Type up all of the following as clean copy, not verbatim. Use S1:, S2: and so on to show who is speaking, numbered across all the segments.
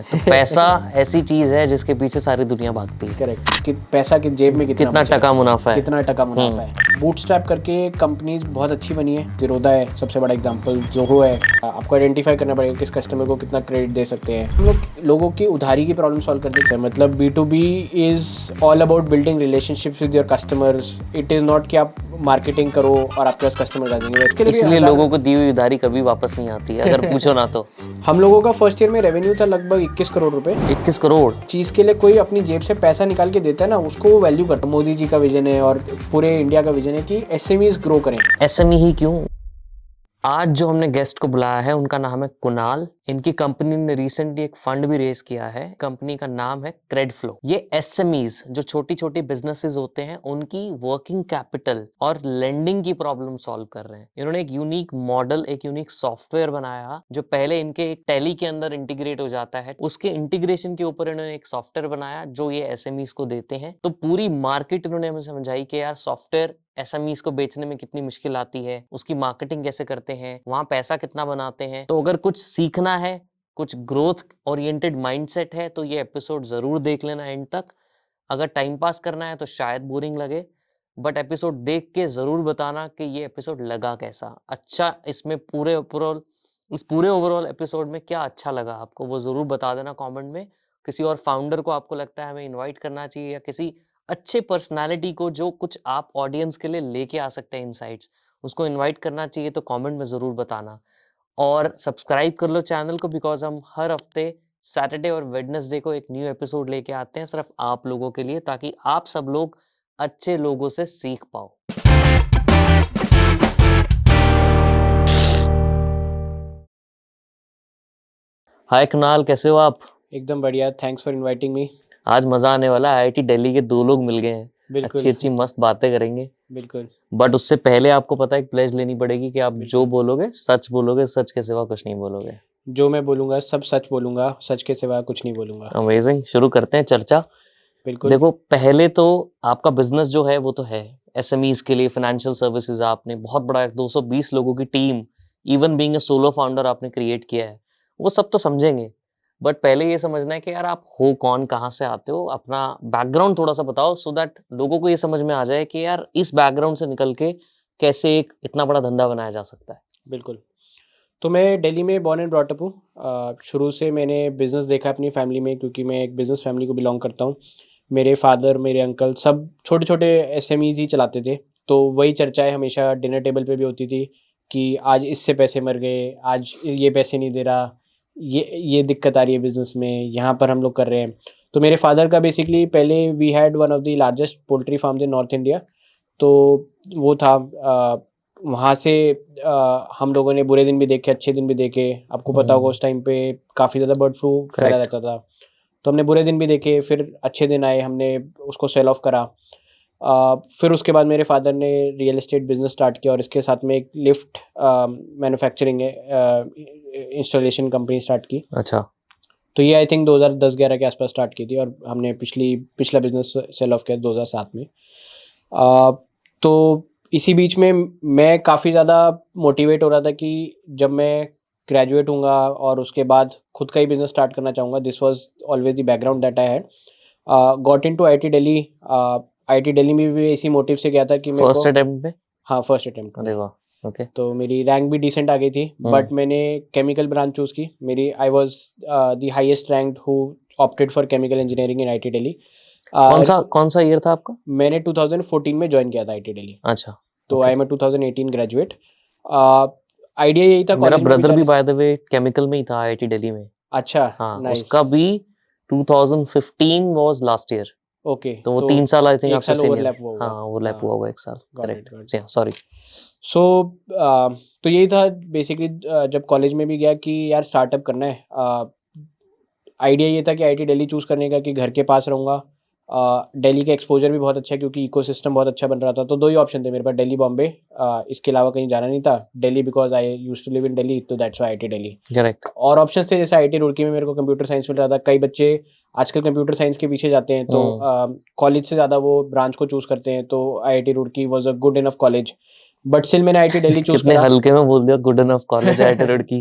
S1: हैं। तो पैसा ऐसी चीज है जिसके पीछे सारी दुनिया भागती है।
S2: करेक्ट कि पैसा कि जेब में
S1: कितना टका मुनाफा है,
S2: कितना टका मुनाफा है। बूटस्ट्रैप करके कंपनीज बहुत अच्छी बनी है। ज़ीरोधा है सबसे बड़ा एग्जांपल, ज़ोहो है। आपको आइडेंटिफाई करना पड़ेगा किस कस्टमर को कितना क्रेडिट दे सकते हैं। हम लोग लोगों की उधारी की प्रॉब्लम सॉल्व कर देते हैं। मतलब B2B is all about building relationships with your customers. It is not कि आप मार्केटिंग करो और आपके पास कस्टमर आ जाएंगे। इसके लिए
S1: इसलिए लोगों को दी हुई उधारी कभी वापस नहीं आती है, अगर पूछो ना तो।
S2: हम लोगों का फर्स्ट ईयर में रेवेन्यू था लगभग 21 करोड़ रुपए।
S1: 21 करोड़
S2: चीज़ के लिए कोई अपनी जेब से पैसा निकाल के देता है ना, उसको वो वैल्यू करता है। मोदी जी का विजन है और पूरे इंडिया का विजन है कि SMEs ग्रो करें।
S1: SME ही क्यों। आज जो हमने गेस्ट को बुलाया है उनका नाम है कुणाल। इनकी कंपनी ने रिसेंटली एक फंड भी रेज किया है। कंपनी का नाम है क्रेडफ्लो। ये SMEs जो छोटी छोटी बिजनेसेस होते हैं उनकी वर्किंग कैपिटल और लेंडिंग की प्रॉब्लम सॉल्व कर रहे हैं। इन्होंने एक यूनिक मॉडल, एक यूनिक सॉफ्टवेयर बनाया जो पहले इनके एक टैली के अंदर इंटीग्रेट हो जाता है। उसके इंटीग्रेशन के ऊपर इन्होंने एक सॉफ्टवेयर बनाया जो ये SMEs को देते हैं। तो पूरी मार्केट इन्होंने हमें समझाई कि यार सॉफ्टवेयर SMEs को बेचने में कितनी मुश्किल आती है, उसकी मार्केटिंग कैसे करते हैं, वहां पैसा कितना बनाते हैं। तो अगर कुछ सीखना है, कुछ ग्रोथ ओरिएंटेड माइंडसेट है तो ये एपिसोड जरूर देख लेना एंड तक। अगर टाइम पास करना है तो शायद बोरिंग लगे, बट एपिसोड देख के जरूर बताना कि ये एपिसोड लगा कैसा। अच्छा, इसमें इस पूरे ओवरऑल एपिसोड में क्या अच्छा लगा आपको वो जरूर बता देना कमेंट में। किसी और फाउंडर को आपको लगता है हमें इनवाइट करना चाहिए, या किसी अच्छे पर्सनालिटी को जो कुछ आप ऑडियंस के लिए लेके आ सकते हैं इनसाइट्स, उसको इनवाइट करना चाहिए, तो कमेंट में ज़रूर बताना। और सब्सक्राइब कर लो चैनल को, बिकॉज हम हर हफ्ते सैटरडे और वेडनेसडे को एक न्यू एपिसोड लेके आते हैं सिर्फ आप लोगों के लिए, ताकि आप सब लोग अच्छे लोगों से सीख पाओ। हाय कुणाल, कैसे हो आप?
S2: एकदम बढ़िया, थैंक्स फॉर इनवाइटिंग मी।
S1: आज मजा आने वाला है। IIT दिल्ली के 2 लोग मिल गए हैं,
S2: बिल्कुल
S1: अच्छी मस्त बातें करेंगे।
S2: बिल्कुल।
S1: बट उससे पहले आपको पता है एक प्लेज लेनी पड़ेगी कि आप जो बोलोगे सच बोलोगे, सच के सिवा कुछ नहीं बोलोगे।
S2: जो मैं बोलूँगा सब सच बोलूँगा, सच के सिवा कुछ नहीं बोलूँगा।
S1: अमेजिंग, शुरू करते हैं चर्चा।
S2: बिल्कुल।
S1: देखो, पहले तो आपका बिजनेस जो है वो तो है SMEs के लिए फाइनेंशियल सर्विसेज। आपने बहुत बड़ा 220 लोगों की team, even being a solo founder आपने क्रिएट किया है, वो सब तो समझेंगे। बट पहले ये समझना है कि यार आप हो कौन, कहाँ से आते हो, अपना बैकग्राउंड थोड़ा सा बताओ, सो दैट लोगों को ये समझ में आ जाए कि यार इस बैकग्राउंड से निकल के कैसे एक इतना बड़ा धंधा बनाया जा सकता है।
S2: बिल्कुल। तो मैं दिल्ली में बॉर्न एंड ब्रॉट अप हूँ। शुरू से मैंने बिज़नेस देखा अपनी फैमिली में, क्योंकि मैं एक बिज़नेस फैमिली को बिलोंग करता हूँ। मेरे फादर, मेरे अंकल सब छोटे छोटे SMEs ही चलाते थे। तो वही चर्चाएं हमेशा डिनर टेबल पे भी होती थी कि आज इससे पैसे मर गए, आज ये पैसे नहीं दे रहा, ये दिक्कत आ रही है बिज़नेस में, यहाँ पर हम लोग कर रहे हैं। तो मेरे फादर का बेसिकली पहले we had one of the largest poultry farms in North India. तो वो था वहाँ से हम लोगों ने बुरे दिन भी देखे, अच्छे दिन भी देखे। आपको पता होगा उस टाइम पे काफ़ी ज़्यादा बर्ड फ्लू फैला रहता था। तो हमने बुरे दिन भी देखे, फिर अच्छे दिन आए, हमने उसको सेल ऑफ करा। फिर उसके बाद मेरे फादर ने रियल एस्टेट बिज़नेस स्टार्ट किया और इसके साथ में एक lift manufacturing installation company start की।
S1: अच्छा।
S2: तो ये आई थिंक 2010-11 के आसपास स्टार्ट की थी और हमने पिछला बिज़नेस सेल ऑफ किया 2007 में। तो इसी बीच में मैं काफ़ी ज़्यादा मोटिवेट हो रहा था कि जब मैं ग्रेजुएट होऊंगा और उसके बाद खुद का ही बिज़नेस स्टार्ट करना चाहूँगा। This was always the background that I had. Got into IIT Delhi. IIT Delhi में भी इसी मोटिव से गया था कि मेरे को
S1: फर्स्ट अटेम्प्ट पे?
S2: हाँ, फर्स्ट अटेम्प्ट में।
S1: अरे वाह, ओके।
S2: तो मेरी रैंक भी डिसेंट आ गई थी, बट मैंने केमिकल ब्रांच चूज़ की। मेरी I was the highest ranked who opted for chemical engineering in IIT Delhi.
S1: कौन सा ईयर था आपका?
S2: मैंने 2014 में ज्वाइन किया था IIT दिल्ली।
S1: अच्छा।
S2: तो आई एम 2018 ग्रेजुएट। आइडिया यही था
S1: मेरा
S2: कॉलेज में
S1: ब्रदर भी बाय द वे केमिकल में ही था IIT दिल्ली में।
S2: अच्छा,
S1: हाँ,
S2: नाइस।
S1: उसका भी 2015 वाज लास्ट ईयर।
S2: ओके,
S1: तो वो 3 साल आई थिंक
S2: एक
S1: आपसे
S2: साल
S1: सीनियर।
S2: ओवरलैप हुआ होगा।
S1: हाँ, ओवरलैप हुआ होगा 1 साल।
S2: Got it,
S1: correct, sorry.
S2: So तो यही था बेसिकली। जब कॉलेज में भी गया कि यार स्टार्टअप करना है। आइडिया ये था कि IIT दिल्ली चूज़ करने का कि घर के पास रहूँगा। दिल्ली का एक्सपोजर भी बहुत अच्छा है क्योंकि इकोसिस्टम बहुत अच्छा बन रहा था। तो 2 ही ऑप्शन थे मेरे पास, दिल्ली, बॉम्बे। इसके अलावा कहीं जाना नहीं था। Delhi because I used to live in Delhi, तो that's why IIT Delhi.
S1: Correct.
S2: और ऑप्शंस थे जैसे IIT रुड़की में मेरे को कंप्यूटर साइंस मिल रहा था। कई बच्चे आजकल कंप्यूटर साइंस के पीछे जाते हैं, तो कॉलेज से ज़्यादा वो ब्रांच को चूज़ करते हैं। तो IIT Roorkee was a good enough college. But still मैंने आईआईटी दिल्ली चूज
S1: कितने
S2: करा।
S1: हल्के में बोल दिया, good enough college IIT Roorkee.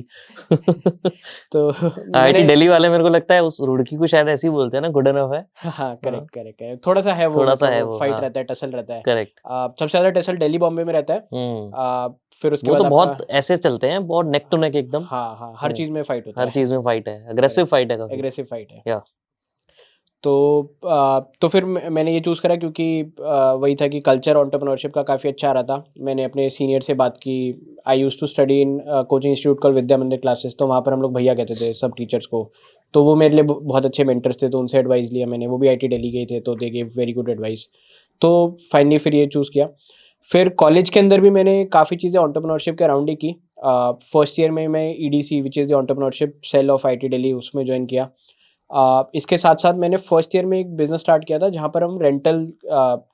S2: तो
S1: आईआईटी
S2: मैंने
S1: दिल्ली वाले मेरे को लगता है उस रुड़की को शायद ऐसे ही बोलते हैं ना, गुड इनफ है।
S2: हाँ
S1: हाँ,
S2: करेक्ट करेक्ट है, थोड़ा सा है वो,
S1: थोड़ा सा
S2: मतलब
S1: है
S2: वो
S1: वो,
S2: फाइट
S1: हाँ
S2: रहता है, टसल रहता है।
S1: करेक्ट।
S2: सबसे ज्यादा टसल दिल्ली बॉम्बे में रहता है। फिर उसके
S1: वो
S2: बाद
S1: तो
S2: आपका,
S1: बहुत ऐसे चलते हैं, बहुत नेक टू नेक एकदम।
S2: हाँ हाँ, हर चीज में फाइट होता
S1: हर
S2: है।
S1: चीज में फाइट है, अग्रेसिव फाइट है काफी।
S2: एग्रेसिव फाइट है।
S1: या
S2: तो फिर मैंने ये चूज़ करा क्योंकि वही था कि कल्चर एंटरप्रेन्योरशिप का काफ़ी अच्छा आ रहा था। मैंने अपने सीनियर से बात की। I use to study in coaching institute called Vidya Mandir classes, तो वहाँ पर हम लोग भैया कहते थे सब टीचर्स को। तो वो मेरे लिए बहुत अच्छे मेंटर्स थे, तो उनसे एडवाइस लिया मैंने। वो भी आईआईटी दिल्ली गए थे, तो they give very good advice. तो फाइनली फिर ये चूज़ किया। फिर कॉलेज के अंदर भी मैंने काफ़ी चीज़ें एंटरप्रेन्योरशिप के अराउंड ही की। फर्स्ट ईयर में मैं EDC which is the entrepreneurship cell of IIT Delhi, उसमें ज्वाइन किया। इसके साथ साथ मैंने फर्स्ट ईयर में एक बिज़नेस स्टार्ट किया था जहाँ पर हम रेंटल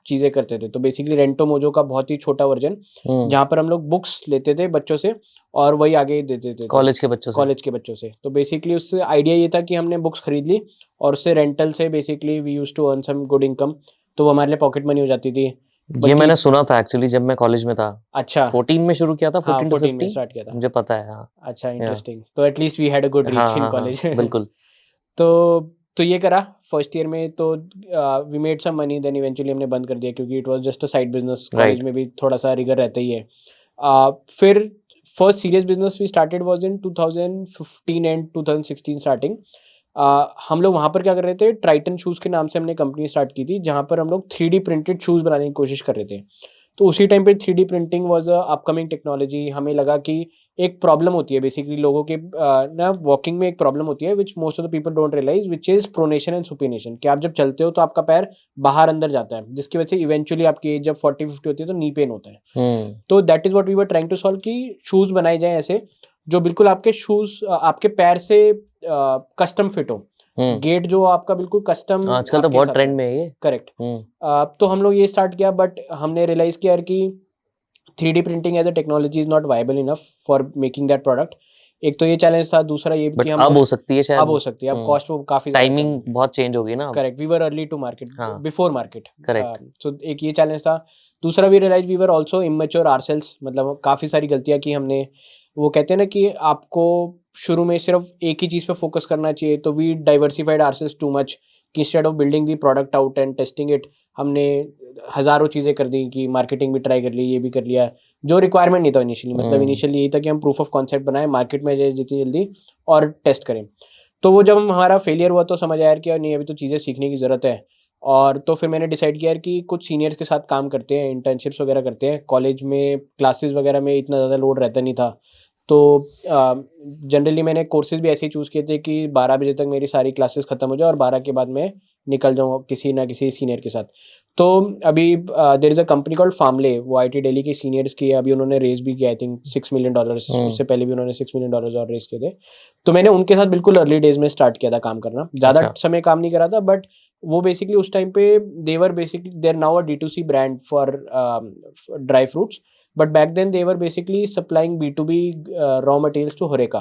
S2: चीज़ें करते थे। तो बेसिकली रेंटो मोजो का बहुत ही छोटा वर्जन, जहाँ पर हम लोग बुक्स लेते थे बच्चों से और वही आगे दे देते थे
S1: कॉलेज के बच्चों से।
S2: कॉलेज के बच्चों से। तो बेसिकली उससे आइडिया ये था कि हमने बुक्स खरीद ली और उससे रेंटल से basically we use to earn some good income. तो वो हमारे लिए पॉकेट मनी हो जाती थी।
S1: ये
S2: बल्कि
S1: मैंने सुना था एक्चुअली जब मैं कॉलेज में था।
S2: अच्छा
S1: 14 में शुरू किया था,
S2: हाँ
S1: 14 टू
S2: 14 में
S1: 15
S2: स्टार्ट किया था।
S1: मुझे पता है। हाँ
S2: अच्छा
S1: या
S2: इंटरेस्टिंग। तो at least we had a good
S1: हाँ
S2: रीच इन
S1: हाँ हाँ
S2: कॉलेज।
S1: बिल्कुल।
S2: तो ये करा फर्स्ट ईयर में। तो we made some money, then eventually हमने बंद कर दिया क्योंकि it was just a side business. College
S1: right.
S2: में भी थोड़ा सा रिगर रहता ही है। फिर first serious business we started was in 2015 and 2016 starting. हम लोग वहाँ पर क्या कर रहे थे, ट्राइटन शूज़ के नाम से हमने कंपनी स्टार्ट की थी, जहाँ पर हम लोग 3D प्रिंटेड शूज़ बनाने की कोशिश कर रहे थे। तो उसी टाइम पे 3D printing was a upcoming technology. हमें लगा कि एक प्रॉब्लम होती है बेसिकली लोगों के ना वॉकिंग में एक प्रॉब्लम होती है which most of the people don't realise, which is pronation and supination. कि आप जब चलते हो तो आपका पैर बाहर अंदर जाता है, जिसकी वजह से इवेंचुअली आपकी एज जब 40-50 होती है तो नी पेन होता है। तो that is what we were trying to solve, कि शूज बनाए जाएं ऐसे जो बिल्कुल आपके शूज आपके पैर से कस्टम फिट हो। गेट जो आपका बिल्कुल कस्टम
S1: आजकल तो
S2: आपके
S1: बहुत
S2: हिसाब
S1: ट्रेंड
S2: से।
S1: में है ये।
S2: करेक्ट। तो हम लोग ये स्टार्ट किया, बट हमने रियलाइज किया यार कि 3D printing as a technology is not viable enough for making that product. एक तो ये चैलेंज था, दूसरा ये
S1: बट
S2: कि हम
S1: अब हो सकती है शायद।
S2: अब हो सकती है, अब कॉस्ट वो काफ़ी ज़्यादा कम
S1: टाइमिंग
S2: है।
S1: बहुत चेंज होगी ना अब।
S2: Correct, we were early to market,
S1: हाँ
S2: बिफोर मार्केट।
S1: करेक्ट।
S2: सो एक ये चैलेंज था। दूसरा we realise we were also immature ourselves, मतलब काफ़ी सारी गलतियाँ की हमने। वो कहते हैं ना कि आपको शुरू में सिर्फ एक ही चीज़ पे फोकस करना चाहिए, तो वी डाइवर्सिफाइड आरसेल्स टू मच, कि instead of building the product out and testing it, हमने हज़ारों चीज़ें कर दी, कि मार्केटिंग भी ट्राई कर ली, ये भी कर लिया, जो रिक्वायरमेंट नहीं था इनिशियली। मतलब इनिशियली यही था कि हम प्रूफ ऑफ कॉन्सेप्ट बनाएं, मार्केट में जाए जितनी जल्दी और टेस्ट करें। तो वो जब हमारा फेलियर हुआ तो समझ आया यार कि यार नहीं, अभी तो चीज़ें सीखने की ज़रूरत है। और तो फिर मैंने डिसाइड किया यार कि कुछ सीनियर्स के साथ काम करते हैं, इंटर्नशिप्स वगैरह करते हैं। कॉलेज में क्लासेस वगैरह में इतना ज़्यादा लोड रहता नहीं था। तो जनरली मैंने कोर्सेज़ भी ऐसे ही चूज़ किए थे कि 12 बजे तक मेरी सारी क्लासेस ख़त्म हो जाए और 12 के बाद मैं निकल जाऊँ किसी ना किसी सीनियर के साथ। तो अभी there is a company called Farmley, वो आईआईटी दिल्ली के सीनियर्स की है। अभी उन्होंने रेज़ भी किया, आई थिंक $6 मिलियन। उससे पहले भी उन्होंने $6 मिलियन और रेज़ किए थे। तो मैंने उनके साथ बिल्कुल अर्ली डेज़ में स्टार्ट किया था काम करना। ज़्यादा
S1: अच्छा।
S2: समय काम नहीं करा था, बट वो बेसिकली उस टाइम पे they were basically they are now a D2C brand for dry fruits, but back then they were basically supplying B2B raw materials to Horeca.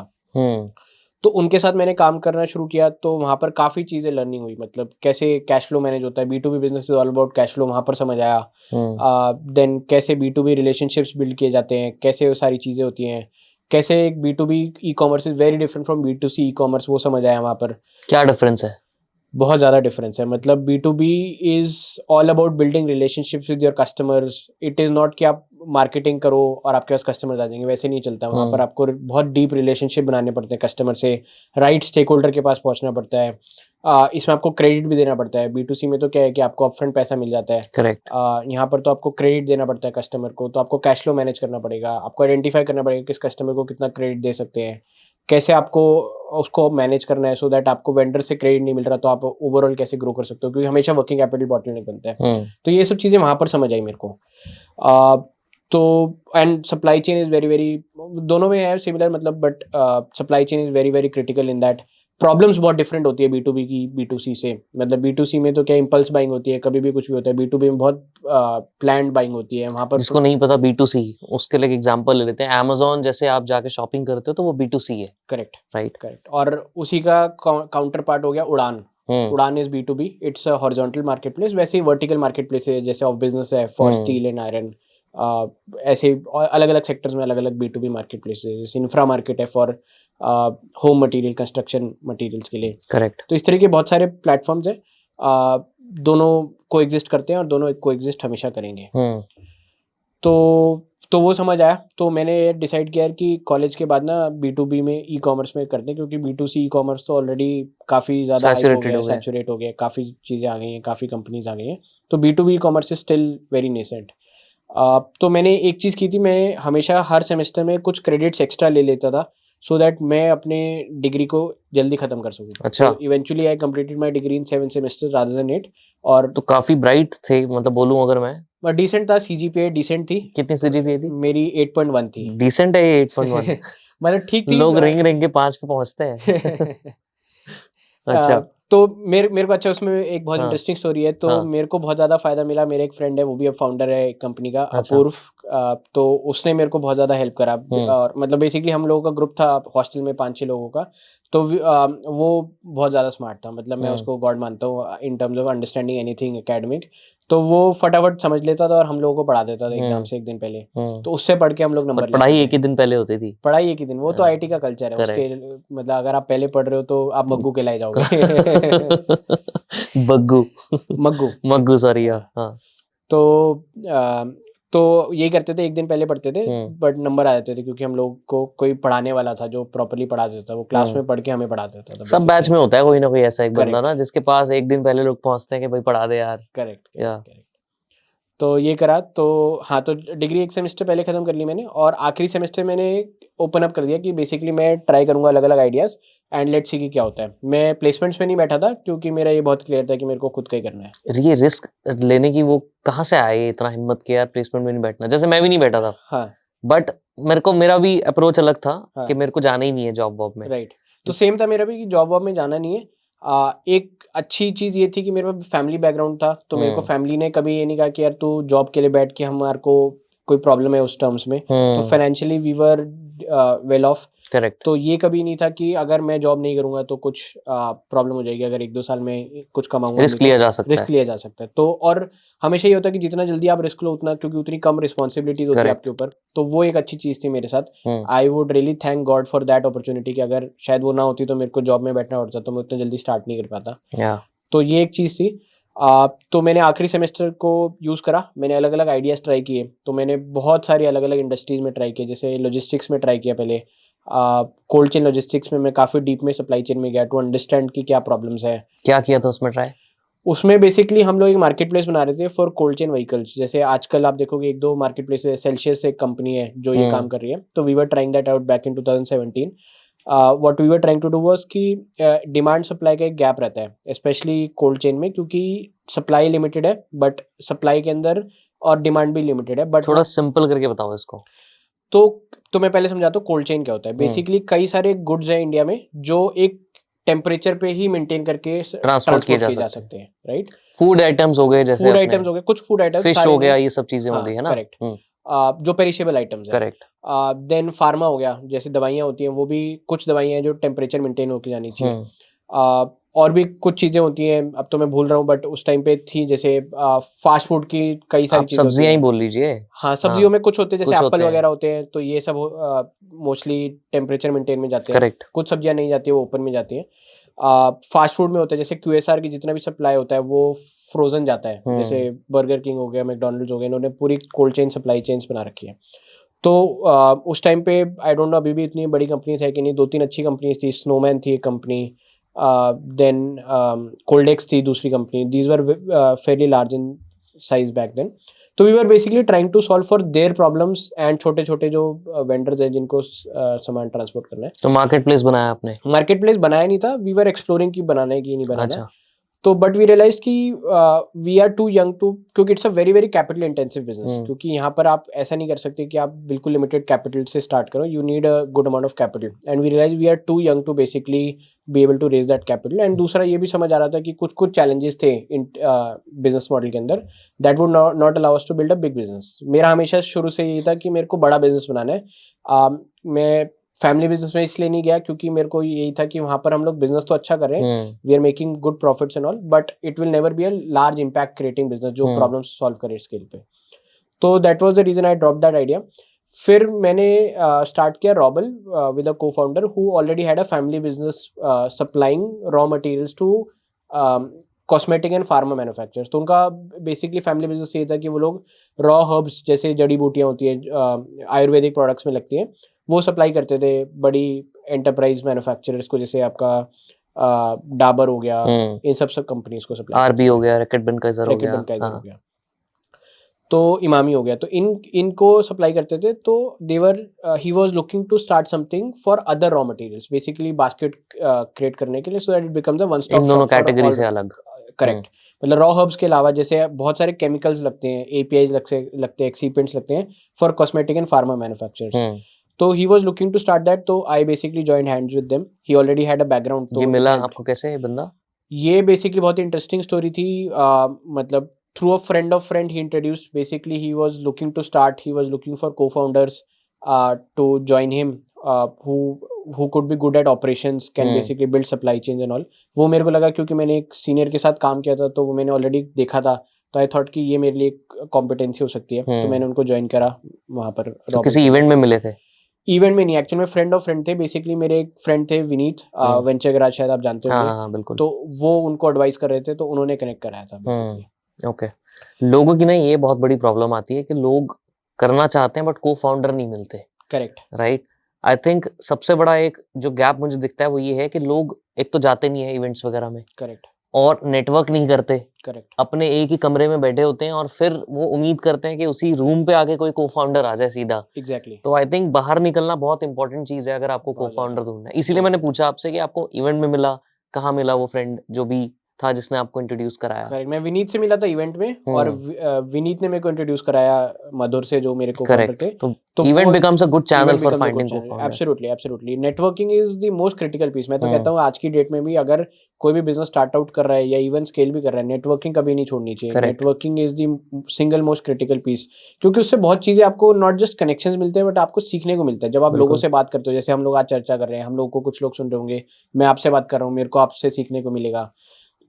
S2: तो उनके साथ मैंने काम करना शुरू किया, तो वहाँ पर काफ़ी चीज़ें लर्निंग हुई। मतलब कैसे कैश फ्लो मैनेज होता है, B2B business is all about cash flow, वहाँ पर समझ आया। देन कैसे B2B रिलेशनशिप्स बिल्ड किए जाते हैं, कैसे वो सारी चीज़ें होती हैं, कैसे एक B2B e commerce is very different from B2C e commerce, वो समझ आया वहाँ पर।
S1: क्या डिफरेंस है?
S2: बहुत ज़्यादा डिफरेंस है। मतलब B2B is all about building relationships with your customers. It is not कि आप मार्केटिंग करो और आपके पास कस्टमर्स आ जाएंगे, वैसे नहीं चलता। वहाँ पर आपको बहुत डीप रिलेशनशिप बनाने पड़ते हैं कस्टमर से, राइट स्टेक होल्डर के पास पहुँचना पड़ता है। इसमें आपको क्रेडिट भी देना पड़ता है। B2C में तो क्या है कि आपको अपफ्रंट पैसा मिल जाता है।
S1: करेक्ट।
S2: यहाँ पर तो आपको क्रेडिट देना पड़ता है कस्टमर को, तो आपको कैश फ्लो मैनेज करना पड़ेगा, आपको आइडेंटिफाई करना पड़ेगा किस कस्टमर को कितना क्रेडिट दे सकते हैं, कैसे आपको उसको मैनेज करना है, सो दैट आपको वेंडर से क्रेडिट नहीं मिल रहा तो आप ओवरऑल कैसे ग्रो कर सकते हो, क्योंकि हमेशा वर्किंग कैपिटल बॉटलनेक बनता है। तो ये सब चीज़ें वहाँ पर समझ आई मेरे को। तो and supply chain is very very, दोनों में है सिमिलर मतलब, but supply chain is very very critical in that. Problems बहुत डिफरेंट होती है B2B की B2C से। मतलब B2C में तो क्या इम्पल्स बाइंग होती है, कभी भी कुछ भी होता है। B2B में बहुत प्लान्ड बाइंग होती है वहाँ पर।
S1: जिसको नहीं पता B2C, उसके लिए एक एग्जांपल ले लेते हैं। Amazon जैसे आप जाके शॉपिंग करते हो तो वो B2C है।
S2: Correct
S1: right.
S2: करेक्ट। और उसी का काउंटर पार्ट हो गया उड़ान। उड़ान is B2B, it's a horizontal market place. वैसे ही वर्टिकल मार्केट प्लेस है, जैसे ऑफ बिजनेस है फॉर स्टील एंड आयरन, ऐसे अलग अलग सेक्टर्स में अलग अलग B2B मार्केट प्लेस है, जैसे इंफ्रा मार्केट है for home material, construction materials के लिए।
S1: करेक्ट।
S2: तो इस तरह के बहुत सारे प्लेटफॉर्म्स हैं, दोनों को एग्जिस्ट करते हैं और दोनों को एग्जिस्ट हमेशा करेंगे। तो वो समझ आया, तो मैंने डिसाइड किया कि कॉलेज के बाद ना B2B में ई-कॉमर्स में करते हैं, क्योंकि B2C ई-कॉमर्स तो ऑलरेडी काफ़ी ज़्यादा हाइप हो गया है, सैचुरेट हो गया, काफ़ी चीज़ें आ गई हैं, काफ़ी कंपनीज आ गई हैं। तो B2B e-commerce is still very nascent. तो मैंने एक चीज़ की थी, मैं हमेशा हर सेमेस्टर में कुछ क्रेडिट्स एक्स्ट्रा ले लेता था, सो दैट मैं अपने डिग्री को जल्दी ख़त्म कर सकूँ।
S1: अच्छा।
S2: तो eventually I completed my degree in 7 semester rather than 8। और
S1: तो काफी ब्राइट थे, मतलब बोलूं अगर मैं।
S2: डिसेंट था, CGPA डिसेंट थी।
S1: कितनी CGPA थी?
S2: मेरी 8.1 थी।
S1: डिसेंट है ये 8.1?
S2: मतलब ठीक थी।
S1: लोग रेंग रेंग के 5 पे पहुंचते हैं। अच्छा।
S2: तो मेरे को अच्छा, उसमें एक बहुत
S1: हाँ।
S2: इंटरेस्टिंग स्टोरी है। तो
S1: हाँ।
S2: मेरे को बहुत ज़्यादा फ़ायदा मिला। मेरे एक फ्रेंड है, वो भी अब फाउंडर है एक कंपनी का,
S1: अच्छा।
S2: अपूर्व। तो उसने मेरे को बहुत ज़्यादा हेल्प करा। और मतलब बेसिकली हम लोगों का ग्रुप था हॉस्टल में 5-6 लोगों का। तो वो बहुत ज़्यादा स्मार्ट था, मतलब मैं उसको गॉड मानता हूँ in terms of understanding anything academic. तो वो फटाफट समझ लेता था और हम लोगों को पढ़ा देता था एग्जाम से एक दिन पहले। तो उससे पढ़ के हम लोग नंबर
S1: पढ़ाई
S2: लेते
S1: एक ही दिन पहले होती थी।
S2: पढ़ाई एक ही दिन, वो तो IT का कल्चर है उसके, मतलब अगर आप पहले पढ़ रहे हो तो आप मग्गू कहलाए जाओगे।
S1: बग्गू।
S2: मग्गू।
S1: मग्गू, सॉरी। हाँ।
S2: तो यही करते थे, एक दिन पहले पढ़ते थे, बट नंबर आ जाते थे, क्योंकि हम लोग को कोई पढ़ाने वाला था जो प्रॉपर्ली पढ़ा देता था, वो क्लास में पढ़ के हमें पढ़ा देता था।
S1: सब बैच में होता है कोई ना कोई ऐसा एक बंदा
S2: Correct.
S1: ना, जिसके पास एक दिन पहले लोग पहुंचते हैं कि भाई पढ़ा दे यार।
S2: करेक्ट। तो ये करा। तो हाँ, तो डिग्री एक सेमेस्टर पहले ख़त्म कर ली मैंने, और आखिरी सेमेस्टर मैंने ओपन अप कर दिया कि बेसिकली मैं ट्राई करूँगा अलग अलग आइडियाज़, एंड लेट्स सी कि क्या होता है। मैं प्लेसमेंट्स में नहीं बैठा था, क्योंकि मेरा ये बहुत क्लियर था कि मेरे को खुद का ही करना है।
S1: ये रिस्क लेने की वो कहाँ से आए इतना हिम्मत के यार प्लेसमेंट में नहीं बैठना? जैसे मैं भी नहीं बैठा था।
S2: हाँ।
S1: बट मेरा भी अप्रोच अलग था।
S2: हाँ।
S1: कि मेरे को जाना ही नहीं है जॉब वॉब में।
S2: राइट। तो सेम था मेरा भी कि जॉब वॉब में जाना नहीं है। एक अच्छी चीज़ ये थी कि मेरे पास फैमिली बैकग्राउंड था, तो मेरे को फैमिली ने कभी ये नहीं कहा कि यार तू जॉब के लिए बैठ के हमारे को कोई प्रॉब्लम है उस टर्म्स में। तो financially we were well off.
S1: Correct.
S2: तो ये कभी नहीं था कि अगर मैं जॉब नहीं करूंगा तो कुछ प्रॉब्लम हो जाएगी, अगर 1-2 साल में कुछ कमाऊंगा
S1: रिस्क लिया जा सकता है।
S2: रिस्क लिया जा सकता है। तो और हमेशा ये होता है कि जितना जल्दी आप रिस्क लो उतना, क्योंकि उतनी कम रिस्पॉन्सिबिलिटीज होती है आपके ऊपर। तो वो एक अच्छी चीज़ थी मेरे साथ। I would really thank God for that opportunity, कि अगर शायद वो ना होती तो मेरे को जॉब में बैठना पड़ता, तो मैं उतना जल्दी स्टार्ट नहीं कर पाता। तो ये एक चीज़ थी। तो मैंने आखिरी सेमेस्टर को यूज़ करा, मैंने अलग अलग आइडियाज़ ट्राई किए। तो मैंने बहुत सारी अलग अलग इंडस्ट्रीज़ में ट्राई किया, जैसे लॉजिस्टिक्स में ट्राई किया पहले। कोल्ड चेन लॉजिस्टिक्स में मैं काफ़ी डीप में सप्लाई चेन में गया टू अंडरस्टैंड कि क्या प्रॉब्लम्स है।
S1: क्या किया था उसमें ट्राई?
S2: उसमें बेसिकली हम लोग एक मार्केट प्लेस बना रहे थे फॉर कोल्ड चेन व्हीकल्स। जैसे आजकल आप देखोगे 1-2 मार्केट प्लेस है, सेल्सियस एक कंपनी है जो ये काम कर रही है। तो we were trying that out back in 2017। What we were trying to do was कि डिमांड सप्लाई का एक गैप रहता है स्पेशली कोल्ड चेन में, क्योंकि सप्लाई लिमिटेड है, बट सप्लाई के अंदर और डिमांड भी लिमिटेड है। बट
S1: थोड़ा सिंपल करके बताओ इसको।
S2: तो मैं पहले समझाता हूँ कोल्ड चेन क्या होता है। बेसिकली कई सारे गुड्स हैं इंडिया में जो एक टेम्परेचर पे ही मेंटेन करके ट्रांसपोर्ट किए जा सकते हैं। राइट।
S1: फूड आइटम्स हो गए, जैसे
S2: फूड आइटम्स हो गए, कुछ फूड आइटम्स,
S1: फिश हो गया, ये सब चीजें हो गई है ना।
S2: करेक्ट। जो पेरिशेबल आइटम्स है।
S1: करेक्ट।
S2: देन फार्मा हो गया, जैसे दवाइयाँ होती हैं, वो भी कुछ दवाइयाँ हैं जो टेम्परेचर मेंटेन होकर जानी चाहिए। और भी कुछ चीज़ें होती हैं, अब तो मैं भूल रहा हूँ, बट उस टाइम पे थी, जैसे फास्ट फूड की कई सारी चीज़ें होती
S1: सब्जियां ही
S2: हैं।
S1: बोल लीजिए।
S2: हाँ, सब्जियों में कुछ होते हैं, जैसे
S1: कुछ
S2: एप्पल
S1: होते हैं।
S2: वगैरह होते हैं, तो ये सब मोस्टली टेम्परेचर मेंटेन में जाते हैं।
S1: करेक्ट।
S2: कुछ सब्जियां नहीं जाती है, वो ओपन में जाती हैं। फास्ट फूड में होता है, जैसे QSR की जितना भी सप्लाई होता है वो फ्रोजन जाता है। जैसे बर्गर किंग हो गया, मैकडोनल्ड्स हो गया, इन्होंने पूरी कोल्ड चेन सप्लाई चेन्स बना रखी है। तो उस टाइम पे आई डोंट नो अभी भी इतनी बड़ी कंपनीज है कि नहीं, 2-3 अच्छी कंपनीज थी। स्नोमैन थी एक कंपनी, देन कोल्डेक्स थी दूसरी कंपनी। These were fairly large in size back then. तो we were basically trying to solve for their problems and छोटे छोटे जो वेंडर्स हैं जिनको सामान ट्रांसपोर्ट करना है।
S1: तो मार्केट प्लेस बनाया आपने?
S2: मार्केट प्लेस बनाया नहीं था, वी वर एक्सप्लोरिंग कि बनाना है कि नहीं बनाना।
S1: अच्छा।
S2: तो बट वी रियलाइज कि we are too young too, क्योंकि it's a very very capital intensive business. क्योंकि यहाँ पर आप ऐसा नहीं कर सकते कि आप बिल्कुल लिमिटेड कैपिटल से स्टार्ट करो, you need a good amount of capital, and we realise we are too young to basically be able to raise that capital. And दूसरा ये भी समझ आ रहा था कि कुछ कुछ चैलेंजेस थे इन बिजनेस मॉडल के अंदर, that would not allow us to build a big business. मेरा हमेशा शुरू से यही था कि मेरे को बड़ा बिजनेस बनाना है। मैं फैमिली बिजनेस में इसलिए नहीं गया क्योंकि मेरे को यही था कि वहाँ पर हम लोग बिजनेस तो अच्छा कर रहे हैं, we are making good profits and all, but it will never be a large impact creating business जो प्रॉब्लम सॉल्व करे स्केल पे। तो that was the reason I drop that idea. फिर मैंने स्टार्ट किया रॉबल with a co-founder who already had a family business supplying raw materials to cosmetic and pharma manufacturers. तो उनका बेसिकली फैमिली बिजनेस ये था कि वो लोग रॉ हर्ब्स जैसे जड़ी बूटियां होती हैं आयुर्वेदिक प्रोडक्ट्स में लगती हैं, वो सप्लाई करते थे बड़ी एंटरप्राइज मैन्युफैक्चरर्स को, जैसे आपका डाबर हो गया, इन सब कंपनीज को सप्लाई
S1: आरबी हो गया, रैकेट बनकाइजर हो गया,
S2: हो
S1: हाँ,
S2: गया, तो इमामी हो गया, तो इनको सप्लाई करते थे। तो देवर he was looking to start something for other raw materials, basically basket create करने के लिए, so that it becomes a one stop
S1: इन दोनों
S2: शॉप फॉर
S1: कैटेगरी
S2: ऑल।
S1: से अलग।
S2: करेक्ट, मतलब रॉ हर्ब्स के अलावा जैसे बहुत सारे केमिकल्स लगते हैं, एपीआईज लगते हैं, एक्सीपेंट्स लगते हैं for cosmetic and pharma manufacturers. तो he was looking to start that, तो I basically joined hands with them. He already had a background.
S1: ये
S2: तो
S1: मिला आपको कैसे ये बंदा?
S2: ये बेसिकली बहुत इंटरेस्टिंग स्टोरी थी। मतलब through a friend of friend he introduced, basically he was looking to start, he was looking for co-founders to join him who could be good at operations, can basically build supply chains and all। वो मेरे को लगा क्योंकि मैंने एक senior के साथ काम किया था, तो वो मैंने ऑलरेडी देखा था, तो आई थॉट कि ये मेरे लिए कॉम्पिटेंसी हो सकती है। तो मैंने उनको ज्वाइन करा वहाँ पर।
S1: तो किसी इवेंट में मिले थे?
S2: इवेंट में नहीं, एक्चुअली में फ्रेंड ऑफ फ्रेंड थे। बेसिकली मेरे एक फ्रेंड थे विनीत, वेंचर गराज, शायद आप जानते होंगे।
S1: हाँ, बिल्कुल।
S2: तो वो उनको एडवाइस कर रहे थे, तो उन्होंने कनेक्ट कराया था बेसिकली।
S1: ओके। लोगों की ना ये बहुत बड़ी प्रॉब्लम आती है कि लोग करना चाहते हैं बट को फाउंडर नहीं मिलते।
S2: Correct,
S1: right. आई थिंक सबसे बड़ा एक जो गैप मुझे दिखता है वो ये है कि लोग एक तो जाते नहीं है इवेंट्स वगैरह में,
S2: करेक्ट,
S1: और नेटवर्क नहीं करते,
S2: करेक्ट,
S1: अपने एक ही कमरे में बैठे होते हैं और फिर वो उम्मीद करते हैं कि उसी रूम पे आके कोई को फाउंडर आ जाए सीधा।
S2: एग्जैक्टली।
S1: तो आई थिंक बाहर निकलना बहुत इंपॉर्टेंट चीज है अगर आपको को
S2: बहुत
S1: फाउंडर ढूंढना है। इसीलिए मैंने पूछा आपसे कि आपको इवेंट में मिला, कहाँ मिला वो फ्रेंड जो भी था जिसने आपको इंट्रोड्यूस कराया?
S2: करेक्ट, मैं विनीत से मिला था इवेंट में, और विनीत ने मेरे को इंट्रोड्यूस कराया मधुर से, जो मेरे को-फाउंडर थे।
S1: तो event becomes a good channel for finding
S2: को
S1: co-founder.
S2: Absolutely, absolutely. Networking is the most critical piece. मैं तो कहता हूँ आज की डेट में भी अगर कोई भी बिजनेस स्टार्ट आउट कर रहा है या इवन स्केल भी कर रहा है, नेटवर्किंग कभी नहीं छोड़नी चाहिए। Networking is the single most critical piece, क्योंकि उससे बहुत चीजें आपको नॉट जस्ट कनेक्शंस मिलते हैं, बट आपको सीखने को मिलता है। जब आप लोगों से बात करते हो, जैसे हम लोग आज चर्चा कर रहे हैं, हम लोगों को कुछ लोग सुन रहे होंगे, मैं आपसे बात कर रहा हूँ, मेरे को आपसे सीखने को मिलेगा,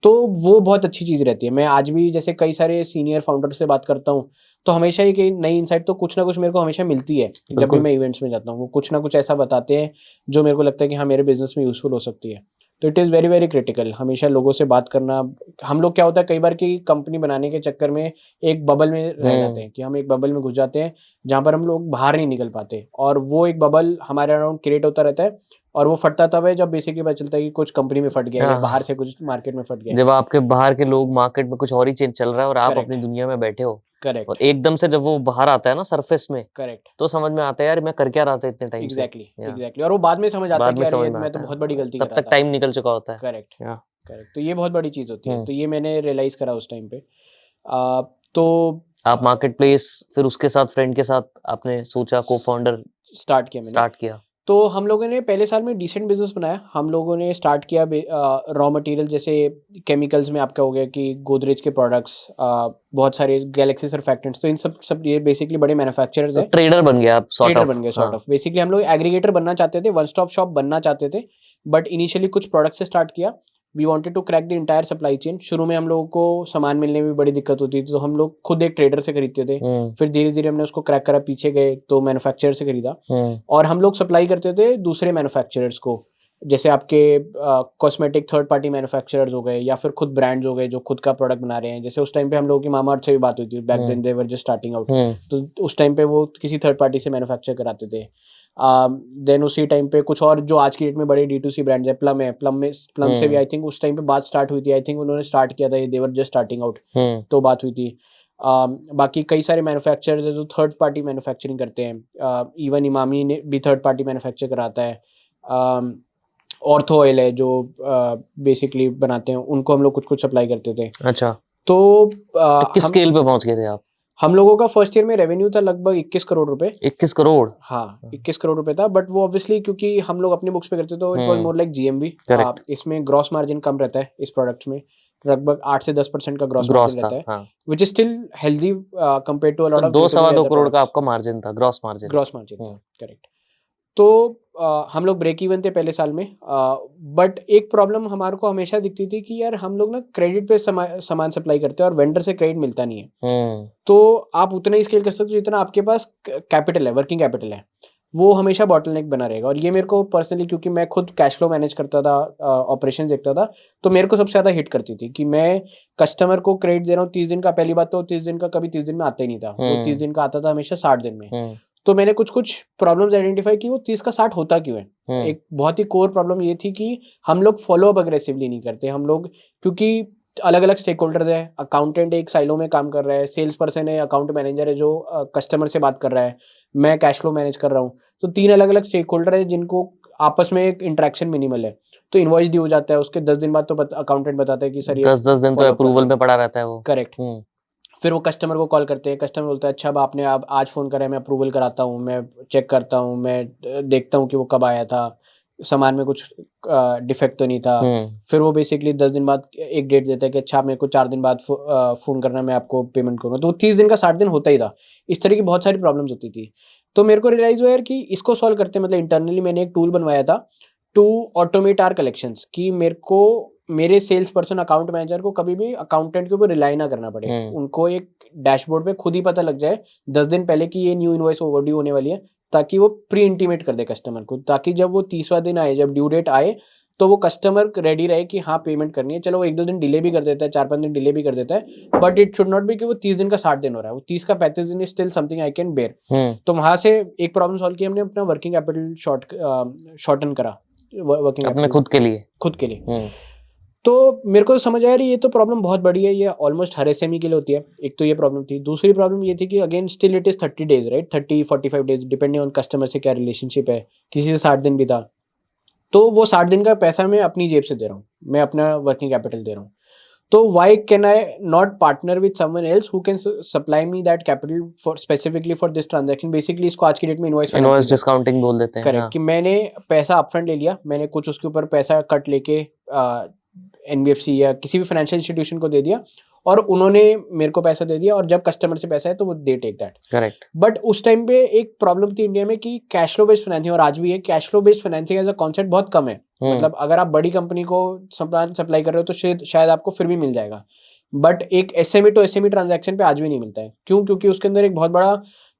S2: तो वो बहुत अच्छी चीज़ रहती है। मैं आज भी जैसे कई सारे सीनियर फाउंडर से बात करता हूँ, तो हमेशा एक नई इनसाइट तो कुछ ना कुछ मेरे को हमेशा मिलती है। जब भी मैं इवेंट्स में जाता हूँ, वो कुछ ना कुछ ऐसा बताते हैं जो मेरे को लगता है कि हाँ, मेरे बिजनेस में यूजफुल हो सकती है। तो it is very very critical हमेशा लोगों से बात करना। हम लोग क्या होता है कई बार कि कंपनी बनाने के चक्कर में एक बबल में रह जाते हैं, कि हम एक बबल में घुस जाते हैं जहाँ पर हम लोग बाहर नहीं निकल पाते, और वो एक बबल हमारे अराउंड क्रिएट होता रहता है, और वो फटता तब है जब बेसिकली पता चलता है कि कुछ कंपनी में फट गया या बाहर से कुछ मार्केट में फट गया।
S1: जब आपके बाहर के लोग मार्केट में कुछ और ही चीज चल रहा है और आप
S2: Correct.
S1: अपनी दुनिया में बैठे हो,
S2: करेक्ट,
S1: और एकदम से जब वो बाहर आता है ना सरफेस में,
S2: करेक्ट,
S1: तो समझ में आता है यार मैं कर क्या रहा था इतने टाइम से।
S2: एग्जैक्टली,
S1: या
S2: एग्जैक्टली। और वो बाद में समझ आता है
S1: बाद
S2: कि
S1: में
S2: यार
S1: समझ
S2: ये
S1: में
S2: मैं
S1: आता
S2: तो
S1: है,
S2: बहुत बड़ी गलती
S1: तब
S2: कर रहा
S1: तक
S2: था।
S1: टाइम निकल चुका होता है।
S2: करेक्ट,
S1: या
S2: करेक्ट। तो ये बहुत बड़ी चीज़ होती है।
S1: हम्म।
S2: तो ये मैंने रियलाइज़ करा उस टाइम पे। तो
S1: आप मार्केट प्लेस फिर उसके साथ फ्रेंड के साथ आपने सोचा को फाउंडर
S2: स्टार्ट किया मैंने।
S1: स्टार्ट किया।
S2: तो हम लोगों ने पहले साल में डिसेंट बिजनेस बनाया। हम लोगों ने स्टार्ट किया रॉ मटेरियल, जैसे केमिकल्स में आपका हो गया कि गोदरेज के प्रोडक्ट्स, बहुत सारे गैलेक्सी सर्फेक्टेंट्स, तो इन सब ये बेसिकली बड़े मैन्युफैक्चरर्स हैं।
S1: ट्रेडर बन गया आप, सॉर्ट
S2: ट्रेडर
S1: ऑफ।
S2: बन गए सॉर्ट ऑफ। बेसिकली हम लोग एग्रीगेटर बनना चाहते थे, वन स्टॉप शॉप बनना चाहते थे, बट इनिशियली कुछ प्रोडक्ट से स्टार्ट किया। We wanted to crack the entire supply chain. शुरू में हम लोगों को सामान मिलने में बड़ी दिक्कत होती थी, तो हम लोग खुद एक ट्रेडर से खरीदते थे। फिर धीरे धीरे हमने उसको क्रैक करा, पीछे गए तो मैन्युफैक्चरर से खरीदा, और हम लोग सप्लाई करते थे दूसरे मैन्युफैक्चरर्स को, जैसे आपके कॉस्मेटिक थर्ड पार्टी मैन्युफैक्चरर्स हो गए, या फिर खुद ब्रांड्स हो गए जो खुद का प्रोडक्ट बना रहे हैं। जैसे उस टाइम पे हम लोगों की मामाअर्थ से भी बात हुई थी, back then they were just starting out, तो उस टाइम पे वो किसी थर्ड पार्टी से मैन्युफैक्चर कराते थे। देन उसी टाइम पे कुछ और जो आज की डेट में बड़े D2C ब्रांड्स है, प्लम से भी आई थिंक उस टाइम पे बात स्टार्ट हुई थी। आई थिंक उन्होंने स्टार्ट किया था, ये दे वर जस्ट स्टार्टिंग आउट, तो बात हुई थी। बाकी कई सारे मैन्युफैक्चरर्स हैं जो थर्ड पार्टी मैन्युफैक्चरिंग करते हैं। इवन इमामी ने भी थर्ड पार्टी मैन्युफैक्चर कराता है। ऑर्थो ऑयल है जो बेसिकली बनाते हैं, उनको हम लोग कुछ कुछ सप्लाई करते थे।
S1: अच्छा,
S2: तो
S1: किस स्केल पे पहुंच गए थे आप?
S2: हम लोगों का फर्स्ट ईयर में रेवेन्यू था लगभग 21 करोड़ रुपए।
S1: 21 करोड़?
S2: हाँ, 21 करोड़ रुपए था, बट वो ऑब्वियसली क्योंकि हम लोग अपने बुक्स पे करते तो it was more like GMV। इसमें ग्रॉस मार्जिन कम रहता है इस प्रोडक्ट्स में, लगभग 8 से 10% का ग्रॉस मार्जिन रहता है,
S1: हाँ।
S2: Which is still healthy compared to a lot
S1: तो
S2: ऑफ
S1: 2 सवा 2 करोड़ का आपका मार्जिन था, ग्रॉस मार्जिन।
S2: ग्रॉस मार्जिन था, करेक्ट। तो हम लोग ब्रेक इवन थे पहले साल में, बट एक प्रॉब्लम हमारे को हमेशा दिखती थी कि यार हम लोग ना क्रेडिट पे सामान सप्लाई करते हैं और वेंडर से क्रेडिट मिलता नहीं है। तो आप उतना ही स्केल कर सकते हो जितना आपके पास कैपिटल है, वर्किंग कैपिटल है, वो हमेशा बॉटलनेक बना रहेगा। और ये मेरे को पर्सनली, क्योंकि मैं खुद कैश फ्लो मैनेज करता था, ऑपरेशन देखता था, तो मेरे को सबसे ज़्यादा हिट करती थी कि मैं कस्टमर को क्रेडिट दे रहा हूँ 30 दिन का। पहली बात तो 30 दिन का कभी 30 दिन में आता ही नहीं था, वो 30 दिन का आता था हमेशा 60 दिन में। तो मैंने कुछ कुछ प्रॉब्लम्स आइडेंटिफाई की, वो 30 का 60 होता क्यों है। एक बहुत ही कोर प्रॉब्लम ये थी कि हम लोग फॉलो अप अग्रेसिवली नहीं करते हम लोग, क्योंकि अलग अलग स्टेक होल्डर्स है। अकाउंटेंट एक साइलो में काम कर रहा है, सेल्स पर्सन है, अकाउंट मैनेजर है जो कस्टमर से बात कर रहा है, मैं कैश फ्लो मैनेज कर रहा हूँ। तो 3 अलग अलग स्टेक होल्डर है जिनको आपस में एक इंटरेक्शन मिनिमल है। तो इनवॉइस ड्यू हो जाता है, उसके 10 दिन बाद तो अकाउंटेंट बताता है कि सर ये
S1: 10 दिन तो
S2: follow up
S1: अप्रूवल
S2: करना
S1: में पड़ा रहता है वो।
S2: करेक्ट। फिर वो कस्टमर को कॉल करते हैं, कस्टमर बोलता है अच्छा अब आपने अब आज फ़ोन करा है, मैं अप्रूवल कराता हूँ, मैं चेक करता हूँ, मैं देखता हूँ कि वो कब आया था, सामान में कुछ डिफेक्ट तो नहीं था। फिर वो बेसिकली 10 दिन बाद एक डेट देता है कि अच्छा मेरे को 4 दिन बाद फ़ोन करना, मैं आपको पेमेंट करूँगा। तो 30 दिन का 60 दिन होता ही था। इस तरह की बहुत सारी प्रॉब्लम्स होती थी। तो मेरे को रियलाइज़ हुआ यार कि इसको सॉल्व करते हैं, मतलब इंटरनली मैंने एक टूल बनवाया था टू ऑटोमेट आवर कलेक्शंस, कि मेरे को मेरे सेल्स पर्सन, अकाउंट मैनेजर को कभी भी अकाउंटेंट के ऊपर रिलाई ना करना पड़े। उनको एक डैशबोर्ड पे खुद ही पता लग जाए 10 दिन पहले कि ये न्यू इनवॉइस ओवरड्यू होने वाली है, ताकि वो प्री इंटीमेट कर दे कस्टमर को, ताकि जब वो 30वां दिन आए, जब ड्यू डेट आए, तो वो कस्टमर रेडी रहे कि हाँ पेमेंट करनी है। चलो वो 1-2 दिन डिले भी कर देता है, 4-5 दिन डिले भी कर देता है, but it should not be कि वो 30 दिन का 60 दिन हो रहा है। वो 30 का 35 दिन is still something I can bear. तो वहां से एक प्रॉब्लम सॉल्व की हमने, अपना वर्किंग कैपिटल शॉर्टन करा, वर्किंग
S1: अपने
S2: कैपिटल खुद के लिए। तो मेरे को समझ आया ये तो प्रॉब्लम बहुत बड़ी है, ये ऑलमोस्ट हर एसएमई के लिए होती है। एक तो ये प्रॉब्लम थी, दूसरी प्रॉब्लम ये थी कि again still it is 30 days, right, 30-45 days depending on customer से क्या रिलेशनशिप है। किसी से 60 दिन भी था, तो वो 60 दिन का पैसा मैं अपनी जेब से दे रहा हूँ, मैं अपना वर्किंग कैपिटल दे रहा हूँ। तो why can I not partner with someone else who can supply me that capital for specifically for this transaction. Basically इसको आज की डेट में इनवॉइस
S1: डिस्काउंटिंग बोल देते हैं।
S2: करेक्ट, कि मैंने पैसा अपफ्रंट ले लिया, मैंने कुछ उसके ऊपर पैसा कट लेके एनबीएफसी या किसी भी फाइनेंशियल इंस्टीट्यूशन को दे दिया, और उन्होंने मेरे को पैसा दे दिया, और जब कस्टमर से पैसा है तो वो they take that.
S1: Correct.
S2: But उस टाइम पे एक प्रॉब्लम थी इंडिया में कि कैश फ्लो बेस्ड फाइनेंसिंग, और आज भी है, cash flow based financing as a concept बहुत कम है। मतलब अगर आप बड़ी कंपनी को सप्लाई कर रहे हो तो शायद आपको फिर भी मिल जाएगा, बट एक एसएमई टू एसएमई ट्रांजैक्शन पे आज भी नहीं मिलता है। क्यों? क्योंकि उसके अंदर एक बहुत बड़ा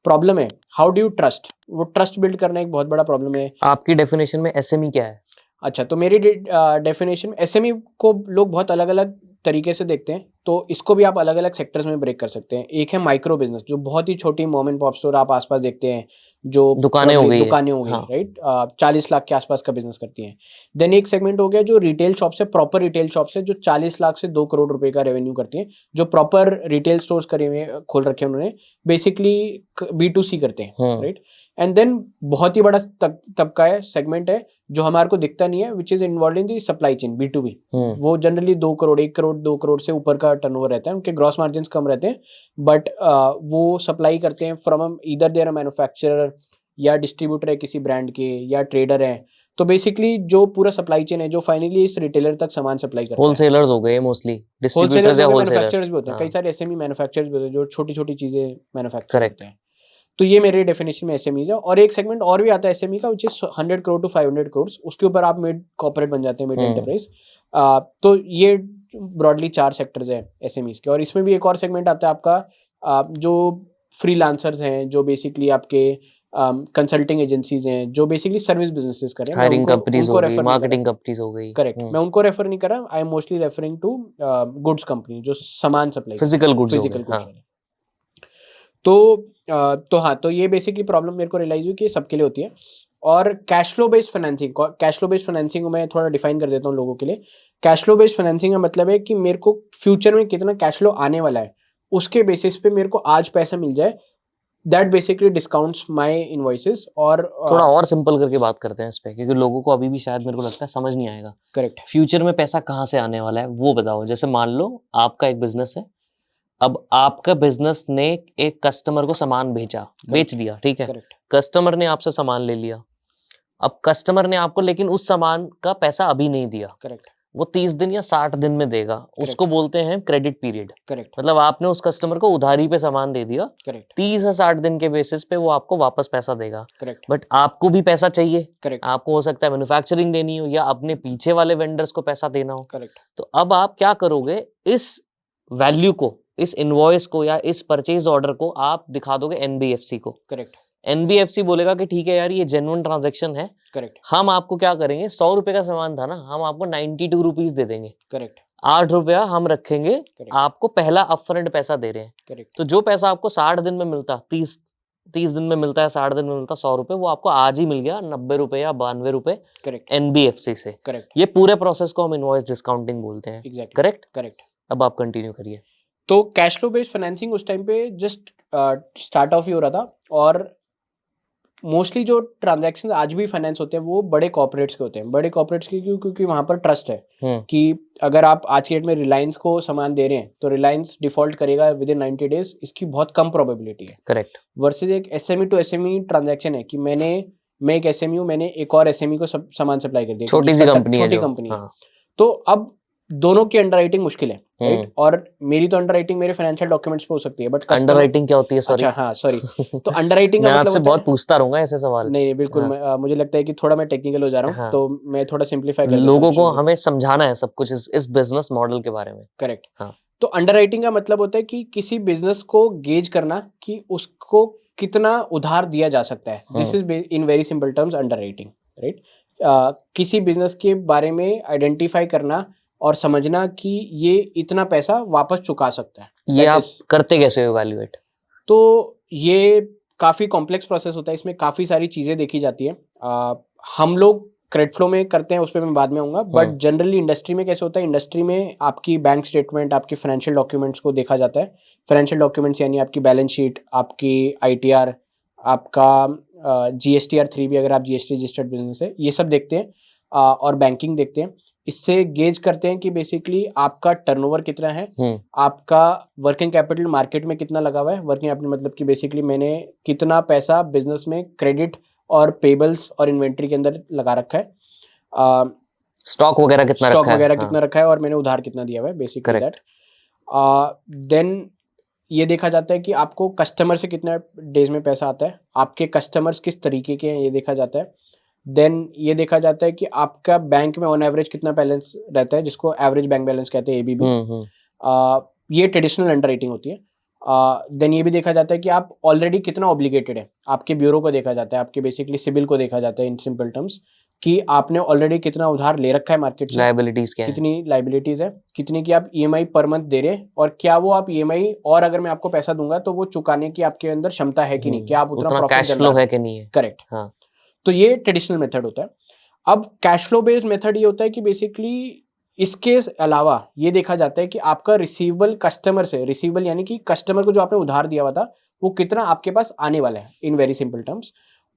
S2: प्रॉब्लम है, हाउ डू यू ट्रस्ट। वो ट्रस्ट बिल्ड करना एक बहुत बड़ा प्रॉब्लम है।
S1: आपकी डेफिनेशन में एसएमई क्या है?
S2: अच्छा, तो मेरी डेफिनेशन, एसएमई को लोग बहुत अलग अलग तरीके से देखते हैं, तो इसको भी आप अलग अलग सेक्टर्स में ब्रेक कर सकते हैं। एक है माइक्रो बिजनेस, जो बहुत ही छोटी मॉम एंड पॉप स्टोर आप आसपास देखते हैं, जो
S1: दुकानें हो गई
S2: हाँ। राइट, 40 लाख के आसपास का बिजनेस करती हैं। देन एक सेगमेंट हो गया जो रिटेल शॉप्स है, प्रॉपर रिटेल शॉप्स है, जो 40 लाख से 2 करोड़ रुपए का रेवेन्यू करती हैं, जो प्रॉपर रिटेल स्टोर्स करे हुए खोल रखे हैं उन्होंने, बेसिकली B2C करते हैं, राइट। एंड देन बहुत ही बड़ा तबका है, सेगमेंट है, जो हमारे को दिखता नहीं है, which is involve in the supply chain, B2B। वो जनरली 2 करोड़, 1 करोड़, 2 करोड़ से ऊपर का टर्नओवर रहता है, उनके ग्रॉस मार्जिन कम रहते हैं, बट वो सप्लाई करते हैं फ्रॉम ईदर देयर मैन्युफैक्चरर, या डिस्ट्रीब्यूटर है किसी ब्रांड के, या ट्रेडर है। तो बेसिकली जो पूरा सप्लाई चेन है, जो फाइनली इस रिटेलर तक सामान सप्लाई करता है।
S1: होलसेलर्स हो गए मोस्टली,
S2: डिस्ट्रीब्यूटर्स
S1: या
S2: मैन्युफैक्चरर्स भी होते हैं, कई सारे एसएमई मैन्युफैक्चरर्स भी होते हैं जो छोटी छोटी चीजें मैन्युफैक्चर करते हैं। तो ये मेरे डेफिनेशन में एसएमईज है। और एक सेगमेंट और भी आता है एसएमई का, which is 100 crore to 500 crore, उसके ऊपर आप मिड कॉर्पोरेट बन जाते हैं, मिड एंटरप्राइज। तो ये ब्रॉडली 4 सेक्टर्स है एसएमईज के। और इसमें भी एक और सेगमेंट आता है आपका, जो फ्रीलांसर्स हैं, जो बेसिकली आपके कंसल्टिंग एजेंसीज हैं, जो बेसिकली सर्विस बिजनेसेस कर रहे हैं,
S1: हायरिंग कंपनीज हो गई, मार्केटिंग कंपनीज हो गई।
S2: करेक्ट, मैं उनको रेफर नहीं कर रहा, I am mostly referring to goods company, जो सामान सप्लाई,
S1: फिजिकल गुड्स।
S2: तो हाँ, तो ये बेसिकली प्रॉब्लम मेरे को रियलाइज हुई कि सबके लिए होती है। और कैश फ्लो बेस्ड फाइनेंसिंग को मैं थोड़ा डिफाइन कर देता हूँ लोगों के लिए। कैश फ्लो बेस्ड फाइनेंसिंग का मतलब है कि मेरे को फ्यूचर में कितना कैश फ्लो आने वाला है, उसके बेसिस पे मेरे को आज पैसा मिल जाए, that basically discounts my invoices. और
S1: थोड़ा और सिंपल करके बात करते हैं इस पे, क्योंकि लोगों को अभी भी शायद मेरे को लगता है समझ नहीं आएगा।
S2: करेक्ट,
S1: फ्यूचर में पैसा कहाँ से आने वाला है वो बताओ। जैसे मान लो आपका एक बिजनेस है, अब आपका बिजनेस ने एक कस्टमर को सामान बेच दिया, ठीक है। कस्टमर ने आपसे सामान ले लिया, अब कस्टमर ने आपको लेकिन उस सामान का पैसा अभी नहीं दिया।
S2: करेक्ट,
S1: वो 30 दिन या 60 दिन में देगा, उसको बोलते हैं क्रेडिट पीरियड।
S2: करेक्ट
S1: मतलब आपने उस कस्टमर को उधारी पे सामान दे दिया,
S2: करेक्ट
S1: 30 या 60 दिन के बेसिस पे वो आपको वापस पैसा देगा।
S2: करेक्ट
S1: बट आपको भी पैसा चाहिए,
S2: करेक्ट
S1: आपको हो सकता है मैन्युफैक्चरिंग देनी हो या अपने पीछे वाले वेंडर्स को पैसा देना हो।
S2: करेक्ट
S1: तो अब आप क्या करोगे, इस वैल्यू को, इस इनवॉइस को या इस परचेज ऑर्डर को आप दिखा दोगे एनबीएफसी को।
S2: करेक्ट
S1: एनबीएफसी बोलेगा कि ठीक है यार, ये जेन्युइन ट्रांजैक्शन है,
S2: करेक्ट
S1: हम आपको क्या करेंगे, 100 रुपए का सामान था ना, हम आपको 92 रुपीज दे देंगे,
S2: करेक्ट
S1: 8 रुपया हम रखेंगे,
S2: Correct.
S1: आपको पहला अपफ्रंट पैसा दे रहे हैं।
S2: करेक्ट
S1: तो जो पैसा आपको 60 दिन में मिलता, 30 दिन में मिलता है, 60 दिन में मिलता 100 रुपए, वो आपको आज ही मिल गया 90 रुपए या 92 रुपए
S2: करेक्ट
S1: एनबीएफसी से।
S2: करेक्ट
S1: ये पूरे प्रोसेस को हम इनवॉइस डिस्काउंटिंग बोलते हैं।
S2: Exactly
S1: correct.
S2: करेक्ट।
S1: अब आप कंटिन्यू करिए।
S2: तो कैश फ्लो बेस्ड फाइनेंसिंग उस टाइम पे जस्ट स्टार्ट ऑफ ही हो रहा था, और मोस्टली जो ट्रांजैक्शन आज भी फाइनेंस होते हैं वो बड़े कॉर्पोरेट्स के होते हैं। बड़े कॉर्पोरेट्स के क्यों? क्योंकि वहाँ पर ट्रस्ट है कि अगर आप आज के डेट में रिलायंस को सामान दे रहे हैं तो रिलायंस डिफॉल्ट करेगा विद इन 90 डेज, इसकी बहुत कम प्रोबेबिलिटी है।
S1: करेक्ट।
S2: वर्सेज एक एसएमई टू एसएमई ट्रांजैक्शन है कि मैं एक एसएमई हूँ, मैंने एक और एसएमई को सामान सप्लाई कर दिया,
S1: छोटी सी कंपनी है,
S2: छोटी
S1: जो
S2: कंपनी है।
S1: हाँ।
S2: तो अब दोनों की अंडरराइटिंग मुश्किल है, राइट?
S1: हम्म।
S2: और मेरी तो अंडरराइटिंग मेरे फाइनेंशियल डॉक्यूमेंट्स पे हो सकती है, बट
S1: अंडरराइटिंग क्या होती है? सॉरी।
S2: अच्छा हाँ सॉरी। तो अंडरराइटिंग
S1: मैं
S2: का मतलब
S1: आपसे
S2: होता
S1: बहुत
S2: है,
S1: पूछता रहूंगा ऐसे सवाल।
S2: नहीं बिल्कुल
S1: हाँ।
S2: मुझे लगता है कि थोड़ा मैं टेक्निकल हो जा रहा हूँ,
S1: हाँ।
S2: तो मैं थोड़ा सिंप्लीफाई कर देता हूँ
S1: लोगों को
S2: चीज़ों को।
S1: हमें समझाना है सब कुछ इस बिजनेस मॉडल के बारे में।
S2: करेक्ट।
S1: हाँ।
S2: तो अंडरराइटिंग का मतलब होता है कि किसी बिजनेस को गेज करना कि उसको कितना उधार दिया जा सकता है। This is in very simple terms underwriting, right? किसी बिजनेस के बारे में आइडेंटिफाई करना और समझना कि ये इतना पैसा वापस चुका सकता है।
S1: ये आप करते कैसे हो इवैल्यूएट?
S2: तो ये काफ़ी कॉम्प्लेक्स प्रोसेस होता है, इसमें काफ़ी सारी चीज़ें देखी जाती हैं। हम लोग क्रेडिट फ्लो में करते हैं, उस पर मैं बाद में आऊँगा, बट जनरली इंडस्ट्री में कैसे होता है, इंडस्ट्री में आपकी बैंक स्टेटमेंट, आपकी फाइनेंशियल डॉक्यूमेंट्स को देखा जाता है। फाइनेंशियल डॉक्यूमेंट्स यानी आपकी बैलेंस शीट, आपकी आईटीआर, आपका जीएसटीआर 3 भी अगर आप जीएसटी रजिस्टर्ड बिजनेस है, ये सब देखते हैं, और बैंकिंग देखते हैं। इससे गेज करते हैं कि बेसिकली आपका टर्नओवर कितना है, आपका वर्किंग कैपिटल मार्केट में कितना लगा हुआ है। वर्किंग कैपिटल मतलब कि बेसिकली मैंने कितना पैसा बिजनेस में क्रेडिट और पेबल्स और इन्वेंट्री के अंदर लगा रखा है,
S1: स्टॉक वगैरह कितना
S2: स्टॉक
S1: रखा है,
S2: वगैरह
S1: हाँ।
S2: कितना रखा है, और मैंने उधार कितना दिया हुआ है, बेसिकली दैट। देन ये देखा जाता है कि आपको कस्टमर से कितना डेज में पैसा आता है, आपके कस्टमर्स किस तरीके के हैं, ये देखा जाता है। देन ये देखा जाता है कि आपका बैंक में ऑन एवरेज कितना बैलेंस रहता है, जिसको एवरेज बैंक बैलेंस कहते हैं, एबीबी। ये ट्रेडिशनल अंडरराइटिंग होती है। देन ये भी देखा जाता है कि आप ऑलरेडी कितना ऑब्लिगेटेड है, आपके ब्यूरो को देखा जाता है, आपके बेसिकली सिबिल को देखा जाता है इन सिंपल टर्म्स, कि आपने ऑलरेडी कितना उधार ले रखा है मार्केट से,
S1: लायबिलिटीज क्या है,
S2: कितनी लाइबिलिटीज है, कितनी की आप ईएमआई पर मंथ दे रहे हैं, और क्या वो आप ईएमआई, और अगर मैं आपको पैसा दूंगा तो वो चुकाने की आपके अंदर क्षमता है कि नहीं, क्या आप उतना प्रॉफिट
S1: कैश फ्लो है कि नहीं है।
S2: करेक्ट।
S1: हाँ।
S2: तो ये ट्रेडिशनल मेथड होता है। अब कैश फ्लो बेस्ड मेथड ये होता है कि बेसिकली इसके अलावा ये देखा जाता है कि आपका रिसीवेबल कस्टमर से, रिसीवेबल यानी कि कस्टमर को जो आपने उधार दिया हुआ था वो कितना आपके पास आने वाला है, इन वेरी सिंपल टर्म्स,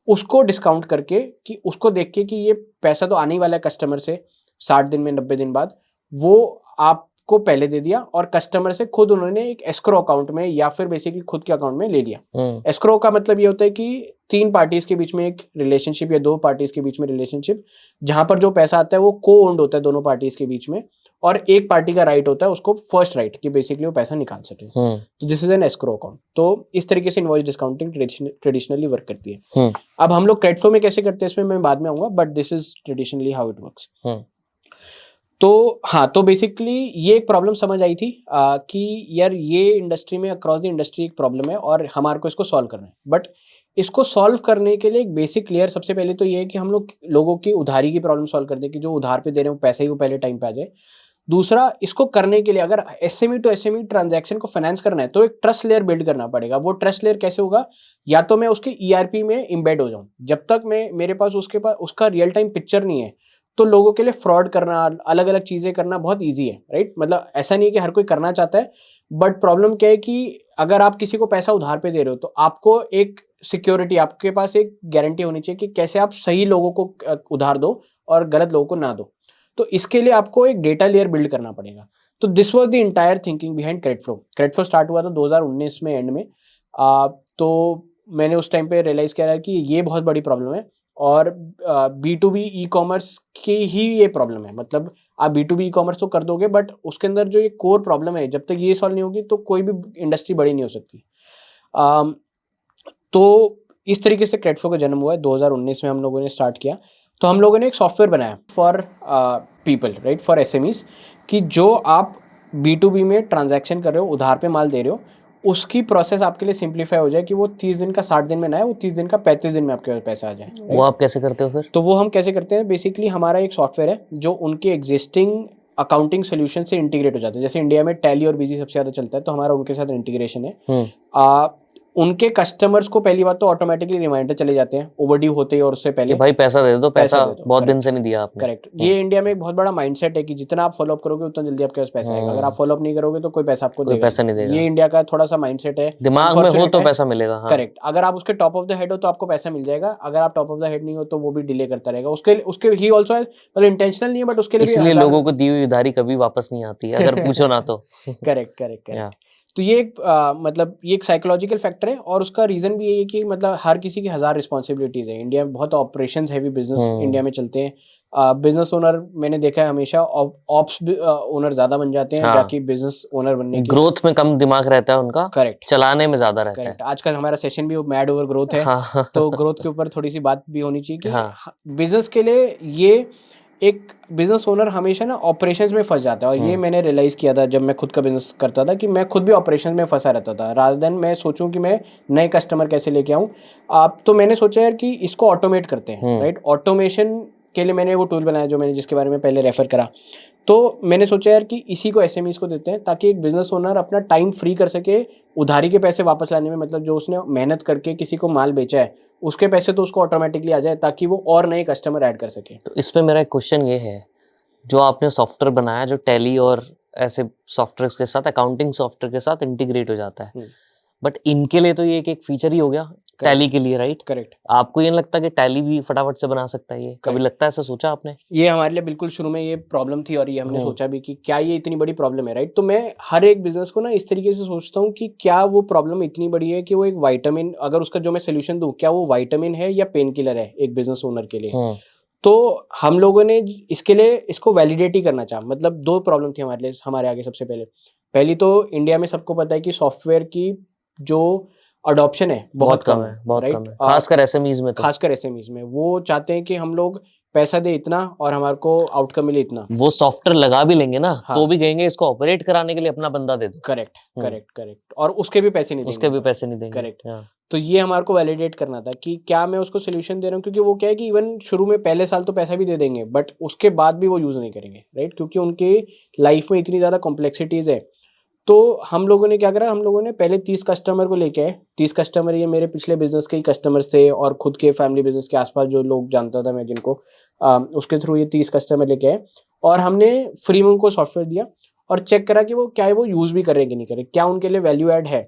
S2: उसको डिस्काउंट करके, कि उसको देख के कि ये पैसा तो आने ही वाला है कस्टमर से 60 दिन में, 90 दिन बाद, वो आपको पहले दे दिया, और कस्टमर से खुद उन्होंने एक एस्क्रो अकाउंट में या फिर बेसिकली खुद के अकाउंट में ले लिया। एस्क्रो का मतलब ये होता है कि 3 पार्टीज के बीच में एक रिलेशनशिप या 2 पार्टीज के बीच में रिलेशनशिप, जहां पर जो पैसा आता है वो को ओन्ड होता है दोनों पार्टीज के बीच में, और एक पार्टी का राइट होता है उसको फर्स्ट राइट कि बेसिकली वो पैसा निकाल सके। तो this is an escrow account. तो इस तरीके से इनवॉइस डिस्काउंटिंग ट्रेडिशनली वर्क करती है। अब हम लोग क्रेडिट फ्लो में कैसे करते हैं इसमें मैं बाद में आऊंगा, but this is traditionally how it works. तो हाँ, तो बेसिकली ये एक प्रॉब्लम समझ आई थी कि यार ये इंडस्ट्री में, अक्रॉस द इंडस्ट्री एक प्रॉब्लम है और हमारे को इसको सॉल्व करना है। बट इसको सॉल्व करने के लिए एक बेसिक लेयर सबसे पहले तो ये है कि हम लोग लोगों की उधारी की प्रॉब्लम सॉल्व कर दें, कि जो उधार पे दे रहे हैं वो पैसे ही वो पहले टाइम पे आ जाए। दूसरा, इसको करने के लिए अगर एसएमई टू एसएमई ट्रांजैक्शन को फाइनेंस करना है तो एक ट्रस्ट लेयर बिल्ड करना पड़ेगा। वो ट्रस्ट लेयर कैसे होगा? या तो मैं उसके ईआरपी में इम्बेड हो जाऊं, जब तक मेरे पास उसका रियल टाइम पिक्चर नहीं है तो लोगों के लिए फ्रॉड करना, अलग अलग चीजें करना बहुत ईजी है, राइट? मतलब ऐसा नहीं है कि हर कोई करना चाहता है, बट प्रॉब्लम क्या है कि अगर आप किसी को पैसा उधार पे दे रहे हो तो आपको एक सिक्योरिटी, आपके पास एक गारंटी होनी चाहिए कि कैसे आप सही लोगों को उधार दो और गलत लोगों को ना दो। तो इसके लिए आपको एक डेटा लेयर बिल्ड करना पड़ेगा। तो this was the entire thinking behind credit flow. Credit flow start हुआ था 2019 में एंड में। तो मैंने उस टाइम पे रियलाइज किया कि ये बहुत बड़ी प्रॉब्लम है और B2B ई कॉमर्स की ही ये प्रॉब्लम है। मतलब आप B2B ई कॉमर्स तो कर दोगे, बट उसके अंदर जो ये कोर प्रॉब्लम है, जब तक ये सॉल्व नहीं होगी तो कोई भी इंडस्ट्री बड़ी नहीं हो सकती। तो इस तरीके से क्रेडफ्लो का जन्म हुआ है। 2019 में हम लोगों ने स्टार्ट किया। तो हम लोगों ने एक सॉफ्टवेयर बनाया for people, right, for SMEs, कि जो आप B2B में ट्रांजैक्शन कर रहे हो, उधार पे माल दे रहे हो, उसकी प्रोसेस आपके लिए सिंप्लीफाई हो जाए कि वो 30 दिन का 60 दिन में ना है, वो 30 दिन का 35 दिन में आपके पास पैसा आ जाए।
S1: वो आप कैसे करते हो फिर?
S2: तो वो हम कैसे करते हैं, बेसिकली हमारा एक सॉफ्टवेयर है जो उनके एग्जिस्टिंग अकाउंटिंग सोल्यूशन से इंटीग्रेट हो जाता है। जैसे इंडिया में टैली और बिजी सबसे ज़्यादा चलता है, तो हमारा उनके साथ इंटीग्रेशन है। उनके कस्टमर्स को पहली बात तो ऑटोमेटिकली रिमाइंडर चले जाते हैं ओवरड्यू होते ही और उससे
S1: कि
S2: पहले
S1: भाई पैसा दे दो, पैसा
S2: दे दो।
S1: बहुत दिन
S2: करेक्ट,
S1: से नहीं दिया आपने।
S2: करेक्ट। ये इंडिया में एक बहुत बड़ा माइंडसेट है कि जितना आप फॉलोअप करोगे उतना जल्दी आपके पास पैसा आएगा। अगर आप फॉलोअप नहीं करोगे तो कोई पैसा आपको
S1: कोई
S2: देगा
S1: पैसा नहीं देगा।
S2: ये इंडिया का थोड़ा सा माइंडसेट है,
S1: दिमाग में हो
S2: अनफॉर्चुनेट
S1: तो
S2: है।
S1: पैसा मिलेगा। हाँ,
S2: करेक्ट। अगर आप उसके टॉप ऑफ द हेड हो तो आपको पैसा मिल जाएगा, अगर आप टॉप ऑफ द हेड नहीं हो तो वो भी डिले करता रहेगा। उसके ही ऑल्सो है, मतलब इंटेंशनल नहीं है, बट उसके लिए भी
S1: इसलिए लोगों को दी हुई उधारी कभी वापस नहीं आती है, अगर पूछो ना तो।
S2: करेक्ट, करेक्ट,
S1: या
S2: करेक्ट। तो ये एक मतलब ये एक साइकोलॉजिकल फैक्टर है, और उसका रीजन भी यही है कि मतलब हर किसी की 1000 रिस्पॉन्सिबिलिटीज है। इंडिया में बहुत ऑपरेशंस हैवी बिजनेस इंडिया में चलते हैं। बिजनेस ओनर मैंने देखा है हमेशा ऑप्स ओनर ज्यादा बन जाते हैं
S1: हाँ,
S2: जाकि बिजनेस ओनर बनने की।
S1: ग्रोथ में कम दिमाग रहता है उनका,
S2: करेक्ट,
S1: चलाने में ज्यादा रहता
S2: करेक्ट। आज का हमारा सेशन भी मैड ओवर ग्रोथ है,
S1: है।
S2: तो ग्रोथ के ऊपर थोड़ी सी बात भी होनी चाहिए कि
S1: हाँ,
S2: बिजनेस के लिए ये एक बिजनेस ओनर हमेशा ना ऑपरेशंस में फंस जाता है। और ये मैंने रियलाइज किया था जब मैं खुद का बिजनेस करता था कि मैं खुद भी ऑपरेशन में फंसा रहता था, रादर देन मैं सोचूं कि मैं नए कस्टमर कैसे लेके आऊं। आप तो मैंने सोचा यार कि इसको ऑटोमेट करते हैं, राइट। ऑटोमेशन के लिए मैंने वो टूल बनाया जो मैंने जिसके बारे में पहले रेफर करा। तो मैंने सोचा यार कि इसी को SMEs को देते हैं ताकि एक बिजनेस ओनर अपना टाइम फ्री कर सके उधारी के पैसे वापस लाने में। मतलब जो उसने मेहनत करके किसी को माल बेचा है उसके पैसे तो उसको ऑटोमेटिकली आ जाए ताकि वो और नए कस्टमर ऐड कर सके।
S1: तो इस पे मेरा एक क्वेश्चन ये है, जो आपने सॉफ्टवेयर बनाया जो टैली और ऐसे सॉफ्टवेयर के साथ, अकाउंटिंग सॉफ्टवेयर के साथ इंटीग्रेट हो जाता है, बट इनके लिए तो ये एक फीचर ही हो गया टैली के लिए, राइट?
S2: करेक्ट।
S1: आपको ये नहीं लगता कि टैली भी फटाफट से बना सकता है? ये कभी लगता है, ऐसा सोचा आपने?
S2: ये हमारे लिए बिल्कुल शुरू में ये प्रॉब्लम थी और ये हमने सोचा भी कि क्या ये इतनी बड़ी प्रॉब्लम है, राइट। तो मैं हर एक बिजनेस को ना इस तरीके से सोचता हूँ कि क्या वो प्रॉब्लम इतनी बड़ी है कि वो एक विटामिन, अगर उसका जो मैं सोल्यूशन दूं, क्या वो विटामिन है या पेन किलर है एक बिजनेस ओनर के लिए। तो हम लोगों ने इसके लिए इसको वैलिडेट ही करना चाहा। मतलब दो प्रॉब्लम थी हमारे लिए, हमारे आगे। सबसे पहली तो इंडिया में सबको पता है कि सॉफ्टवेयर की जो अडॉप्शन है बहुत कम है,
S1: बहुत
S2: राइट।
S1: कम है, खासकर एसएमईज में। तो
S2: खासकर SMEs में वो चाहते हैं कि हम लोग पैसा दे इतना और हमारे को आउटकम मिले इतना।
S1: वो सॉफ्टवेयर लगा भी लेंगे ना,
S2: हाँ,
S1: तो भी कहेंगे इसको ऑपरेट कराने के लिए अपना बंदा दे दो।
S2: Correct, correct, correct. और उसके भी पैसे नहीं देंगे,
S1: उसके भी पैसे नहीं देंगे।
S2: करेक्ट। तो ये हमारे को वैलिडेट करना था कि क्या मैं उसको सोल्यूशन दे रहा हूँ, क्योंकि वो क्या है कि इवन शुरू में पहले साल तो पैसा भी दे देंगे बट उसके बाद भी वो यूज़ नहीं करेंगे, राइट, क्योंकि उनके लाइफ में इतनी ज़्यादा कॉम्प्लेक्सिटीज़ है। तो हम लोगों ने क्या करा, हम लोगों ने पहले 30 कस्टमर को लेके आए। 30 कस्टमर ये मेरे पिछले बिजनेस के ही कस्टमर से और खुद के फैमिली बिजनेस के आसपास जो लोग जानता था मैं जिनको, उसके थ्रू ये 30 कस्टमर लेके आए और हमने फ्री में उनको सॉफ्टवेयर दिया और चेक करा कि वो क्या है, वो यूज़ भी कर रहे हैं कि नहीं कर रहे, क्या उनके लिए वैल्यू ऐड है।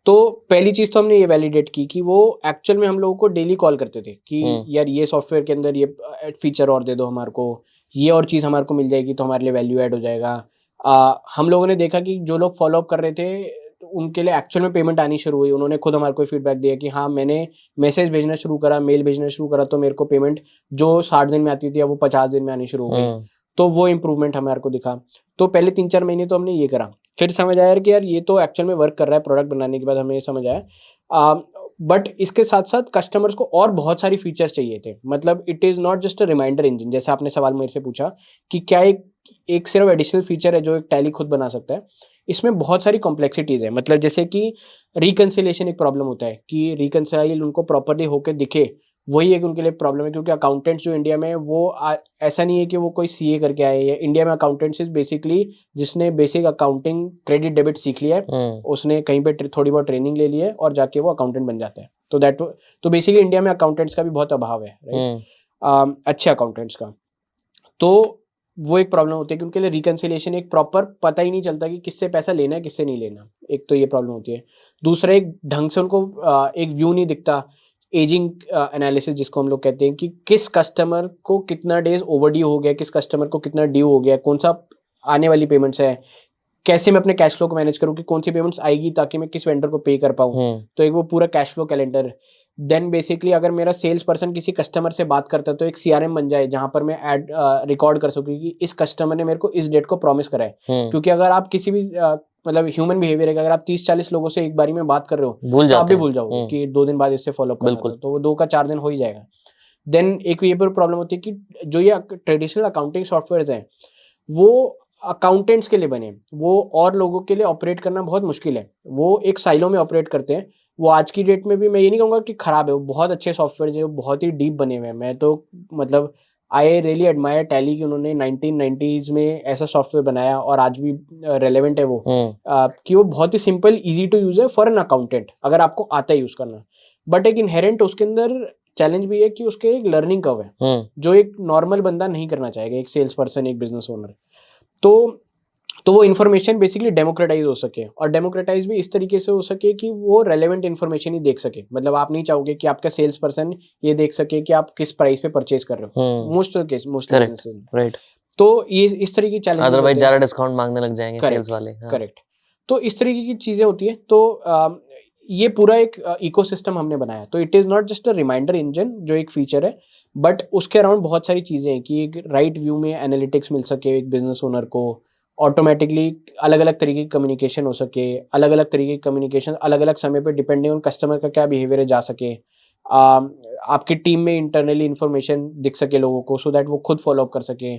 S2: तो पहली चीज़ तो हमने ये वैलिडेट की कि वो एक्चुअल में हम लोगों को डेली कॉल करते थे कि यार ये सॉफ्टवेयर के अंदर ये फीचर और दे दो हमारे को, ये और चीज़ हमारे को मिल जाएगी तो हमारे लिए वैल्यू ऐड हो जाएगा। हम लोगों ने देखा कि जो लोग फॉलोअप कर रहे थे तो उनके लिए एक्चुअल में पेमेंट आनी शुरू हुई। उन्होंने खुद हमारे को फीडबैक दिया कि हाँ, मैंने मैसेज भेजना शुरू करा, मेल भेजना शुरू करा तो मेरे को पेमेंट जो 60 दिन में आती थी अब वो 50 दिन में आनी शुरू हो गई। तो वो इम्प्रूवमेंट हमारे को दिखा। तो पहले 3-4 महीने तो हमने ये करा, फिर समझ आया कि यार ये तो एक्चुअल में वर्क कर रहा है। प्रोडक्ट बनाने के बाद हमें ये समझ आया। बट इसके साथ साथ कस्टमर्स को और बहुत सारी फीचर्स चाहिए थे। मतलब it is not just a reminder engine, जैसे आपने सवाल मेरे से पूछा कि क्या एक सिर्फ एडिशनल फीचर है जो एक टैली खुद बना सकता है। इसमें बहुत सारी कॉम्प्लेक्सिटीज़ है। मतलब जैसे कि रिकन्सिलेशन एक प्रॉब्लम होता है कि रिकन्साइल उनको प्रॉपरली होकर दिखे, वही एक उनके लिए प्रॉब्लम है। क्योंकि अकाउंटेंट्स जो इंडिया में वो ऐसा नहीं है कि वो कोई CA करके आए हैं। इंडिया में अकाउंटेंट्स इज बेसिकली जिसने बेसिक अकाउंटिंग क्रेडिट डेबिट सीख लिया है, उसने कहीं पे थोड़ी बहुत ट्रेनिंग ले ली है और जाके वो अकाउंटेंट बन जाता है। तो बेसिकली इंडिया में अकाउंटेंट्स का भी बहुत अभाव है, राइट, अच्छे अकाउंटेंट्स का। तो वो एक प्रॉब्लम होती है कि उनके लिए रिकन्सिलेशन एक प्रॉपर पता ही नहीं चलता कि किससे पैसा लेना है किससे नहीं लेना। एक तो ये प्रॉब्लम होती है। दूसरा, एक ढंग से उनको एक व्यू नहीं दिखता, एजिंग एनालिसिस जिसको हम लोग कहते हैं कि किस कस्टमर को कितना डेज ओवरड्यू हो गया, किस कस्टमर को कितना ड्यू हो गया, कौन सा आने वाली पेमेंट्स है, कैसे मैं अपने कैश फ्लो को मैनेज करूँ कि कौन सी पेमेंट्स आएगी ताकि मैं किस वेंडर को पे कर पाऊँ। तो एक वो पूरा cash flow calendar. Then basically अगर मेरा सेल्स पर्सन किसी कस्टमर से बात करता है तो एक CRM बन जाए जहाँ पर मैं ऐड रिकॉर्ड कर सकूँ कि इस कस्टमर ने मेरे को इस डेट को प्रॉमिस करा है। क्योंकि अगर आप किसी भी मतलब ह्यूमन बिहेवियर है कि अगर आप 30-40 लोगों से एक बारी में बात कर रहे हो
S1: भूल
S2: तो आप
S1: जाते
S2: भी
S1: हैं।
S2: भूल जाओगे कि 2 दिन बाद इससे फॉलो करना
S1: बिल्कुल।
S2: था, तो वो 2 का 4 दिन हो ही जाएगा। देन एक ये पर प्रॉब्लम होती है कि जो ये ट्रेडिशनल अकाउंटिंग सॉफ्टवेयर हैं वो अकाउंटेंट्स के लिए बने, वो और लोगों के लिए ऑपरेट करना बहुत मुश्किल है, वो एक साइलो में ऑपरेट करते हैं। वो आज की डेट में भी मैं ये नहीं कहूँगा कि खराब है, वो बहुत अच्छे सॉफ्टवेयर जो बहुत ही डीप बने हुए हैं। मैं तो मतलब आई रियली एडमायर टैली कि उन्होंने 1990s में ऐसा सॉफ्टवेयर बनाया और आज भी रेलेवेंट है वो, कि वो बहुत ही सिंपल ईजी टू यूज है फॉर एन अकाउंटेंट अगर आपको आता है यूज करना। बट एक इनहेरेंट उसके अंदर चैलेंज भी है कि उसके एक लर्निंग कर्व है जो एक नॉर्मल बंदा नहीं करना चाहेगा, एक सेल्स पर्सन, एक बिजनेस ओनर। तो वो इन्फॉर्मेशन बेसिकली डेमोक्रेटाइज हो सके, और डेमोक्रेटाइज भी इस तरीके से हो सके कि वो रेलेवेंट इन्फॉर्मेशन ही देख सके। मतलब आप नहीं चाहोगे कि आपका सेल्स पर्सन ये देख सके कि आप किस प्राइस पे परचेज कर रहे हो, मोस्ट
S1: करेक्ट, राइट।
S2: तो ये इस तरह की चैलेंज,
S1: अदरवाइज ज्यादा डिस्काउंट मांगने लग जाएंगे
S2: Correct,
S1: सेल्स वाले। हाँ।
S2: करेक्ट। तो इस तरीके की चीजें होती है। तो ये पूरा एक इकोसिस्टम हमने बनाया। तो it is not just a reminder engine जो एक फीचर है, बट उसके अराउंड बहुत सारी चीजें हैं कि एक राइट व्यू में एनालिटिक्स मिल सके एक बिजनेस ओनर को, ऑटोमेटिकली अलग अलग तरीके की कम्युनिकेशन हो सके, अलग अलग तरीके की कम्युनिकेशन अलग अलग समय पे डिपेंडिंग ऑन कस्टमर का क्या बिहेवियर है जा सके, आपकी टीम में इंटरनली इंफॉर्मेशन दिख सके लोगों को सो दैट वो खुद फॉलोअप कर सके,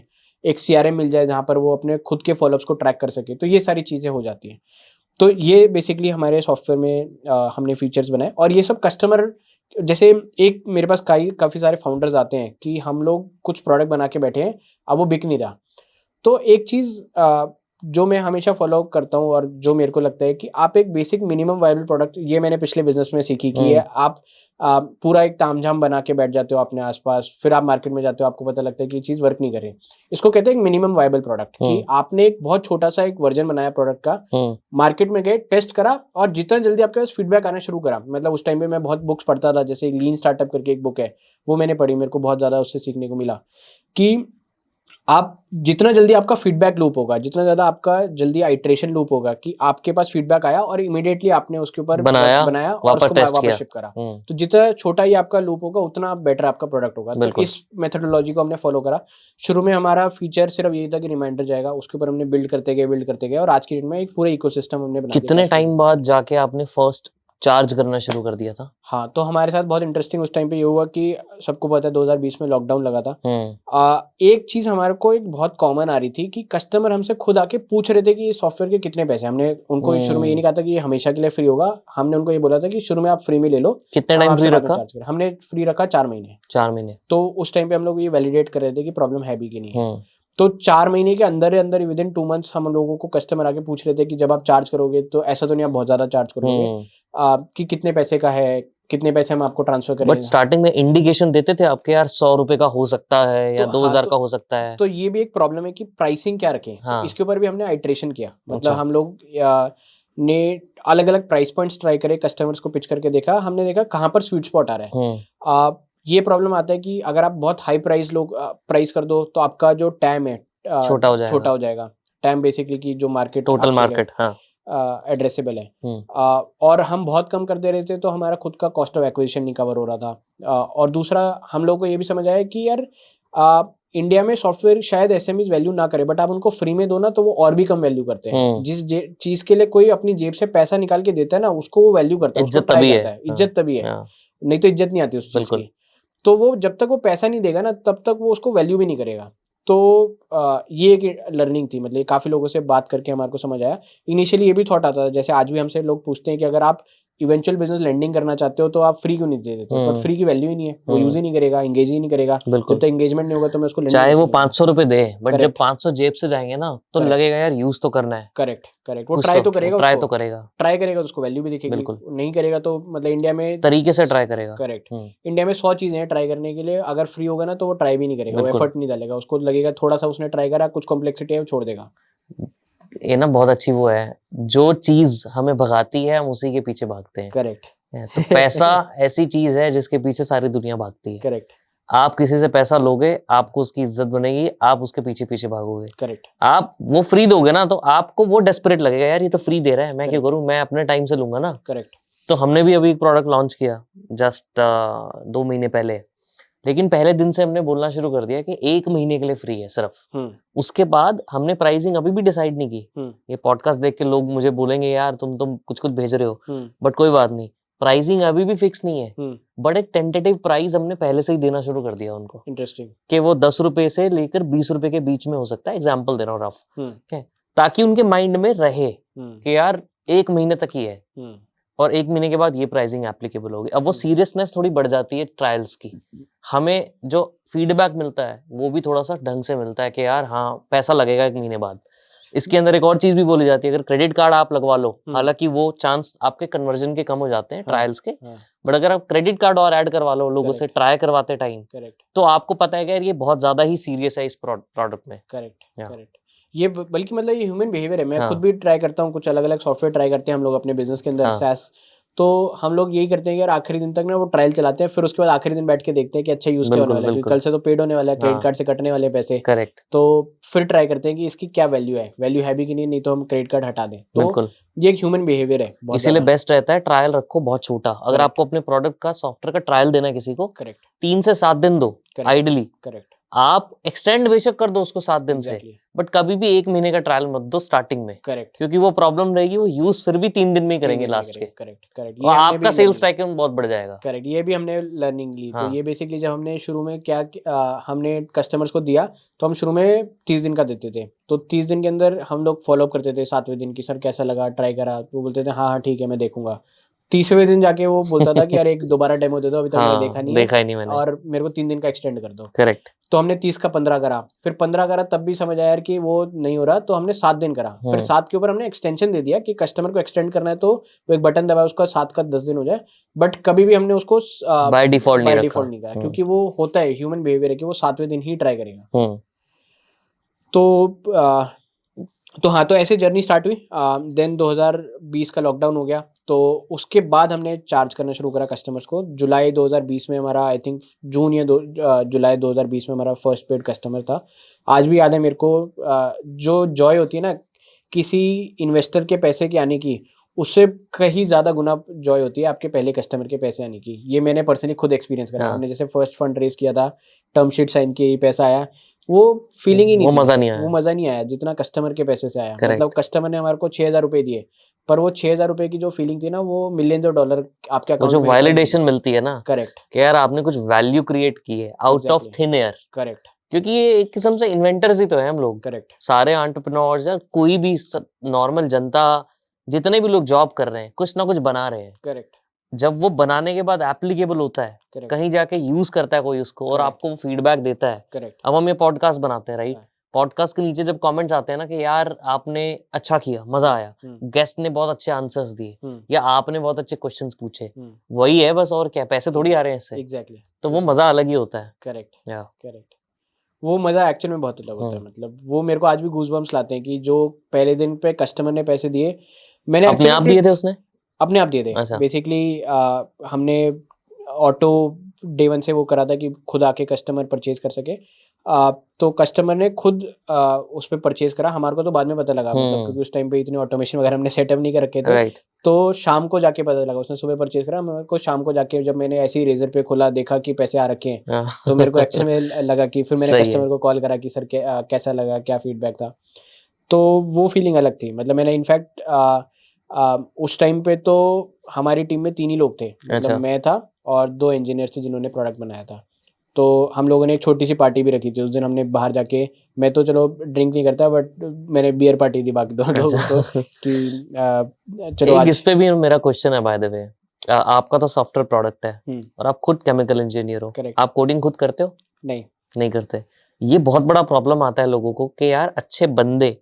S2: एक CRM मिल जाए जहाँ पर वो अपने खुद के फॉलोअप्स को ट्रैक कर सके। तो ये सारी चीज़ें हो जाती हैं। तो ये बेसिकली हमारे सॉफ्टवेयर में हमने फीचर्स बनाए, और ये सब कस्टमर, जैसे एक मेरे पास काफ़ी सारे फाउंडर्स आते हैं कि हम लोग कुछ प्रोडक्ट बना के बैठे हैं, अब वो बिक नहीं रहा। तो एक चीज़ जो मैं हमेशा फॉलो करता हूँ और जो मेरे को लगता है कि आप एक बेसिक मिनिमम वायबल प्रोडक्ट, ये मैंने पिछले बिजनेस में सीखी कि आप पूरा एक तामझाम बना के बैठ जाते हो अपने आसपास, फिर आप मार्केट में जाते हो, आपको पता लगता है कि ये चीज़ वर्क नहीं कर रही। इसको कहते हैं एक मिनिमम वायबल प्रोडक्ट, कि आपने एक बहुत छोटा सा एक वर्जन बनाया प्रोडक्ट का, मार्केट में गए, टेस्ट करा, और जितना जल्दी आपके पास फीडबैक आना शुरू करा। मतलब उस टाइम पे मैं बहुत बुक्स पढ़ता था, जैसे लीन स्टार्टअप करके एक बुक है, वो मैंने पढ़ी, मेरे को बहुत ज़्यादा उससे सीखने को मिला कि आप जितना जल्दी आपका फीडबैक लूप होगा, जितना ज़्यादा आपका जल्दी आइट्रेशन लूप होगा कि आपके पास फीडबैक आया और इमीडिएटली आपने उसके ऊपर बनाया और उसको वापस शिप करा, तो जितना छोटा ही आपका लूप होगा उतना बेटर आपका प्रोडक्ट होगा। तो इस मेथोडोलॉजी को हमने फॉलो करा। शुरू में हमारा फीचर सिर्फ यही था कि रिमाइंडर जाएगा, उसके ऊपर हमने बिल्ड करते गए और आज की डेट में एक पूरा इकोसिस्टम हमने बना दिया।
S1: कितने टाइम बाद जाके आपने फर्स्ट चार्ज करना शुरू कर दिया था?
S2: हाँ, तो हमारे साथ बहुत इंटरेस्टिंग उस टाइम पे ये हुआ कि सबको पता है 2020 में लॉकडाउन लगा था। एक चीज़ हमारे को एक बहुत कॉमन आ रही थी कि कस्टमर हमसे खुद आके पूछ रहे थे कि ये सॉफ्टवेयर के कितने पैसे। हमने उनको शुरू में ये नहीं कहा था कि ये हमेशा के लिए फ्री होगा, हमने उनको ये बोला था कि शुरू में आप फ्री में ले लो।
S1: कितने टाइम फ्री रखा?
S2: हमने फ्री रखा 4 महीने।
S1: 4 महीने।
S2: तो उस टाइम पे हम लोग ये वैलिडेट कर रहे थे कि प्रॉब्लम है भी कि नहीं है। तो 4 महीने के अंदर विदिन 2 मंथ्स हम लोगों को कस्टमर आके पूछ रहे थे कि जब आप चार्ज करोगे तो ऐसा तो नहीं आप बहुत ज्यादा चार्ज करोगे, कि कितने पैसे का है, कितने पैसे हम आपको ट्रांसफर करेंगे।
S1: बट स्टार्टिंग में इंडिकेशन देते थे आपके, यार 100 रुपए का हो सकता है या 2000 का हो सकता है।
S2: तो ये भी एक प्रॉब्लम है कि प्राइसिंग क्या रखें। तो इसके ऊपर भी हमने आइट्रेशन किया। मतलब हम लोग ने अलग अलग प्राइस पॉइंट्स ट्राई करे, कस्टमर्स को पिच करके देखा, हमने देखा कहाँ पर स्वीट स्पॉट आ रहा है। ये प्रॉब्लम आता है कि अगर आप बहुत हाई प्राइस कर दो तो आपका जो टैम है छोटा हो जाएगा। टैम बेसिकली की जो मार्केट,
S1: टोटल मार्केट
S2: एड्रेसेबल है। और हम बहुत कम कर दे रहे थे तो हमारा खुद का कॉस्ट ऑफ एक्विजिशन नहीं कवर हो रहा था। और दूसरा हम लोग को ये भी समझ आया कि यार इंडिया में सॉफ्टवेयर शायद एसएमईज वैल्यू ना करे, बट आप उनको फ्री में दो ना तो वो और भी कम वैल्यू करते हैं। जिस चीज के लिए कोई अपनी जेब से पैसा निकाल के देता है ना, उसको वो वैल्यू करता है, उसको ट्राई करता है। इज्जत तभी है, नहीं तो इज्जत नहीं आती उस चीज की। तो वो जब तक वो पैसा नहीं देगा ना तब तक वो उसको वैल्यू भी नहीं करेगा। तो ये एक लर्निंग थी। मतलब काफ़ी लोगों से बात करके हमारे को समझ आया। इनिशियली ये भी थॉट आता था, जैसे आज भी हमसे लोग पूछते हैं कि अगर आप इवेंचुअल बिजनेस लैंडिंग करना चाहते हो तो आप फ्री क्यों नहीं दे देते? बट फ्री की वैल्यू ही नहीं है, वो यूज ही नहीं करेगा, एंगेज ही नहीं करेगा। जब तक एंगेजमेंट नहीं होगा तो मैं उसको
S1: चाहे वो 500 रुपए दे, बट जब 500 जेब से जाएंगे ना तो लगेगा यार यूज तो करना है।
S2: करेक्ट। वो ट्राई तो करेगा, ट्राई करेगा तो उसको वैल्यू भी दिखेगी। नहीं करेगा तो मतलब इंडिया में
S1: तरीके से ट्राई करेगा।
S2: करेक्ट। इंडिया में 100 चीजें हैं ट्राई करने के लिए, अगर फ्री होगा ना तो वो ट्राई भी नहीं करेगा, वो एफर्ट नहीं डालेगा। उसको लगेगा थोड़ा सा उसने ट्राई करा, कुछ कॉम्प्लेक्सिटी है वो छोड़ देगा।
S1: ये ना बहुत अच्छी वो है, जो चीज हमें भगाती है हम उसी के पीछे भागते हैं।
S2: करेक्ट।
S1: तो पैसा ऐसी चीज है जिसके पीछे सारी दुनिया भागती है।
S2: करेक्ट।
S1: आप किसी से पैसा लोगे, आपको उसकी इज्जत बनेगी, आप उसके पीछे पीछे भागोगे।
S2: करेक्ट।
S1: आप वो फ्री दोगे ना तो आपको वो डेस्परेट लगेगा, यार ये तो फ्री दे रहा है, मैं क्यों करूं, मैं अपने टाइम से लूंगा ना।
S2: करेक्ट।
S1: तो हमने भी अभी एक प्रोडक्ट लॉन्च किया जस्ट 2 महीने पहले, लेकिन पहले दिन से हमने बोलना शुरू कर दिया कि 1 महीने के लिए फ्री है सिर्फ। उसके बाद हमने प्राइसिंग अभी भी डिसाइड नहीं की। ये पॉडकास्ट देख के लोग मुझे बोलेंगे यार तुम कुछ भेज रहे हो, बट कोई बात नहीं, प्राइसिंग अभी भी फिक्स नहीं है, बट एक टेंटेटिव प्राइस हमने पहले से ही देना शुरू कर दिया उनको।
S2: इंटरेस्टिंग।
S1: कि वो 10 रुपए से लेकर 20 रुपए के बीच में हो सकता है, एग्जाम्पल दे रहा हूँ रफ, ताकि उनके माइंड में रहे कि यार 1 महीने तक ही है और 1 महीने के बाद ये प्राइसिंग एप्लीकेबल होगी। अब वो सीरियसनेस थोड़ी बढ़ जाती है ट्रायल्स की, हमें जो फीडबैक मिलता है वो भी थोड़ा सा ढंग से मिलता है कि यार हाँ पैसा लगेगा 1 महीने बाद। इसके अंदर एक और चीज भी बोली जाती है, अगर क्रेडिट कार्ड आप लगवा लो, हालांकि वो चांस आपके कन्वर्जन के कम हो जाते हैं ट्रायल्स के, बट अगर आप क्रेडिट कार्ड और ऐड करवा लो लोगों से ट्राई करवाते टाइम, तो आपको पता है कि यार ये बहुत ज्यादा ही सीरियस है इस प्रोडक्ट में।
S2: करेक्ट। ये बल्कि मतलब ये ह्यूमन बिहेवियर है। मैं खुद भी ट्राई करता हूँ, कुछ अलग अलग सॉफ्टवेयर ट्राई करते हैं हम लोग अपने बिजनेस के अंदर SaaS। तो हम लोग यही करते हैं कि यार आखिरी दिन तक ना वो ट्रायल चलाते हैं, फिर उसके बाद आखिरी दिन बैठ के देखते हैं कि अच्छा यूज क्या होने वाला है, क्योंकि कल से तो पेड होने वाला है, क्रेडिट कार्ड से कटने वाले पैसे।
S1: करेक्ट।
S2: तो फिर ट्राई करते हैं कि इसकी क्या वैल्यू है भी कि नहीं तो हम क्रेडिट कार्ड हटा दें। तो ये एक ह्यूमन बिहेवियर है,
S1: इसीलिए बेस्ट रहता है ट्रायल रखो बहुत छोटा। अगर आपको अपने प्रोडक्ट का सॉफ्टवेयर का ट्रायल देना है किसी को, 3 से 7 दिन दो आइडली।
S2: करेक्ट।
S1: आप एक्सटेंड बेशक कर दो उसको 7 दिन से, बट कभी भी 1 महीने का ट्रायल मत दो स्टार्टिंग में।
S2: करेक्ट।
S1: क्योंकि वो प्रॉब्लम रहेगी, वो यूज फिर भी 3 दिन में ही करेंगे लास्ट के।
S2: करेक्ट।
S1: और आपका सेल्स ट्रैकिंग बहुत बढ़ जाएगा।
S2: करेक्ट। ये भी हमने लर्निंग ली। तो ये बेसिकली जब हमने शुरू में हमने कस्टमर्स को दिया, तो हम शुरू में 30 दिन का देते थे। तो 30 दिन के अंदर हम लोग फॉलोअप करते थे 7वें दिन की, सर कैसा लगा, ट्राई करा? तो वो बोलते थे हाँ ठीक है मैं देखूंगा। 30वें दिन जाके वो बोलता था कि यार एक दोबारा डेमो दे दो, अभी तक मैंने देखा ही नहीं है और मेरे को 3 दिन का एक्सटेंड कर दो।
S1: करेक्ट।
S2: तो हमने 30 का 15 करा, फिर 15 करा, तब भी समझ आया यार कि वो नहीं हो रहा, तो हमने 7 दिन करा। फिर 7 के ऊपर हमने एक्सटेंशन दे दिया कि कस्टमर को एक्सटेंड करना है तो वो एक बटन दबाए, उसका 7 का 10 दिन हो जाए। बट कभी भी हमने उसको
S1: बाय डिफॉल्ट नहीं
S2: करा, क्योंकि वो होता है, ह्यूमन बिहेवियर है कि वो 7वें दिन ही ट्राई करेगा। तो हाँ, तो ऐसे जर्नी स्टार्ट हुई। देन 2020 का लॉकडाउन हो गया, तो उसके बाद हमने चार्ज करना शुरू करा कस्टमर्स को। जुलाई 2020 में हमारा, आई थिंक जून या जुलाई 2020 में हमारा फर्स्ट पेड कस्टमर था। आज भी याद है मेरे को। जो जॉय होती है ना किसी इन्वेस्टर के पैसे की आने की, उससे कहीं ज़्यादा गुना जॉय होती है आपके पहले कस्टमर के पैसे आने की। ये मैंने पर्सनली खुद एक्सपीरियंस करा। हमने जैसे फर्स्ट फंड रेज किया था, टर्म शीट साइन की, पैसा आया, वो फीलिंग ही नहीं थी, वो मजा नहीं आया जितना कस्टमर के पैसे से आया। मतलब कस्टमर ने हमारे को 6,000 रुपए दिए, पर वो 6,000 रुपए की जो फीलिंग थी ना, वो मिलियंस ऑफ डॉलर आपके अकाउंट में, जो वैलिडेशन मिलती है ना। करेक्ट।
S1: कि यार आपने कुछ वैल्यू क्रिएट की है out of thin air.
S2: Correct.
S1: क्योंकि ये एक किस्म से इन्वेंटर्स ही तो है हम लोग।
S2: करेक्ट।
S1: सारे एंटरप्रेन्योर्स या कोई भी नॉर्मल जनता, जितने भी लोग जॉब कर रहे हैं, कुछ ना कुछ बना रहे हैं।
S2: करेक्ट।
S1: जब वो बनाने के बाद एप्लीकेबल होता है, कहीं जाके यूज करता है कोई उसको, और आपको वो फीडबैक देता है।
S2: करेक्ट।
S1: अब हम ये पॉडकास्ट बनाते हैं, राइट? पॉडकास्ट के नीचे जब कमेंट्स आते हैं ना कि यार आपने अच्छा किया, मजा आया, गेस्ट ने बहुत अच्छे आंसर्स दिए, या आपने बहुत अच्छे क्वेश्चंस पूछे, वही है बस, और क्या, पैसे थोड़ी आ रहे हैं इससे।
S2: एग्जैक्टली।
S1: तो वो मजा अलग ही होता है।
S2: करेक्ट। करेक्ट। वो मजा एक्चुअल में बहुत अलग होता है। मतलब वो मेरे को आज भी गूज़बम्प्स लाते हैं कि जो पहले दिन पे कस्टमर ने पैसे दिए, मैंने
S1: अपने आप दिए थे, उसने
S2: अपने आप दिए थे। बेसिकली हमने ऑटो डे 1 से वो करा था कि खुद आके कस्टमर परचेज कर सके। तो कस्टमर ने खुद उस पर परचेज करा। हमारे को तो बाद में पता लगा, मतलब क्योंकि उस टाइम पे इतने ऑटोमेशन वगैरह हमने सेटअप नहीं कर रखे थे। तो शाम को जाके पता लगा, उसने सुबह परचेज करा, मेरे को शाम को जाके जब मैंने ऐसे ही रेजर पे खोला, देखा कि पैसे आ रखे हैं, तो मेरे को एक्चुअल में लगा कि फिर मैंने कस्टमर को कॉल करा कि सर कैसा लगा, क्या फीडबैक था। तो वो फीलिंग अलग थी। मतलब मैंने इनफैक्ट उस टाइम पे तो हमारी टीम में 3 ही लोग थे। मतलब मैं था और 2 इंजीनियर थे जिन्होंने प्रोडक्ट बनाया था। तो हम लोगों ने एक छोटी सी पार्टी भी रखी थी उस दिन। हमने बाहर जाके, मैं तो चलो ड्रिंक नहीं करता, बट मैंने बियर पार्टी थी बाकी दोनों लोगों को कि चलो आज।
S1: इस पे भी मेरा क्वेश्चन है बाय द वे, आपका तो सॉफ्टवेयर प्रोडक्ट है और आप खुद केमिकल इंजीनियर हो, आप कोडिंग खुद करते हो? नहीं करते। ये बहुत बड़ा प्रॉब्लम आता है लोगों को कि यार अच्छे बंदे,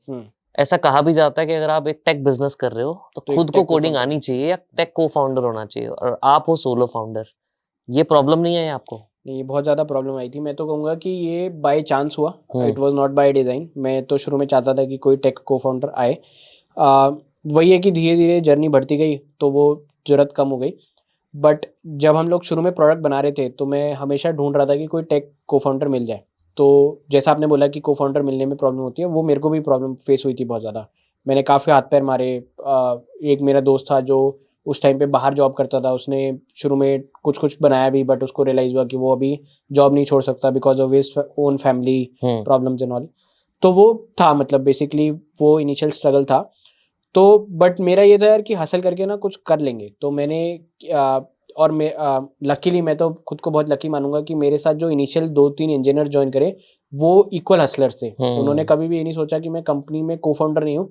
S1: ऐसा कहा भी जाता है कि अगर आप एक टेक बिजनेस कर रहे हो तो खुद को कोडिंग आनी चाहिए या टेक को फाउंडर होना चाहिए, और आप हो सोलो फाउंडर। ये प्रॉब्लम नहीं है आपको?
S2: नहीं, ये बहुत ज़्यादा प्रॉब्लम आई थी। मैं तो कहूँगा कि ये बाय चांस हुआ, it was not by design. मैं तो शुरू में चाहता था कि कोई टेक को फाउंडर आए। वही है कि धीरे धीरे जर्नी बढ़ती गई तो वो ज़रूरत कम हो गई। बट जब हम लोग शुरू में प्रोडक्ट बना रहे थे तो मैं हमेशा ढूंढ रहा था कि कोई टेक को फाउंडर मिल जाए। तो जैसा आपने बोला कि को फाउंडर मिलने में प्रॉब्लम होती है, वो मेरे को भी प्रॉब्लम फेस हुई थी बहुत ज़्यादा। मैंने काफ़ी हाथ पैर मारे। एक मेरा दोस्त था जो उस टाइम पे बाहर जॉब करता था। उसने शुरू में कुछ कुछ बनाया भी, बट उसको रियलाइज़ हुआ कि वो अभी जॉब नहीं छोड़ सकता because of his own family problems and all. तो वो था मतलब बेसिकली वो इनिशियल स्ट्रगल था। तो बट मेरा ये था यार कि हासिल करके ना कुछ कर लेंगे। तो मैंने और मैं लकीली मैं तो खुद को बहुत लकी मानूंगा कि मेरे साथ जो इनिशियल 2-3 इंजीनियर ज्वाइन करे वो इक्वल हसलर्स थे। उन्होंने कभी भी ये नहीं सोचा कि मैं कंपनी में को फाउंडर नहीं हूँ,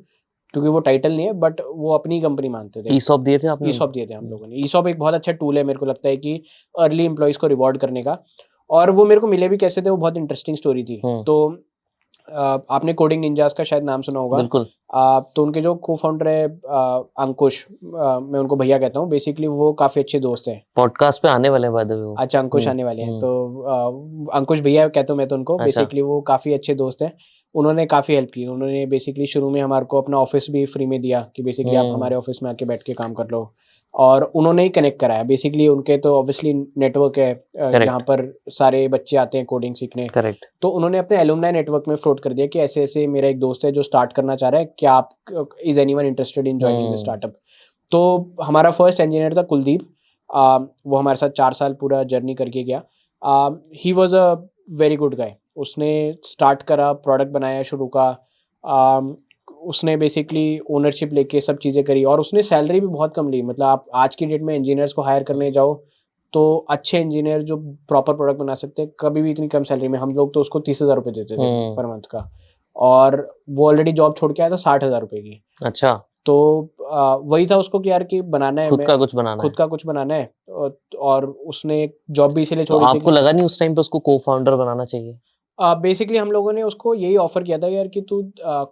S2: क्योंकि वो टाइटल नहीं है, बट वो अपनी कंपनी मानते थे।
S1: ईसॉप दिए थे आपने?
S2: ईसॉप दिए थे हम लोगों ने। ईसॉप एक बहुत अच्छा टूल है मेरे को लगता है कि अर्ली एम्प्लॉयज़ को रिवॉर्ड करने का। और वो मेरे को मिले भी कैसे थे, वो बहुत इंटरेस्टिंग स्टोरी थी। तो आपने कोडिंग निंजास का शायद नाम सुना होगा।
S1: बिल्कुल।
S2: तो उनके जो को फाउंडर है अंकुश, मैं उनको भैया कहता हूँ, बेसिकली वो काफ़ी अच्छे दोस्त हैं।
S1: पॉडकास्ट पे आने वाले हैं बाय द वे वो।
S2: अच्छा, अंकुश आने वाले हैं। तो अंकुश भैया कहता हूँ मैं तो उनको।
S1: अच्छा।
S2: बेसिकली वो काफ़ी अच्छे दोस्त हैं। उन्होंने काफ़ी हेल्प की। उन्होंने बेसिकली शुरू में हमारे को अपना ऑफिस भी फ्री में दिया कि बेसिकली आप हमारे ऑफिस में आके बैठ के काम कर लो। और उन्होंने ही कनेक्ट कराया। बेसिकली उनके तो ऑब्वियसली नेटवर्क है जहाँ पर सारे बच्चे आते हैं कोडिंग सीखने।
S1: करेक्ट।
S2: तो उन्होंने अपने एलुमनाई नेटवर्क में फ्लोट कर दिया कि ऐसे ऐसे मेरा एक दोस्त है जो स्टार्ट करना चाह रहा है, क्या आप is anyone interested in joining the startup. तो हमारा फर्स्ट इंजीनियर था कुलदीप। वो हमारे साथ 4 साल पूरा जर्नी करके गया। He was a very good guy. उसने स्टार्ट करा, प्रोडक्ट बनाया शुरू का। उसने बेसिकली ओनरशिप लेके सब चीज़ें करी और उसने सैलरी भी बहुत कम ली। मतलब आप आज की डेट में इंजीनियर्स को हायर करने जाओ तो अच्छे इंजीनियर जो प्रॉपर प्रोडक्ट बना सकते हैं कभी भी इतनी कम सैलरी में, हम लोग तो उसको 30,000 रुपये देते थे पर मंथ का। और वो ऑलरेडी जॉब छोड़ के आया था 60,000 रुपये की।
S1: अच्छा।
S2: तो वही था उसको कि यार कि बनाना है,
S1: खुद का कुछ बनाना
S2: खुद
S1: है।
S2: का कुछ बनाना है। और उसने जॉब भी इसीलिए
S1: तो
S2: छोड़ी थी
S1: आपको लगा नहीं उस टाइम पे उसको को फाउंडर बनाना चाहिए?
S2: बेसिकली हम लोगों ने उसको यही ऑफर किया था यार कि तू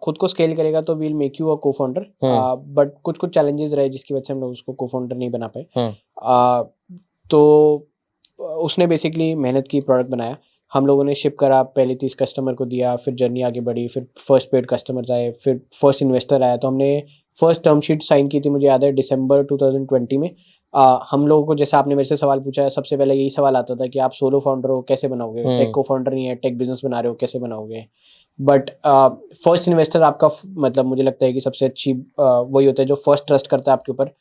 S2: खुद को स्केल करेगा तो वील मेक यू अ को फाउंडर। बट कुछ कुछ चैलेंजेस रहे जिसकी वजह से हम लोग उसको को फाउंडर नहीं बना पाए। तो उसने बेसिकली मेहनत की, प्रोडक्ट बनाया, हम लोगों ने शिप करा, पहले 30 कस्टमर को दिया, फिर जर्नी आगे बढ़ी, फिर फर्स्ट पेड कस्टमर्स आए, फिर फर्स्ट इन्वेस्टर आया। तो हमने फर्स्ट टर्म शीट साइन की थी, मुझे याद है दिसंबर 2020 में। हम लोगों को, जैसे आपने मेरे से सवाल पूछा है, सबसे पहले यही सवाल आता था कि आप सोलो फाउंडर हो कैसे बनाओगे, टेक को फाउंडर नहीं है, टेक बिजनेस बना रहे हो कैसे बनाओगे। बट फर्स्ट इन्वेस्टर आपका मतलब मुझे लगता है कि सबसे अच्छी वही होता है जो फर्स्ट ट्रस्ट करता है आपके ऊपर।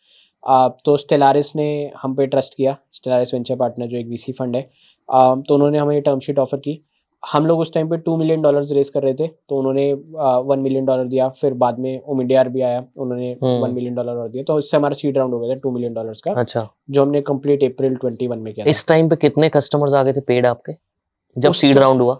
S2: तो स्टेलारिस ने हम पे ट्रस्ट किया। स्टेलारिस वेंचर पार्टनर जो एक वीसी फंड है, तो उन्होंने हमें टर्म शीट ऑफर की। हम लोग उस टाइम पे $2 मिलियन रेज कर रहे थे, तो उन्होंने $1 मिलियन दिया। फिर बाद में ओमिडियार भी आया, उन्होंने $1 मिलियन और दिया। तो इससे हमारा सीड राउंड हो गया था $2 मिलियन का।
S1: अच्छा।
S2: जो हमने कंप्लीट अप्रैल 21 में किया था।
S1: इस टाइम पे कितने कस्टमर्स आ गए थे पेड आपके जब
S2: उस
S1: सीड राउंड हुआ?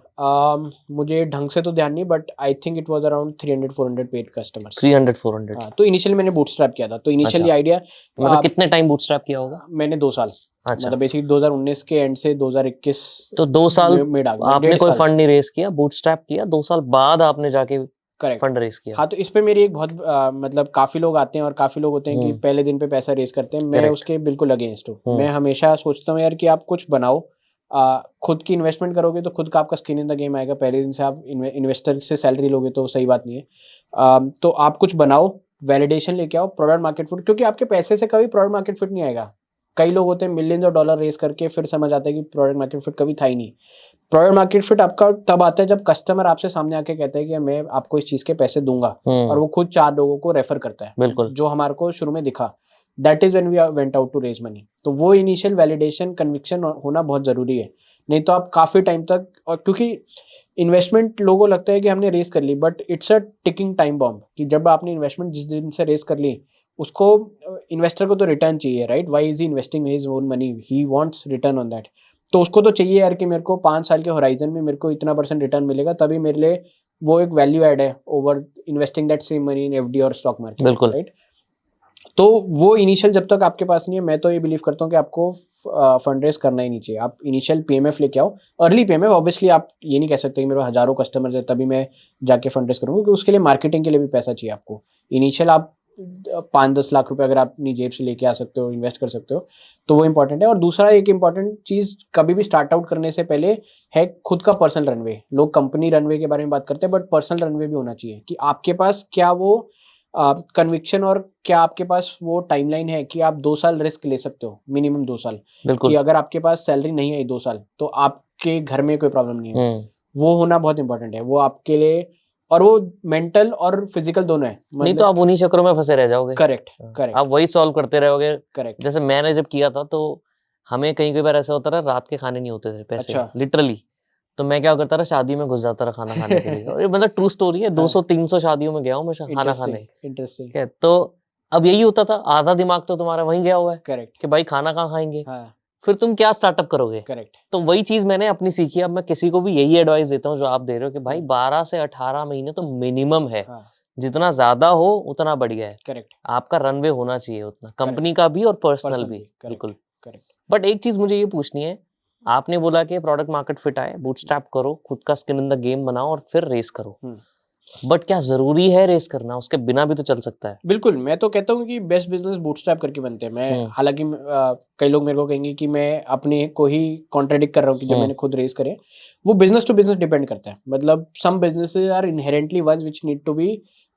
S2: मुझे ढंग से तो ध्यान नहीं, but I think it was around 300-400 paid customers.
S1: 300-400?
S2: हाँ, तो इनिशियली मैंने बूटस्ट्रैप किया था। तो इनिशियली
S1: अच्छा।
S2: आइडिया
S1: मतलब कितने टाइम बूटस्ट्रैप किया होगा?
S2: मैंने 2 साल,
S1: अच्छा।
S2: मतलब बेसिकली 2019 के एंड से 2021
S1: तो 2 साल
S2: में डाल
S1: आपने
S2: डेढ़
S1: कोई
S2: साल।
S1: फंड नहीं रेस किया, बूटस्ट्रैप किया, 2 साल बाद आपने जाके
S2: करेक्ट।
S1: फंड रेस किया।
S2: हाँ, तो इस पे मेरी एक बहुत मतलब काफ़ी लोग आते हैं और काफ़ी लोग होते हैं कि पहले दिन पे पैसा रेस करते हैं। मैं
S1: Correct.
S2: उसके बिल्कुल अगेंस्ट हूँ। मैं हमेशा सोचता हूँ यार कि आप कुछ बनाओ, खुद की इन्वेस्टमेंट करोगे तो खुद का आपका स्किन इन द गेम आएगा। पहले दिन से आप इन्वेस्टर से सैलरी लोगे तो सही बात नहीं है। तो आप कुछ बनाओ, वैलिडेशन लेके आओ, प्रोडक्ट मार्केट फिट, क्योंकि आपके पैसे से कभी प्रोडक्ट मार्केट फिट नहीं आएगा। कई लोग होते हैं मिलियंस ऑफ डॉलर रेस करके फिर समझ आता है कि प्रोडक्ट मार्केट फिट कभी था ही नहीं। प्रोडक्ट मार्केट फिट आपका तब आता है जब कस्टमर आपसे सामने आके कहता है कि मैं आपको इस चीज के पैसे दूंगा, और वो खुद 4 लोगों को रेफर करता है,
S1: बिल्कुल।
S2: जो हमारे को शुरू में दिखा। That is when we went out to raise money. तो वो इनिशियल वैलिडेशन, कन्विक्शन होना बहुत जरूरी है। नहीं तो आप काफी टाइम तक, और क्योंकि इन्वेस्टमेंट लोगों को लगता है कि हमने रेस कर ली, but it's a ticking time bomb कि जब आपने इन्वेस्टमेंट जिस दिन से रेस कर ली, उसको इन्वेस्टर को तो रिटर्न चाहिए, right? Why is he investing his own money? He wants return on that. तो उसको तो चाहिए यार कि मेरे को 5 साल के होराइजन में मेरे को इतना % रिटर्न मिलेगा, तभी मेरे लिए वो एक वैल्यू ऐड है over investing that same money in FD और स्टॉक मार्केट,
S1: बिल्कुल।
S2: राइट? तो वो इनिशियल जब तक आपके पास नहीं है, मैं तो ये बिलीव करता हूँ कि आपको फंड रेज करना ही नहीं चाहिए। आप इनिशियल पीएमएफ लेके आओ, अर्ली पीएमएफ। ऑब्वियसली आप ये नहीं कह सकते कि मेरे पास हजारों कस्टमर्स है तभी मैं जाके फंड रेज करूँगा, क्योंकि उसके लिए मार्केटिंग के लिए भी पैसा चाहिए आपको। इनिशियल आप 5-10 लाख रुपए अगर आप अपनी जेब से लेके आ सकते हो, इन्वेस्ट कर सकते हो, तो वो इंपॉर्टेंट है। और दूसरा एक इंपॉर्टेंट चीज कभी भी स्टार्ट आउट करने से पहले है खुद का पर्सनल रनवे। लोग कंपनी रनवे के बारे में बात करते हैं, बट पर्सनल रनवे भी होना चाहिए कि आपके पास क्या वो कन्विक्शन और क्या आपके पास वो टाइमलाइन है कि आप 2 साल रिस्क ले सकते हो, मिनिमम 2 साल। कि अगर आपके पास सैलरी नहीं आई 2 साल, तो आपके घर में कोई प्रॉब्लम नहीं है। वो होना बहुत इंपॉर्टेंट है, वो आपके लिए। और वो मेंटल और फिजिकल दोनों है।
S1: नहीं तो आप उन्हीं चक्करों में फंसे रह जाओगे।
S2: करेक्ट
S1: हाँ,
S2: करेक्ट
S1: आप वही सॉल्व करते रहोगे।
S2: करेक्ट।
S1: जैसे मैंने जब किया था तो हमें कई बार ऐसा होता था, रात के खाने नहीं होते थे पैसे,
S2: अच्छा।
S1: लिटरली। तो मैं क्या करता था, शादी में घुस जाता था खाना खाने के लिए। और ये मतलब ट्रू स्टोरी है, 200-300 शादियों में गया हूँ मैं खाना खाने।
S2: इंटरेस्टिंग।
S1: ठीक है, तो अब यही होता था, आधा दिमाग तो तुम्हारा वहीं गया हुआ है
S2: करेक्ट।
S1: कि भाई खाना कहाँ खाएंगे,
S2: हाँ
S1: फिर तुम क्या स्टार्टअप करोगे।
S2: करेक्ट।
S1: तो वही चीज मैंने अपनी सीखी। अब मैं किसी को भी यही एडवाइस देता हूँ जो आप दे रहे हो कि भाई 12 से 18 महीने तो मिनिमम है।
S2: हाँ
S1: जितना ज्यादा हो उतना बढ़िया है।
S2: करेक्ट।
S1: आपका रनवे होना चाहिए उतना, कंपनी का भी और पर्सनल भी।
S2: करेक्ट
S1: बिल्कुल।
S2: करेक्ट।
S1: बट एक चीज मुझे ये पूछनी है, आपने बोला कि प्रोडक्ट मार्केट फिट आए, बूटस्ट्रैप करो, खुद का स्किन इन द गेम बनाओ और फिर रेस करो। बट क्या जरूरी है रेस करना? उसके बिना भी तो चल सकता है।
S2: बिल्कुल, मैं तो कहता हूँ कि बेस्ट बिजनेस बूटस्ट्रैप करके बनते हैं। मैं हालांकि कई लोग मेरे को कहेंगे कि मैं अपने को ही कॉन्ट्रडिक्ट कर रहा हूँ कि जब मैंने खुद रेस करे। वो बिजनेस टू बिजनेस डिपेंड करता है। मतलब some businesses are inherently ones which need to be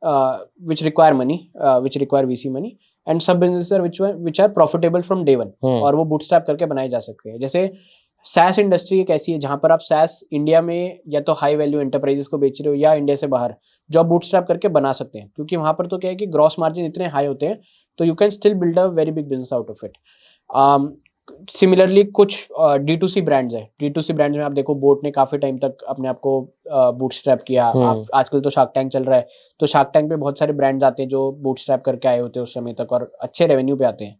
S2: which require money, which require VC money, and सब businesses are which are profitable from day one, और वो बूटस्ट्रैप करके बनाए जा सकते हैं। जैसे SaaS इंडस्ट्री एक ऐसी है जहां पर आप SaaS इंडिया में या तो हाई वैल्यू एंटरप्राइजेस को बेच रहे हो या इंडिया से बाहर, जो आप बूटस्ट्रैप करके बना सकते हैं, क्योंकि वहां पर तो क्या है कि ग्रॉस मार्जिन इतने हाई होते हैं, तो you can still build a very big business out of it. Similarly कुछ D2C ब्रांड्स है। D2C ब्रांड्स में आप देखो, बोट ने काफी टाइम तक अपने आप को बूटस्ट्रैप किया। आप आजकल तो शार्क टैंक चल रहा है, तो शार्क टैंक पे बहुत सारे ब्रांड्स आते हैं जो बूटस्ट्रैप करके आए होते हैं उस समय तक, और अच्छे रेवेन्यू पे आते हैं।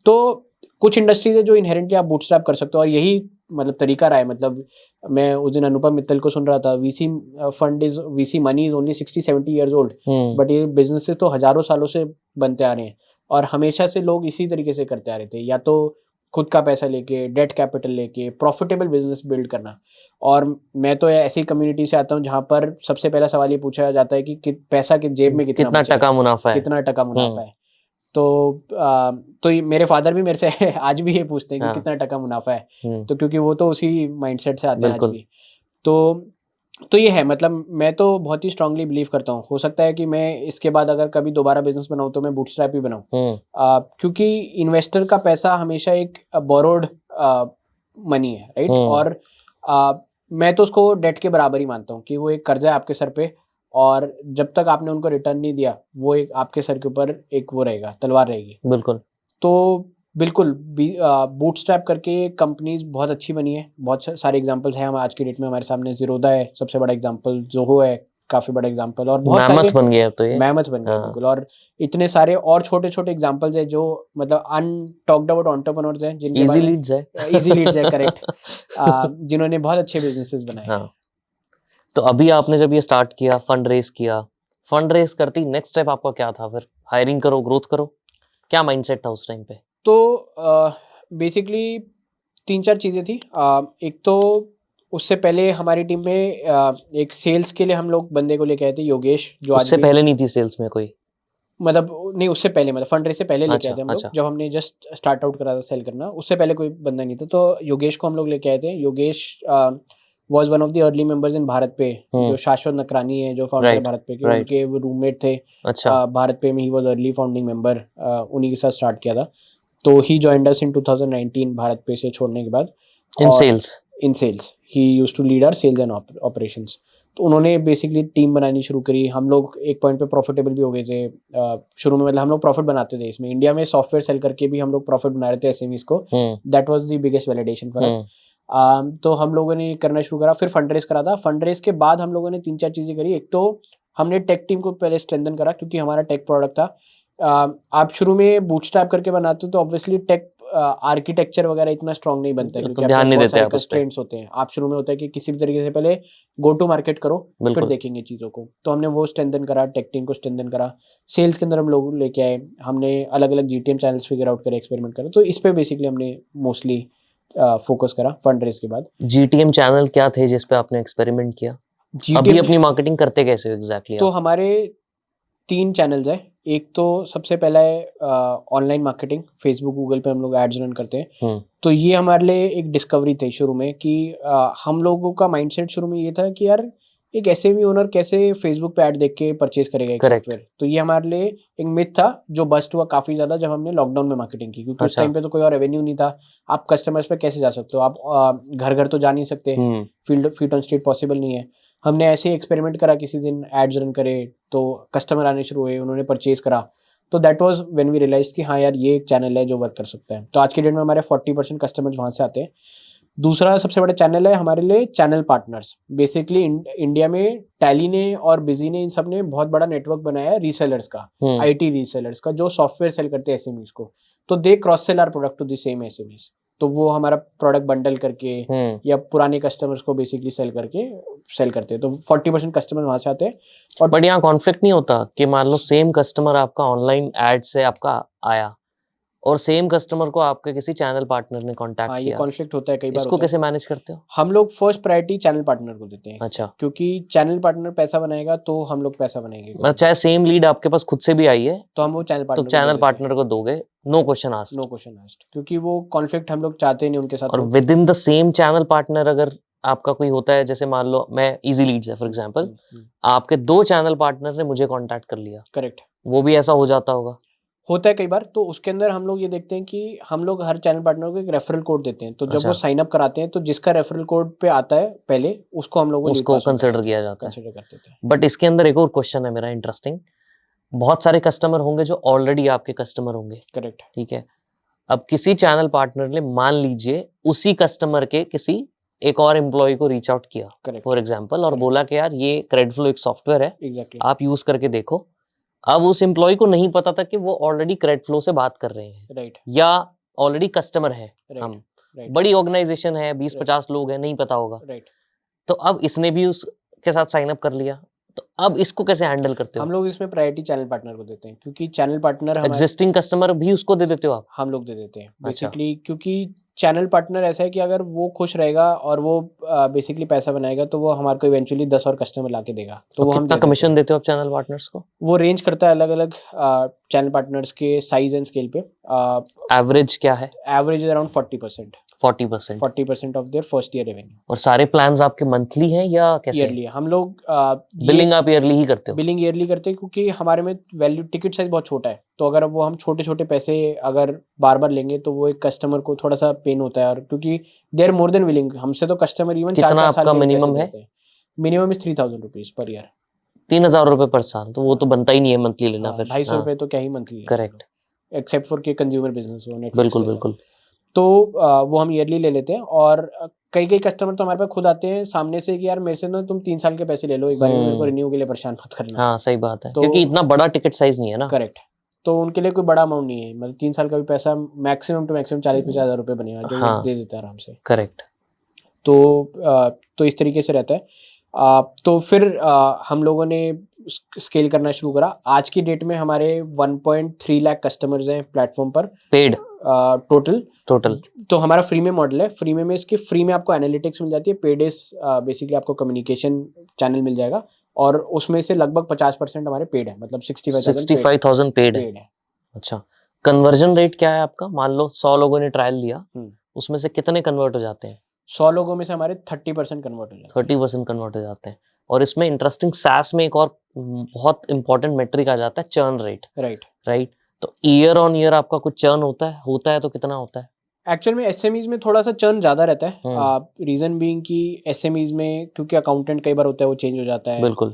S2: तो कुछ इंडस्ट्रीज है जो इनहेरेंटली आप बूटस्ट्रैप कर सकते हो, और यही मतलब तरीका रहा है। मतलब मैं उस दिन अनुपम मित्तल को सुन रहा था, VC money is only 60-70 years old, but ये बिजनेसेस तो हजारों सालों से बनते आ रहे हैं, और हमेशा से लोग इसी तरीके से करते आ रहे थे, या तो खुद का पैसा लेके, डेट कैपिटल लेके प्रॉफिटेबल बिजनेस बिल्ड करना। और मैं तो ऐसी कम्युनिटी से आता हूँ जहाँ पर सबसे पहला सवाल ये पूछा जाता है कि पैसा कि जेब में कितना
S1: टका मुनाफा है,
S2: कितना टका मुनाफा है। तो मेरे फादर भी मेरे से आज भी ये पूछते हैं कि कितना टका मुनाफा है, तो क्योंकि वो तो उसी माइंडसेट से आते हैं आज भी। तो ये है, मतलब मैं तो बहुत ही स्ट्रांगली बिलीव करता हूँ। हो सकता है कि मैं इसके बाद अगर कभी दोबारा बिजनेस बनाऊँ तो मैं बूटस्ट्रैप ही बनाऊँ, क्योंकि इन्वेस्टर का पैसा हमेशा एक बोरोड मनी है, राइट। और मैं तो उसको डेट के बराबर ही मानता हूँ कि वो एक कर्जा है आपके सर पे, और जब तक आपने उनको रिटर्न नहीं दिया, वो एक आपके सर के ऊपर एक वो रहेगा, तलवार रहेगी।
S1: बिल्कुल।
S2: तो बिल्कुल बूटस्ट्रैप करके कंपनीज बहुत अच्छी बनी है। बहुत सारे एग्जांपल्स हैं हम आज की डेट में हमारे सामने। ज़ीरोधा है सबसे बड़ा एग्जांपल, जोहो है काफी बड़ा एग्जांपल, और बहुत सारे
S1: बन गया तो ये
S2: मैमथ बन गया। बिल्कुल। और इतने सारे और छोटे छोटे एग्जांपल्स है जो मतलब अनटॉक्ड अबाउट एंटरप्रेन्योर्स हैं, जिनके
S1: इजी लीड्स है,
S2: इजी लीड्स है, करेक्ट, जिन्होंने बहुत अच्छे बिजनेसेस बनाए।
S1: हाँ। तो अभी आपने जब ये स्टार्ट किया, फंड रेस किया, फंड रेस करती नेक्स्ट स्टेप आपका क्या था? फिर हायरिंग करो, ग्रोथ करो, क्या माइंडसेट था उस टाइम पे?
S2: तो बेसिकली 3-4 चीज़ें थी। एक तो उससे पहले हमारी टीम में एक सेल्स के लिए हम लोग बंदे को लेके आए थे, योगेश, जो आज
S1: उससे
S2: भी
S1: पहले नहीं थी सेल्स में कोई?
S2: मतलब नहीं, उससे पहले मतलब फंड रेस से पहले लेके आए थे हम लोग,
S1: अच्छा।
S2: जब हमने जस्ट स्टार्ट आउट करा था सेल करना, उससे पहले कोई बंदा नहीं था। तो योगेश को हम लोग लेके आए थे। Yogesh was one of the early members in Bharat पे, जो शाश्वत नकरानी है, जो फाउंडर है भारत पे के, उनके वो रूममेट थे।
S1: अच्छा।
S2: भारत पे में he was early founding member, उन्हीं के साथ स्टार्ट किया था। तो ही जॉइंड अस इन 2019 भारत पे से छोड़ने के बाद। In sales he used to lead our sales and operations. तो उन्होंने बेसिकली टीम बनानी शुरू करी। हम लोग एक पॉइंट पे प्रॉफिटेबल भी हो गए थे शुरू में। मतलब हम लोग प्रॉफिट बनाते थे इसमें, इंडिया में सॉफ्टवेयर सेल करके भी हम लोग प्रॉफिट बना रहे थे एसएमईज को। That was the biggest validation for us. तो हम लोगों ने करना शुरू करा, फिर फंड रेस करा था। फंड रेस के बाद हम लोगों ने 3-4 चीज़ें करी। एक तो हमने टेक टीम को पहले स्ट्रेंथन करा, क्योंकि हमारा टेक प्रोडक्ट था। आप शुरू में बूटस्ट्रैप करके बनाते हो तो ऑब्वियसली टेक आर्किटेक्चर वगैरह इतना स्ट्रांग नहीं बनता है, क्योंकि
S1: ध्यान नहीं देते आप उस पे।
S2: कंस्ट्रेंट्स होते हैं। आप शुरू में होता है कि किसी भी तरीके से पहले गो टू मार्केट करो, फिर देखेंगे चीज़ों को। तो हमने वो स्ट्रेंथन करा, टेक टीम को स्ट्रेंथन करा। सेल्स के अंदर हम लोग लेके आए, हमने अलग अलग जीटीएम चैनल्स फिगर आउट करे, एक्सपेरिमेंट करा। तो इस पे बेसिकली हमने मोस्टली फोकस करा फंड रेस के बाद।
S1: जीटीएम चैनल क्या थे जिस पे आपने एक्सपेरिमेंट किया? अभी अपनी मार्केटिंग करते कैसे हो एग्जैक्टली?
S2: तो हमारे 3 चैनल्स हैं। एक तो सबसे पहला है ऑनलाइन मार्केटिंग, फेसबुक गूगल पे हम लोग एड्स रन करते हैं। तो ये हमारे लिए एक डिस्कवरी थी शुरू में कि हम लोगों का माइंडसेट शुरू में ये था कि यार एक एसएमई ओनर कैसे फेसबुक पे ऐड देख के परचेज करेगा एक सॉफ्टवेयर। तो ये हमारे लिए एक मिथ था जो बस्ट हुआ काफी ज्यादा जब हमने लॉकडाउन में मार्केटिंग की, क्योंकि उस टाइम पे तो कोई और रेवेन्यू नहीं था। आप कस्टमर्स पे कैसे जा सकते हो? आप घर घर तो जा नहीं सकते, फीट ऑन स्ट्रीट पॉसिबल नहीं है। हमने ऐसे ही एक्सपेरिमेंट करा, किसी दिन एड्स रन करे तो कस्टमर आने शुरू हुए, उन्होंने परचेज करा, तो that was when we realise कि हाँ यार ये एक चैनल है जो वर्क कर सकता है। तो आज के डेट में हमारे 40% कस्टमर्स वहाँ से आते हैं। दूसरा सबसे बड़ा चैनल है हमारे लिए चैनल पार्टनर्स। बेसिकली इंडिया में टैली ने और बिजी ने, इन सब ने बहुत बड़ा नेटवर्क बनाया है रीसेलर्स का, आईटी रीसेलर्स का, जो सॉफ्टवेयर सेल करते हैं एसएमईज को। तो they cross sell our product to the same SMEs. तो वो हमारा प्रोडक्ट बंडल करके या पुराने कस्टमर्स को बेसिकली सेल करते हैं। तो 40% कस्टमर वहां से आते हैं। और
S1: बट यहाँ कॉन्फ्लिक्ट नहीं होता कि मान लो सेम कस्टमर आपका ऑनलाइन एड से आपका आया और सेम कस्टमर को आपके किसी चैनल पार्टनर ने कांटेक्ट
S2: हाँ, ये
S1: किया,
S2: कॉन्फ्लिक्ट होता है, कई बार
S1: इसको
S2: होता है।
S1: कैसे मैनेज करते हो?
S2: हम लोग फर्स्ट प्रायोरिटी चैनल पार्टनर को देते हैं।
S1: अच्छा,
S2: क्योंकि चैनल पार्टनर पैसा बनाएगा तो हम लोग पैसा बनाएंगे।
S1: मतलब चाहे सेम लीड आपके पास खुद से भी आई है
S2: तो हम वो चैनल
S1: तो
S2: पार्टनर
S1: चैनल पार्टनर को दोगे, no question asked.
S2: No question asked, क्योंकि वो कॉन्फ्लिक्ट हम लोग चाहते नहीं उनके साथ।
S1: और with in the same channel partner अगर आपका कोई होता है, जैसे मान लो मैं इजी लीड्स है फॉर एग्जांपल, आपके 2 चैनल पार्टनर ने मुझे कांटेक्ट कर लिया,
S2: करेक्ट,
S1: वो भी ऐसा हो जाता होगा?
S2: होता है कई बार। तो उसके अंदर हम लोग ये देखते हैं कि हम लोग हर चैनल पार्टनर को एक रेफरल कोड देते हैं। तो जब
S1: अच्छा।
S2: वो साइन अप कराते हैं तो जिसका रेफरल कोड पे आता है पहले, उसको हम लोग वो
S1: उसको कंसिडर किया जाता है।
S2: कंसिडर करते हैं।
S1: बट इसके अंदर एक और क्वेश्चन है मेरा इंटरेस्टिंग। बहुत सारे कस्टमर होंगे जो ऑलरेडी आपके कस्टमर होंगे,
S2: करेक्ट,
S1: ठीक है। अब किसी चैनल पार्टनर ने मान लीजिए उसी कस्टमर के किसी एक और एम्प्लॉय को रीच आउट किया
S2: करेक्ट,
S1: फॉर एग्जांपल, और बोला कि यार ये क्रेडिटफ्लो एक सॉफ्टवेयर है,
S2: एग्जैक्टली,
S1: आप यूज करके देखो। अब उस एम्प्लॉय को नहीं पता था कि वो ऑलरेडी क्रेडिटफ्लो से बात कर रहे हैं,
S2: राइट,
S1: या ऑलरेडी कस्टमर है, हम
S2: राइट,
S1: बड़ी ऑर्गेनाइजेशन है, 20-50 लोग हैं, नहीं पता होगा।
S2: राइट।
S1: तो अब इसने भी उसके साथ साइन अप कर लिया, तो अब इसको कैसे हैंडल करते
S2: हम
S1: हो?
S2: लोग इसमें प्रायोरिटी चैनल पार्टनर को देते हैं, क्योंकि चैनल पार्टनर हमारे
S1: एग्जिस्टिंग कस्टमर भी उसको दे देते हो आप?
S2: हम लोग दे देते हैं
S1: अच्छा।
S2: बेसिकली। क्योंकि चैनल पार्टनर ऐसा है कि अगर वो खुश रहेगा और वो बेसिकली पैसा बनाएगा तो वो हमारे को इवेंचुअली 10 और कस्टमर ला के देगा। तो
S1: और
S2: वो हम
S1: कितना
S2: दे देते
S1: कमीशन
S2: हैं।
S1: देते हो आप चैनल पार्टनर्स को?
S2: वो रेंज करता है अलग अलग चैनल पार्टनर्स के साइज एंड स्केल पे।
S1: एवरेज क्या है?
S2: Average is around 40%।
S1: 40%।
S2: 40% of their first year revenue.
S1: और सारे प्लान्स आपके मंथली हैं या कैसे?
S2: ईयरली। हम लोग
S1: बिलिंग आप ईयरली ही करते हो?
S2: बिलिंग ईयरली करते हैं, क्योंकि हमारे में वैल्यू टिकट साइज बहुत छोटा है। तो अगर वो हम छोटे छोटे पैसे अगर बार बार लेंगे तो वो एक कस्टमर को थोड़ा सा पेन होता है। और क्योंकि they are more than willing, हमसे तो कस्टमर इवन
S1: कितना
S2: 4-4 साल
S1: आपका
S2: के भी
S1: minimum
S2: पैसे
S1: है?
S2: देते हैं। Minimum is 3000 rupees per year.
S1: 3000 रुपए पर साल, तो वो तो बनता ही नहीं है मंथली लेना फिर।
S2: 250 रुपए तो क्या ही मंथली।
S1: करेक्ट,
S2: एक्सेप्ट फॉर के कंज्यूमर बिजनेस हो, Netflix
S1: बिल्कुल
S2: जैसा।
S1: बिल्कुल।
S2: तो वो हम ईयरली ले लेते हैं। और कई कई कस्टमर तो हमारे पास खुद आते हैं सामने से कि यार मेरे से ना तुम 3 साल के पैसे ले लो एक बार में, मेरे को रिन्यू के लिए परेशान मत करना।
S1: हाँ सही बात है,
S2: तो
S1: क्योंकि इतना बड़ा टिकट साइज नहीं है ना।
S2: करेक्ट। तो उनके लिए कोई बड़ा अमाउंट नहीं है, मतलब 3 साल का भी पैसा मैक्सिमम टू मैक्सिमम 40-50 हज़ार रुपये बनेगा, जो
S1: हाँ।
S2: वो दे देता है आराम से।
S1: करेक्ट।
S2: तो इस तरीके से रहता है। तो फिर हम लोगों ने स्केल करना शुरू करा। आज की डेट में हमारे 1.3 लाख कस्टमर्स हैं प्लेटफॉर्म पर,
S1: पेड
S2: टोटल। तो हमारा फ्री में मॉडल है। फ्री में इसकी फ्री में आपको एनालिटिक्स मिल जाती है। पेड इज बेसिकली आपको कम्युनिकेशन चैनल मिल जाएगा, और उसमें से लगभग 50% हमारे पेड है, मतलब
S1: 65,000 पेड है। अच्छा, कन्वर्जन रेट क्या है आपका? मान लो 100 लोगों ने ट्रायल लिया, उसमें से कितने कन्वर्ट हो जाते हैं?
S2: 100 लोगों में से हमारे 30% कन्वर्ट हो जाते हैं।
S1: 30% कन्वर्ट हो जाते हैं। और इसमें इंटरेस्टिंग SaaS में एक और बहुत इंपॉर्टेंट मेट्रिक आ जाता है, चर्न रेट। राइट। तो ईयर ऑन ईयर आपका कुछ चर्न होता है तो कितना होता है?
S2: एक्चुअल में एसएमईज में थोड़ा सा चर्न ज़्यादा रहता है। रीज़न बीइंग कि एसएमईज में क्योंकि अकाउंटेंट कई बार होता है वो चेंज हो जाता है।
S1: बिल्कुल।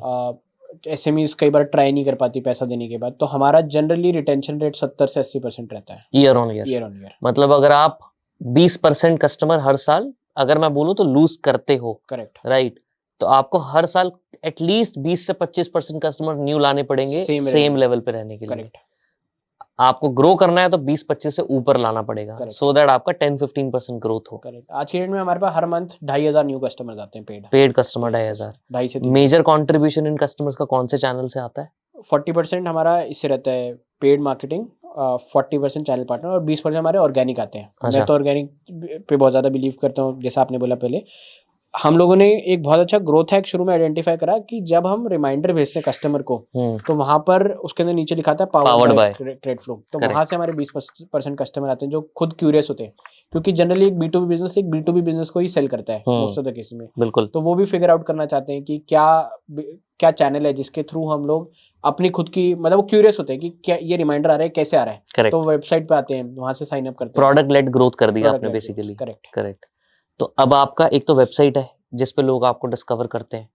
S2: एसएमईज कई बार ट्राई नहीं कर पाती पैसा देने के बाद। तो हमारा जनरली रिटेंशन रेट 70 से 80% रहता है
S1: ईयर ऑन ईयर। मतलब अगर आप 20% कस्टमर हर साल, अगर मैं बोलूँ तो लूज करते हो,
S2: करेक्ट,
S1: राइट, तो आपको हर साल एटलीस्ट 20 से 25% कस्टमर न्यू लाने पड़ेंगे सेम लेवल पे रहने के लिए।
S2: करेक्ट।
S1: आपको ग्रो करना है तो 20-25 से ऊपर लाना पड़ेगा, सो दैट आपका 10-15% ग्रोथ हो।
S2: करेक्ट। आज के डेट में हमारे पास हर मंथ 2500 न्यू कस्टमर्स आते हैं
S1: पेड कस्टमर 2500। मेजर कंट्रीब्यूशन इन कस्टमर्स का कौन से चैनल से आता है?
S2: 40% हमारा इससे रहता है पेड मार्केटिंग, 40% चैनल पार्टनर, और 20% हमारे ऑर्गेनिक आते हैं। मैं तो ऑर्गेनिक पे बहुत ज़्यादा बिलीव करता हूँ, जैसा आपने बोला पहले। हम लोगों ने एक बहुत अच्छा ग्रोथ हैक शुरू में आइडेंटिफाई करा कि जब हम रिमाइंडर भेजते हैं कस्टमर को, तो वहां पर उसके अंदर नीचे लिखा था पावर्ड बाय क्रेडिटफ्लो। तो वहां से हमारे 20% कस्टमर आते हैं जो खुद क्यूरियस होते हैं, क्योंकि जनरली एक B2B बिजनेस एक B2B बिजनेस को ही सेल करता है मोस्ट ऑफ द केस में।
S1: बिल्कुल।
S2: तो वो भी फिगर आउट करना चाहते हैं कि क्या चैनल है जिसके थ्रू हम लोग अपनी खुद की, मतलब वो क्यूरियस होते हैं कि क्या ये रिमाइंडर आ रहा है, कैसे आ रहा है।
S1: Correct.
S2: तो वेबसाइट पे आते हैं, वहां से साइन अप करते हैं।
S1: प्रोडक्ट लेड ग्रोथ कर दिया आपने बेसिकली। करेक्ट। तो अब आपका एक तो वेबसाइट है जिस पे लोग आपको डिस्कवर करते हैं,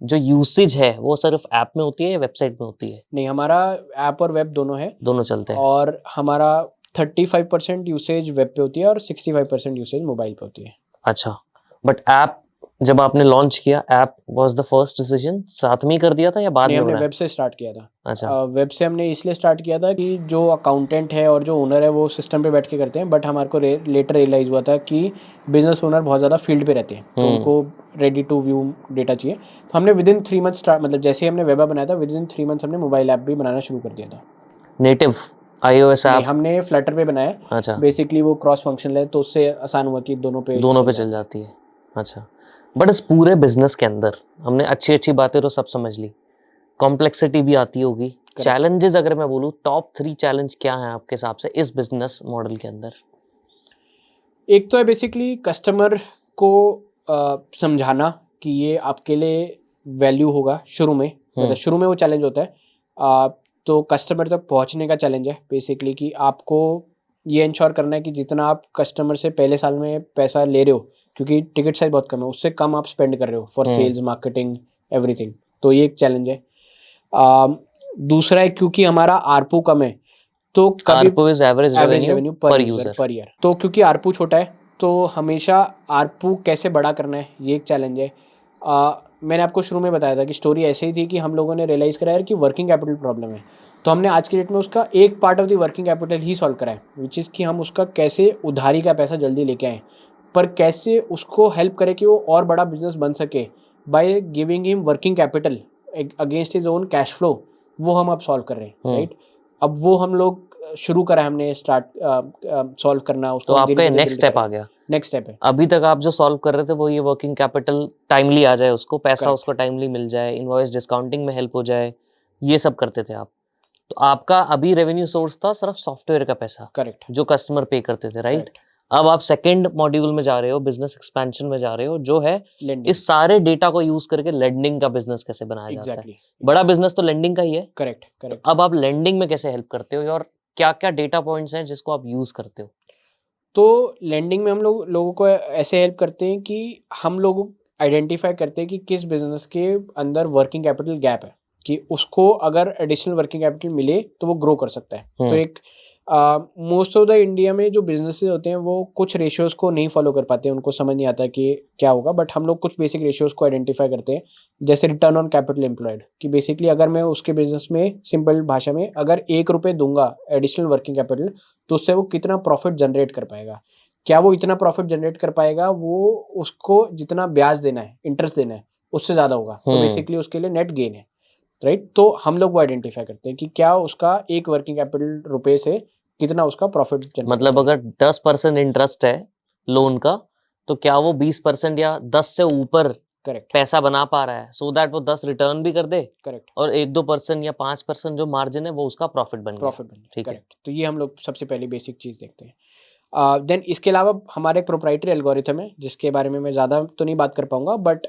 S1: जो यूसेज है वो सिर्फ ऐप में होती है या वेबसाइट में होती है?
S2: नहीं, हमारा ऐप और वेब दोनों है,
S1: दोनों चलते हैं।
S2: और हमारा 35% यूसेज वेब पे होती है और 65% यूसेज मोबाइल पे होती है।
S1: अच्छा, बट ऐप जब आपने लॉन्च किया, app was the first decision, साथ में ही कर दिया था या बाद
S2: नहीं,
S1: में
S2: हमने
S1: बनाया?
S2: वेब से स्टार्ट किया था।
S1: अच्छा।
S2: वेब से हमने इसलिए स्टार्ट किया था कि जो अकाउंटेंट है और जो ओनर है वो सिस्टम पे बैठ के करते हैं, बट हमारे को लेटर रियलाइज़ हुआ था कि बिजनेस ओनर बहुत ज़्यादा फील्ड पे रहते हैं, तो उनको रेडी टू व्यू डेटा चाहिए। तो हमने विद इन 3 मंथ स्टार्ट, मतलब जैसे ही हमने वेब बनाया था विद इन 3 मंथ्स हमने मोबाइल ऐप भी बनाना शुरू कर दिया था।
S1: नेटिव iOS
S2: नहीं,
S1: ऐप?
S2: हमने फ्लटर पे बनाया।
S1: अच्छा,
S2: बेसिकली वो क्रॉस फंक्शनल है, तो उससे आसान हुआ कि दोनों पे
S1: चल जाती है। अच्छा, बट इस पूरे बिजनेस के अंदर हमने अच्छी अच्छी बातें तो सब समझ ली, कॉम्प्लेक्सिटी भी आती होगी। चैलेंजेस अगर मैं बोलूँ, टॉप 3 चैलेंज क्या हैं आपके हिसाब से इस बिजनेस मॉडल के अंदर?
S2: एक तो है बेसिकली कस्टमर को समझाना कि ये आपके लिए वैल्यू होगा शुरू में, मतलब शुरू में वो चैलेंज होता है। तो कस्टमर तक पहुंचने का चैलेंज है बेसिकली, कि आपको ये इंश्योर करना है कि जितना आप कस्टमर से पहले साल में पैसा ले रहे हो, क्योंकि टिकट साइज बहुत कम है, उससे कम आप स्पेंड कर रहे हो फॉर सेल्स, मार्केटिंग, एवरीथिंग। तो ये एक चैलेंज है। दूसरा है क्योंकि हमारा आरपू कम है, तो कभी
S1: ARPU is average
S2: average
S1: revenue
S2: revenue पर
S1: per
S2: user
S1: user।
S2: Per year, तो क्योंकि आरपू छोटा है तो हमेशा आरपू कैसे बड़ा करना है ये एक चैलेंज है। मैंने आपको शुरू में बताया था कि स्टोरी ऐसे ही थी कि हम लोगों ने रियलाइज़ करा यार कि वर्किंग कैपिटल प्रॉब्लम है, तो हमने आज की डेट में उसका एक part of the working capital he solve करा है, विच इज़ कि हम उसका कैसे उधारी का पैसा जल्दी लेके आएँ, पर कैसे उसको हेल्प करें कि वो और बड़ा बिजनेस बन सके by giving him working capital against his own cash flow. वो हम अब सॉल्व कर रहे हैं, राइट। अब वो हम लोग शुरू करा है हमने स्टार्ट सॉल्व करना, उसको
S1: तो
S2: हम
S1: आपका
S2: धीरे धीरे
S1: नेक्स्ट
S2: build
S1: स्टेप
S2: कर
S1: आ
S2: रहे
S1: गया।
S2: हैं। नेक्स्ट स्टेप है,
S1: अभी तक आप जो सॉल्व कर रहे थे वो ये वर्किंग कैपिटल टाइमली आ जाए, उसको पैसा
S2: करेक्ट
S1: उसको टाइमली मिल जाए, इनवॉइस डिस्काउंटिंग में हेल्प हो जाए, ये सब करते थे आप। तो आपका अभी रेवेन्यू सोर्स था सिर्फ सॉफ्टवेयर का पैसा
S2: करेक्ट
S1: जो कस्टमर पे करते थे, राइट?
S2: करेक्ट।
S1: अब आप सेकंड मॉड्यूल में जा रहे हो, बिजनेस एक्सपेंशन में जा रहे हो, जो है
S2: लेंडिंग,
S1: इस सारे डेटा को यूज करके लेंडिंग का बिजनेस कैसे बनाया जाता है।
S2: एग्जैक्टली,
S1: बड़ा बिजनेस तो लेंडिंग का ही है।
S2: करेक्ट
S1: तो
S2: करेक्ट।
S1: अब आप लेंडिंग में कैसे हेल्प करते हो और क्या क्या डेटा पॉइंट्स हैं जिसको आप यूज करते हो?
S2: तो लेंडिंग में हम लोगों को ऐसे हेल्प करते हैं कि हम लोग आइडेंटिफाई करते हैं कि किस बिजनेस के अंदर वर्किंग कैपिटल गैप है, कि उसको अगर एडिशनल वर्किंग कैपिटल मिले तो वो ग्रो कर सकता है। तो एक मोस्ट ऑफ द इंडिया में जो बिजनेसेस होते हैं वो कुछ रेशियोज को नहीं फॉलो कर पाते हैं, उनको समझ नहीं आता कि क्या होगा, बट हम लोग कुछ बेसिक रेशियोज को आइडेंटिफाई करते हैं, जैसे रिटर्न ऑन कैपिटल एम्प्लॉयड, कि बेसिकली अगर मैं उसके बिजनेस में सिंपल भाषा में अगर 1 रुपये दूंगा एडिशनल वर्किंग कैपिटल, तो उससे वो कितना प्रॉफिट जनरेट कर पाएगा। क्या वो इतना प्रॉफिट जनरेट कर पाएगा, वो उसको जितना ब्याज देना है, इंटरेस्ट देना है, उससे ज़्यादा होगा, तो बेसिकली उसके लिए नेट गेन है, राइट। तो हम लोग वो आइडेंटिफाई करते हैं कि क्या उसका एक वर्किंग कैपिटल रुपए से कितना उसका प्रॉफिट जनरेट
S1: मतलब अगर 10% इंटरेस्ट है लोन का, तो क्या वो 20% या 10 से ऊपर
S2: करेक्ट
S1: पैसा बना पा रहा है, सो दैट वो 10 रिटर्न भी कर दे
S2: करेक्ट
S1: और 1-2% या 5% जो मार्जिन है वो उसका प्रॉफिट बन गया।
S2: प्रॉफिट बन
S1: ठीक है।
S2: करेक्ट। तो ये हम लोग सबसे पहले बेसिक चीज़ देखते हैं। देन इसके अलावा हमारा एक प्रोप्राइटरी एल्गोरिथम है जिसके बारे में मैं ज़्यादा तो नहीं बात कर पाऊंगा, बट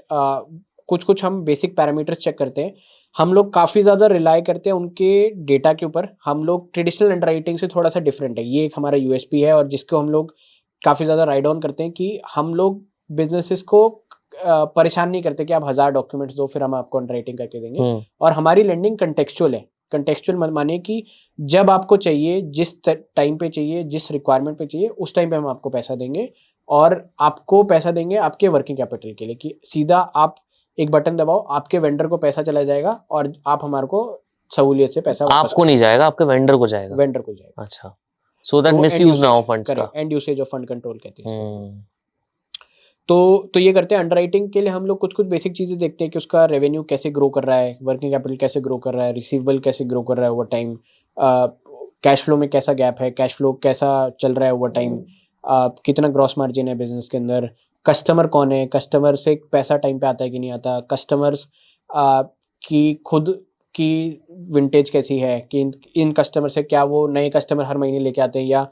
S2: कुछ कुछ हम बेसिक पैरामीटर्स चेक करते हैं। हम लोग काफ़ी ज़्यादा रिलाई करते हैं उनके डेटा के ऊपर। हम लोग ट्रेडिशनल अंडरराइटिंग से थोड़ा सा डिफरेंट है, ये एक हमारा यूएसपी है, और जिसको हम लोग काफ़ी ज़्यादा राइड ऑन करते हैं कि हम लोग बिजनेसेस को परेशान नहीं करते कि आप 1000 डॉक्यूमेंट्स दो फिर हम आपको अंडरराइटिंग करके देंगे। और हमारी लेंडिंग कंटेक्चुअल है। कंटेक्चुअल माने कि जब आपको चाहिए, जिस टाइम पे चाहिए, जिस रिक्वायरमेंट पे चाहिए, उस टाइम पे हम आपको पैसा देंगे, और आपको पैसा देंगे आपके वर्किंग कैपिटल के लिए, कि सीधा आप एक बटन दबाओ, आपके वेंडर को पैसा चला जाएगा और आप हमारे को सहूलियत से पैसा वापस
S1: आपको नहीं जाएगा, आपके वेंडर को जाएगा।
S2: वेंडर को जाएगा।
S1: अच्छा, सो दैट मिसयूज ना हो फंड्स का।
S2: Correct, and usage of fund control कहते हैं इसको। तो ये करते हैं। अंडरराइटिंग के लिए हम लोग कुछ कुछ बेसिक चीज़ें देखते हैं कि उसका रेवेन्यू कैसे ग्रो कर रहा है, वर्किंग कैपिटल कैसे ग्रो कर रहा है, रिसीवेबल कैसे ग्रो कर रहा है ओवर टाइम, कैश फ्लो में कैसा गैप है, कैश फ्लो कैसा चल रहा है ओवर टाइम, कितना ग्रॉस मार्जिन है बिजनेस के अंदर, कस्टमर कौन है, कस्टमर से पैसा टाइम पे आता है कि नहीं आता, कस्टमर्स की खुद की विंटेज कैसी है, कि इन कस्टमर से क्या वो नए कस्टमर हर महीने लेके आते हैं, या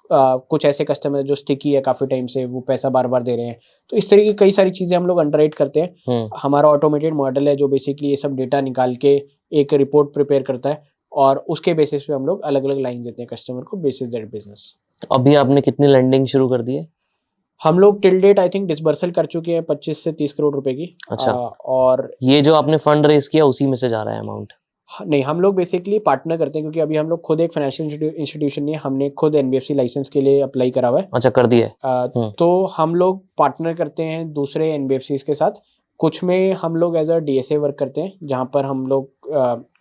S2: कुछ ऐसे कस्टमर जो स्टिकी है काफ़ी टाइम से, वो पैसा बार बार दे रहे हैं। तो इस तरीके की कई सारी चीज़ें हम लोग अंडरराइट करते हैं। हमारा ऑटोमेटेड मॉडल है जो बेसिकली ये सब डेटा निकाल के एक रिपोर्ट प्रिपेयर करता है, और उसके बेसिस पे हम लोग अलग अलग लाइन देते हैं कस्टमर को बेसिस दैट बिजनेस।
S1: अभी आपने कितनी लैंडिंग शुरू कर दी है?
S2: हम लोग till date I think disbursal कर चुके हैं 25 से 30 करोड़ रुपए की।
S1: अच्छा।
S2: और
S1: ये जो आपने फंड रेज किया उसी में से जा रहा है अमाउंट?
S2: नहीं, हम लोग बेसिकली पार्टनर करते हैं, क्योंकि अभी हम लोग खुद एक फाइनेंशियल इंस्टीट्यूशन नहीं है, हमने खुद एनबीएफसी लाइसेंस के लिए अप्लाई करा हुआ है।
S1: अच्छा, कर दिया है।
S2: तो हम लोग पार्टनर करते हैं दूसरे एनबीएफसीज के साथ। कुछ में हम लोग एज अ डीएसए वर्क करते हैं, जहाँ पर हम लोग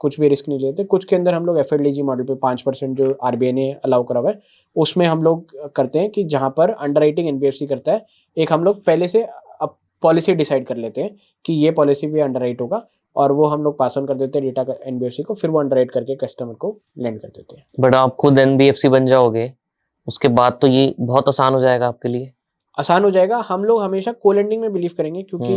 S2: कुछ भी रिस्क नहीं लेते। कुछ के अंदर हम लोग एफएलडीजी मॉडल पे 5% जो आरबीआई ने अलाउ करा हुआ है उसमें हम लोग करते हैं, कि जहाँ पर अंडरराइटिंग एनबीएफसी करता है। एक हम लोग पहले से पॉलिसी डिसाइड कर लेते हैं कि ये पॉलिसी भी अंडरराइट होगा, और वो हम लोग पास ऑन कर देते हैं डेटा एनबीएफसी को, फिर वो अंडरराइट करके कस्टमर को लेंड कर देते हैं।
S1: बट आप खुद एनबीएफसी बन जाओगे उसके बाद तो ये बहुत आसान हो जाएगा आपके लिए।
S2: आसान हो जाएगा। हम लोग हमेशा को लेंडिंग में बिलीव करेंगे, क्योंकि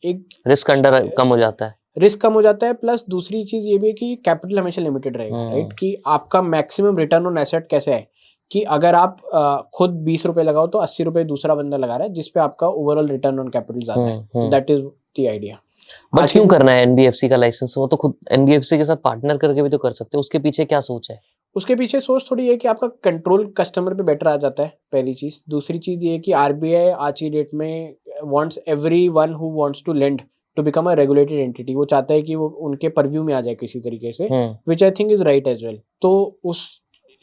S2: एक
S1: रिस्क अंडर कम हो जाता है।
S2: रिस्क कम हो जाता है, प्लस दूसरी चीज ये भी है कि कैपिटल हमेशा लिमिटेड रहेगा, राइट? कि आपका मैक्सिमम रिटर्न ऑन एसेट कैसे है, कि अगर आप खुद 20 रुपए लगाओ तो 80 रुपए दूसरा बंदा लगा रहा है, जिसपे आपका ओवरऑल रिटर्न ऑन कैपिटल ज्यादा है। तो that is the idea.
S1: But क्यों करना है एनबीएफसी का लाइसेंस? वो तो खुद एनबीएफसी के साथ पार्टनर करके भी तो कर सकते हो। उसके पीछे क्या सोच है?
S2: उसके पीछे सोच थोड़ी है कि आपका कंट्रोल कस्टमर पे बेटर आ जाता है, पहली चीज। दूसरी चीज ये है कि आरबीआई आज की डेट में wants everyone who wants to lend to become a regulated entity. वो चाहता है कि वो उनके परव्यू में आ जाए किसी तरीके से, which I think is right as well. तो उस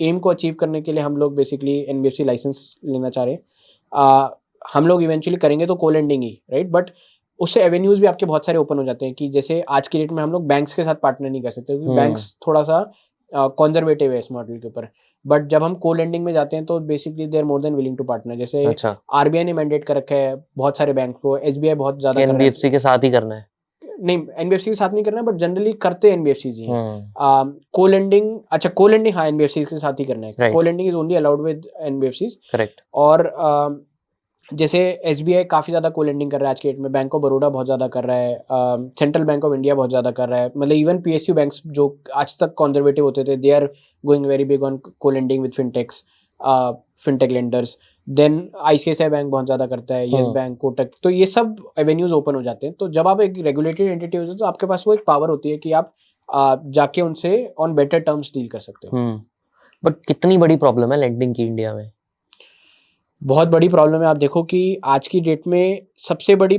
S2: एम को अचीव करने के लिए हम लोग बेसिकली एनबीएफसी लाइसेंस लेना चाह रहे हैं। हम लोग इवेंचुअली करेंगे तो को लेंडिंग ही, राइट? बट उससे एवेन्यूज भी आपके बहुत सारे ओपन हो जाते हैं, कि जैसे आज की डेट में हम लोग बैंक्स के साथ पार्टनर नहीं कर सकते, क्योंकि बैंक्स थोड़ा सा कंजर्वेटिव है इस मॉडल के ऊपर। बट जब हम को लेंडिंग में जाते हैं तो basically they are more than willing to partner. जैसे
S1: अच्छा,
S2: आरबीआई ने मैंडेट कर रखा है बहुत सारे बैंक को, एसबीआई बहुत ज्यादा कर रहा है।
S1: एनबीएफसी के साथ ही करना है?
S2: नहीं, एनबीएफसी के साथ नहीं करना है, बट जनरली करते एनबीएफसी ही हैं। को लेंडिंग, अच्छा को लेंडिंग हाँ एनबीएफसी के साथ ही करना है।
S1: Right.
S2: को lending is only allowed with NBFC.
S1: Correct.
S2: और जैसे एसबीआई काफ़ी ज़्यादा को लेंडिंग कर रहा है आज के डेट में, बैंक ऑफ बड़ौदा बहुत ज़्यादा कर रहा है, सेंट्रल बैंक ऑफ इंडिया बहुत ज़्यादा कर रहा है। मतलब इवन पीएसयू बैंक्स जो आज तक कंजर्वेटिव होते थे, they are going very big on co-lending with fintechs, fintech lenders. Then ICICI bank बहुत ज़्यादा करता है, येस बैंक, कोटक। तो ये सब एवेन्यूज ओपन हो जाते हैं। तो जब आप एक रेगुलेटेड एंटिटी होते हैं तो आपके पास वो एक पावर होती है कि आप जाके उनसे ऑन बेटर टर्म्स डील कर सकते हो।
S1: बट कितनी बड़ी प्रॉब्लम है लेंडिंग की इंडिया में?
S2: बहुत बड़ी प्रॉब्लम है। आप देखो कि आज की डेट में सबसे बड़ी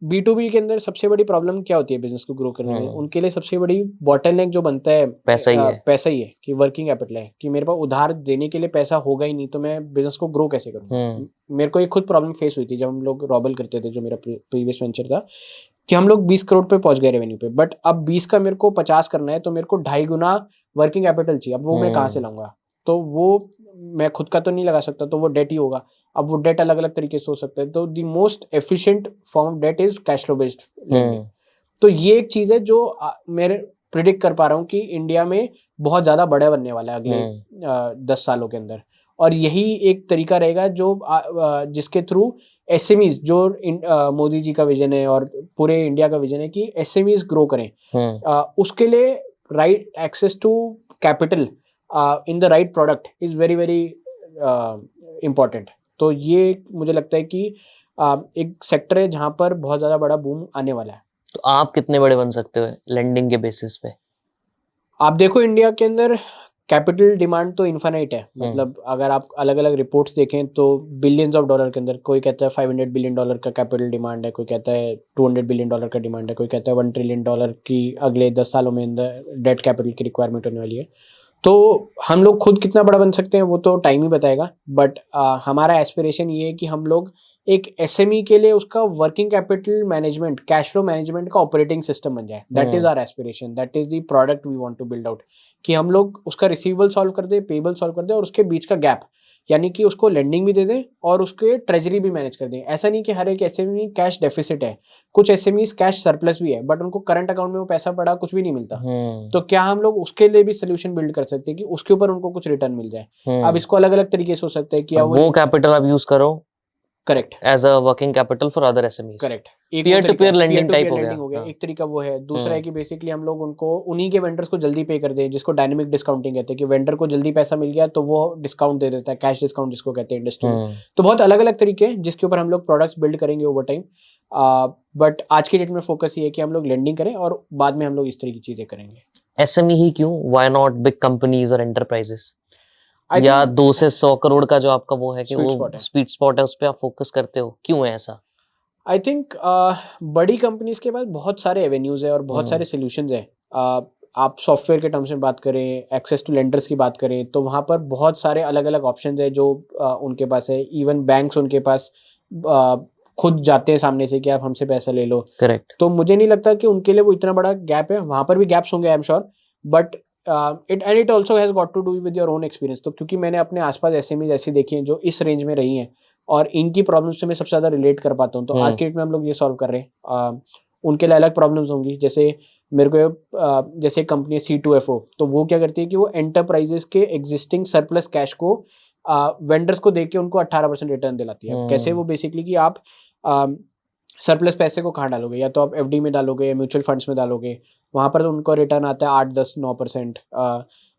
S2: B2B के अंदर सबसे बड़ी प्रॉब्लम क्या होती है बिजनेस को ग्रो करने में? उनके लिए सबसे बड़ी बॉटलनेक जो बनता है
S1: पैसा ही है।
S2: पैसा ही है, कि वर्किंग कैपिटल है, कि मेरे पास उधार देने के लिए पैसा होगा ही नहीं, तो मैं बिजनेस को ग्रो कैसे करूँ? मेरे को एक खुद प्रॉब्लम फेस हुई थी जब हम लोग रॉबल करते थे, जो मेरा प्रीवियस वेंचर था, कि हम लोग 20 करोड़ पे पहुंच गए रेवेन्यू पे, बट अब 20 का मेरे को 50 करना है, तो मेरे को 2.5 गुना वर्किंग कैपिटल चाहिए। अब वो मैं कहाँ से लाऊंगा? तो वो मैं खुद का तो नहीं लगा सकता, तो वो डेट ही होगा। अब वो डेट अलग अलग तरीके से हो सकता है। तो the most efficient form of debt is cash flow based lending. तो ये एक चीज है जो मेरे प्रिडिक्ट कर पा रहा हूँ कि इंडिया में बहुत ज्यादा बड़ा बनने वाला है अगले 10 सालों के अंदर। और यही एक तरीका रहेगा जो जिसके थ्रू एसएमईज, जो मोदी जी का विजन है और पूरे इंडिया का विजन है कि एसएमईज ग्रो करें, उसके लिए right access to capital in the right product is very very important. तो ये मुझे लगता है कि एक सेक्टर है जहाँ पर बहुत ज़्यादा बड़ा बूम आने वाला है।
S1: तो आप कितने बड़े बन सकते हो लेंडिंग के बेसिस पे?
S2: आप देखो इंडिया के अंदर कैपिटल डिमांड तो इन्फाइनाइट है। मतलब अगर आप अलग अलग रिपोर्ट्स देखें तो बिलियंस ऑफ डॉलर के अंदर, कोई कहता है $500 बिलियन का कैपिटल डिमांड है, कोई कहता है $200 बिलियन का डिमांड है, कोई कहता है $1 ट्रिलियन की अगले 10 सालों में डेट कैपिटल की रिक्वायरमेंट होने वाली है। तो हम लोग खुद कितना बड़ा बन सकते हैं वो तो टाइम ही बताएगा। बट हमारा एस्पिरेशन ये है कि हम लोग एक एसएमई के लिए उसका working capital management, cash flow management का ऑपरेटिंग सिस्टम बन जाए। That is our aspiration, that is the product we want to build out. कि हम लोग उसका रिसीवेबल सॉल्व कर दे, पेबल सॉल्व कर दे, और उसके बीच का गैप, यानी कि उसको लेंडिंग भी दे दें और उसके ट्रेजरी भी मैनेज कर दें। ऐसा नहीं कि हर एक एसएमई कैश डेफिसिट है, कुछ एसएमईज कैश सरप्लस भी है, बट उनको करंट अकाउंट में वो पैसा पड़ा कुछ भी नहीं मिलता। तो क्या हम लोग उसके लिए भी सोल्यूशन बिल्ड कर सकते हैं कि उसके ऊपर उनको कुछ रिटर्न मिल जाए? अब इसको अलग अलग तरीके से हो सकता है कि
S1: वो कैपिटल आप यूज करो
S2: correct
S1: as a working capital for other SMEs.
S2: Correct.
S1: Peer to peer lending type हो गया।
S2: एक तरीका वो है। दूसरा है कि बेसिकली हम लोग उनको उन्हीं के वेंडर्स को जल्दी पे कर दें, जिसको डायनेमिक डिस्काउंटिंग कहते हैं, कि वेंडर को जल्दी पैसा मिल गया तो वो डिस्काउंट दे देता है, कैश डिस्काउंट जिसको कहते हैं इंडस्ट्री में। तो बहुत अलग अलग तरीके हैं जिसके ऊपर हम लोग प्रोडक्ट्स बिल्ड करेंगे ओवर टाइम। बट आज की डेट में फोकस ये है कि हम लोग लेंडिंग करें और बाद में हम लोग इस तरह की चीजें करेंगे।
S1: एसएमई ही क्यों? व्हाई नॉट बिग कंपनीज और एंटरप्राइजेस?
S2: I
S1: या
S2: think
S1: 2 से 100 करोड़ का जो आपका वो है कि
S2: Sweet
S1: वो
S2: spot है।
S1: स्वीट स्पॉट है, उस पे आप फोकस करते हो, क्यों है ऐसा?
S2: आई थिंक बड़ी कंपनीज के पास बहुत सारे एवेन्यूज है और बहुत सारे सोल्यूशंस है। आप सॉफ्टवेयर के टर्म्स में बात करें, एक्सेस टू लेंडर्स की बात करें, तो वहाँ पर बहुत सारे अलग अलग ऑप्शंस है जो उनके पास है। इवन बैंक्स उनके पास uh, खुद जाते हैं सामने से कि आप हमसे पैसा ले लो।
S1: करेक्ट।
S2: तो मुझे नहीं लगता कि उनके लिए वो इतना बड़ा गैप है। वहाँ पर भी गैप्स होंगे I am sure, but it also has got to do with your own experience. तो क्योंकि मैंने अपने आसपास एसएमईज ऐसी देखी हैं जो इस रेंज में रही हैं और इनकी प्रॉब्लम्स से मैं सबसे ज़्यादा रिलेट कर पाता हूँ, तो आज के डेट में हम लोग ये सॉल्व कर रहे हैं। उनके लिए अलग प्रॉब्लम्स होंगी। जैसे मेरे को जैसे एक कंपनी है C2FO, तो वो क्या करती है कि वो एंटरप्राइजेस के एग्जिस्टिंग सरप्लस कैश को वेंडर्स को दे के उनको 18% रिटर्न दिलाती है। कैसे? वो बेसिकली कि आप सरप्लस पैसे को कहाँ डालोगे, या तो आप एफडी में डालोगे या म्यूचुअल फंड्स में डालोगे, वहाँ पर तो उनको रिटर्न आता है 8-10-9%।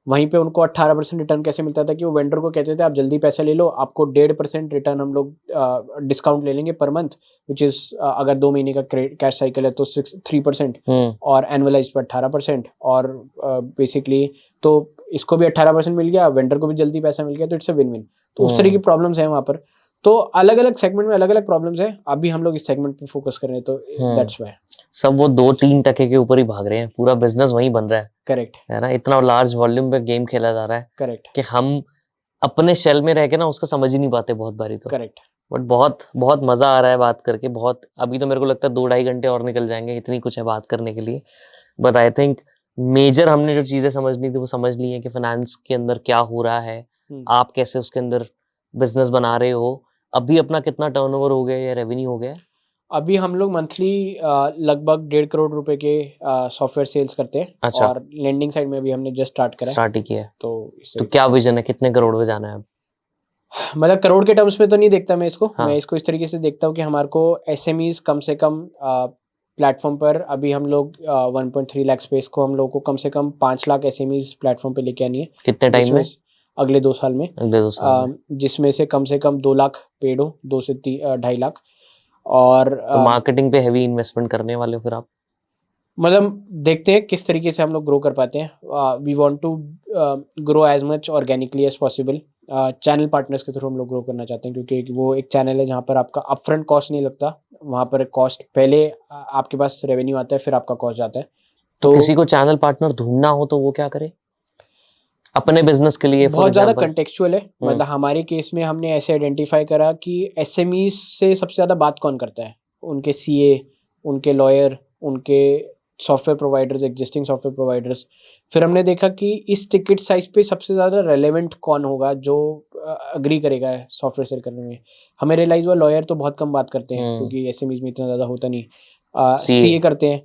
S2: वहीं पे उनको 18% रिटर्न कैसे मिलता था कि वो वेंडर को कहते थे आप जल्दी पैसा ले लो, आपको 1.5% रिटर्न हम लोग डिस्काउंट ले लेंगे पर मंथ, विच इज़ अगर 2 महीने का कैश साइकिल है तो 3%, और एनुअलाइज पर 18%। और बेसिकली तो इसको भी 18% मिल गया, वेंडर को भी जल्दी पैसा मिल गया, तो इट्स अ विन विन। तो उस तरह की प्रॉब्लम्स हैं वहाँ पर। तो अलग अलग सेगमेंट में अलग अलग प्रॉब्लम्स हैं। अभी हम लोग इस सेगमेंट पे फोकस कर रहे हैं, तो दैट्स व्हाई।
S1: सब वो 2-3 टके के ऊपर ही भाग रहे हैं, पूरा बिजनेस वहीं बन रहा है।
S2: करेक्ट
S1: है ना, इतना लार्ज वॉल्यूम पे गेम खेला जा रहा है
S2: करेक्ट
S1: कि हम अपने शेल में रह के ना उसको समझ ही नहीं पाते बहुत बारी तो।
S2: करेक्ट।
S1: बट बहुत बहुत मजा आ रहा है बात करके। बहुत अभी तो मेरे को लगता है 2-2.5 घंटे और निकल जाएंगे, इतनी कुछ है बात करने के लिए। बट आई थिंक मेजर हमने जो चीजें समझनी थी वो समझ ली है कि फाइनेंस के अंदर क्या हो रहा है, आप कैसे उसके अंदर बिजनेस बना रहे हो। अभी अपना कितना टर्नओवर हो गया या रेवेन्यू हो गया?
S2: अभी हम लोग मंथली लगभग 1.5 करोड़ रुपए के सॉफ्टवेयर सेल्स करते हैं।
S1: अच्छा।
S2: और लेंडिंग साइड में भी हमने जस्ट स्टार्ट करा है।
S1: स्टार्ट ही किया है,
S2: तो
S1: तो
S2: इससे
S1: क्या विजन है, कितने करोड़ पे जाना है अब?
S2: मतलब करोड़ के टर्म्स में तो नहीं देखता मैं इसको।
S1: हाँ।
S2: मैं इसको इस तरीके से देखता हूँ कि हमारे को एसएमईज कम से कम प्लेटफॉर्म पर, अभी हम लोग 1.3 लाख स्पेस को हम लोग को कम से कम 5 लाख एसएमईज प्लेटफॉर्म पे लेके आनी है।
S1: कितने टाइम में?
S2: अगले 2 साल में।
S1: अगले 2 साल में।
S2: जिसमें से कम 2 लाख पेड हो, 2 से 2.5 लाख। और
S1: तो मार्केटिंग पे हेवी इन्वेस्टमेंट करने वाले हो फिर आप?
S2: मतलब देखते हैं किस तरीके से हम लोग ग्रो कर पाते हैं। We want to grow as much organically as possible. Channel partners के थ्रू हम लोग ग्रो करना चाहते हैं, क्योंकि वो एक चैनल है जहाँ पर आपका अपफ्रंट कॉस्ट नहीं लगता। वहाँ पर कॉस्ट पहले आपके पास रेवेन्यू आता है, फिर आपका कॉस्ट जाता है।
S1: तो किसी को चैनल पार्टनर ढूंढना हो तो वो क्या करे अपने बिजनेस के लिए?
S2: बहुत ज़्यादा कंटेक्चुअल है। मतलब हमारे केस में हमने ऐसे आइडेंटिफाई करा कि एसएमई से सबसे ज़्यादा बात कौन करता है, उनके सीए, उनके लॉयर, उनके software providers, existing software providers. फिर हमने देखा कि इस टिकट साइज पे सबसे ज़्यादा रेलेवेंट कौन होगा जो अग्री करेगा सॉफ्टवेयर सेल करने में। हमें रियलाइज़ हुआ लॉयर तो बहुत कम बात करते हैं, क्योंकि एसएमईज में इतना ज़्यादा होता नहीं। सीए करते हैं,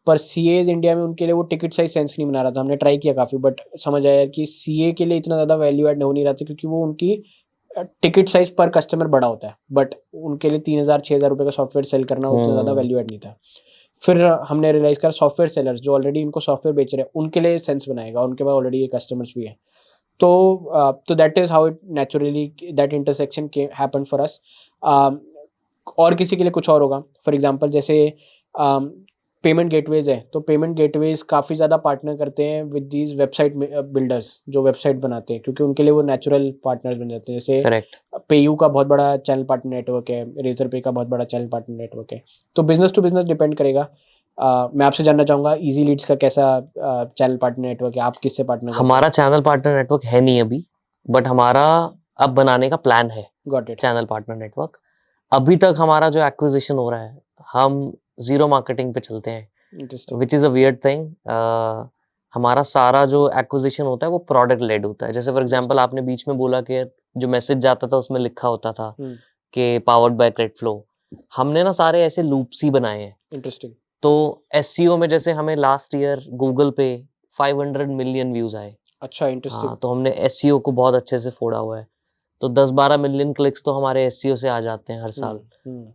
S2: पर सीएज इंडिया में उनके लिए वो टिकट साइज सेंस नहीं बना रहा था। हमने ट्राई किया काफ़ी, बट समझ आया कि सीए के लिए इतना ज़्यादा वैल्यू ऐड हो नहीं रहा था, क्योंकि वो उनकी टिकट साइज पर कस्टमर बड़ा होता है, बट उनके लिए 3,000-6,000 रुपये का सॉफ्टवेयर सेल करना उतना ज़्यादा वैल्यू ऐड नहीं था। फिर हमने रियलाइज़ करा सॉफ्टवेयर सेलर्स जो ऑलरेडी इनको सॉफ्टवेयर बेच रहे हैं उनके लिए सेंस बनाएगा, उनके पास ऑलरेडी ये कस्टमर्स भी है। तो that is how it naturally that intersection happen for us. और किसी के लिए कुछ और होगा। फॉर एग्जांपल जैसे पेमेंट गेटवेज है, तो पेमेंट गेटवेज काफ़ी ज़्यादा पार्टनर करते हैं विद दीज वेबसाइट बिल्डर्स जो वेबसाइट बनाते हैं, क्योंकि उनके लिए वो नेचुरल पार्टनर्स बन जाते हैं। जैसे पेयू का बहुत बड़ा चैनल पार्टनर नेटवर्क है, रेजर पे का बहुत बड़ा चैनल पार्टनर नेटवर्क है। तो बिजनेस टू बिजनेस डिपेंड करेगा। मैं आपसे जानना चाहूँगा इजी लीड्स का कैसा चैनल पार्टनर नेटवर्क है, आप किससे पार्टनर करते हैं?
S1: हमारा चैनल पार्टनर नेटवर्क है नहीं अभी, बट हमारा अब बनाने का प्लान है।
S2: Got it.
S1: Channel partner network अभी तक हमारा जो एक्विजिशन हो रहा है, हम जीरो मार्केटिंग पे चलते हैं, which is a weird thing. हमारा सारा जो एक्विजिशन होता है वो प्रोडक्ट लेड होता है। जैसे फॉर एग्जांपल आपने बीच में बोला कि जो मैसेज जाता था उसमें लिखा होता था कि पावर्ड बाय क्रेडफ्लो। हमने ना सारे ऐसे लूप्स ही बनाए हैं।
S2: इंटरेस्टिंग।
S1: तो एसईओ में जैसे हमें लास्ट ईयर गूगल पे 500 मिलियन व्यूज आए।
S2: अच्छा, इंटरेस्टिंग।
S1: हाँ, तो हमने एसईओ को बहुत अच्छे से फोड़ा हुआ है। तो 10-12 मिलियन क्लिक्स तो हमारे एसईओ से आ जाते हैं हर साल।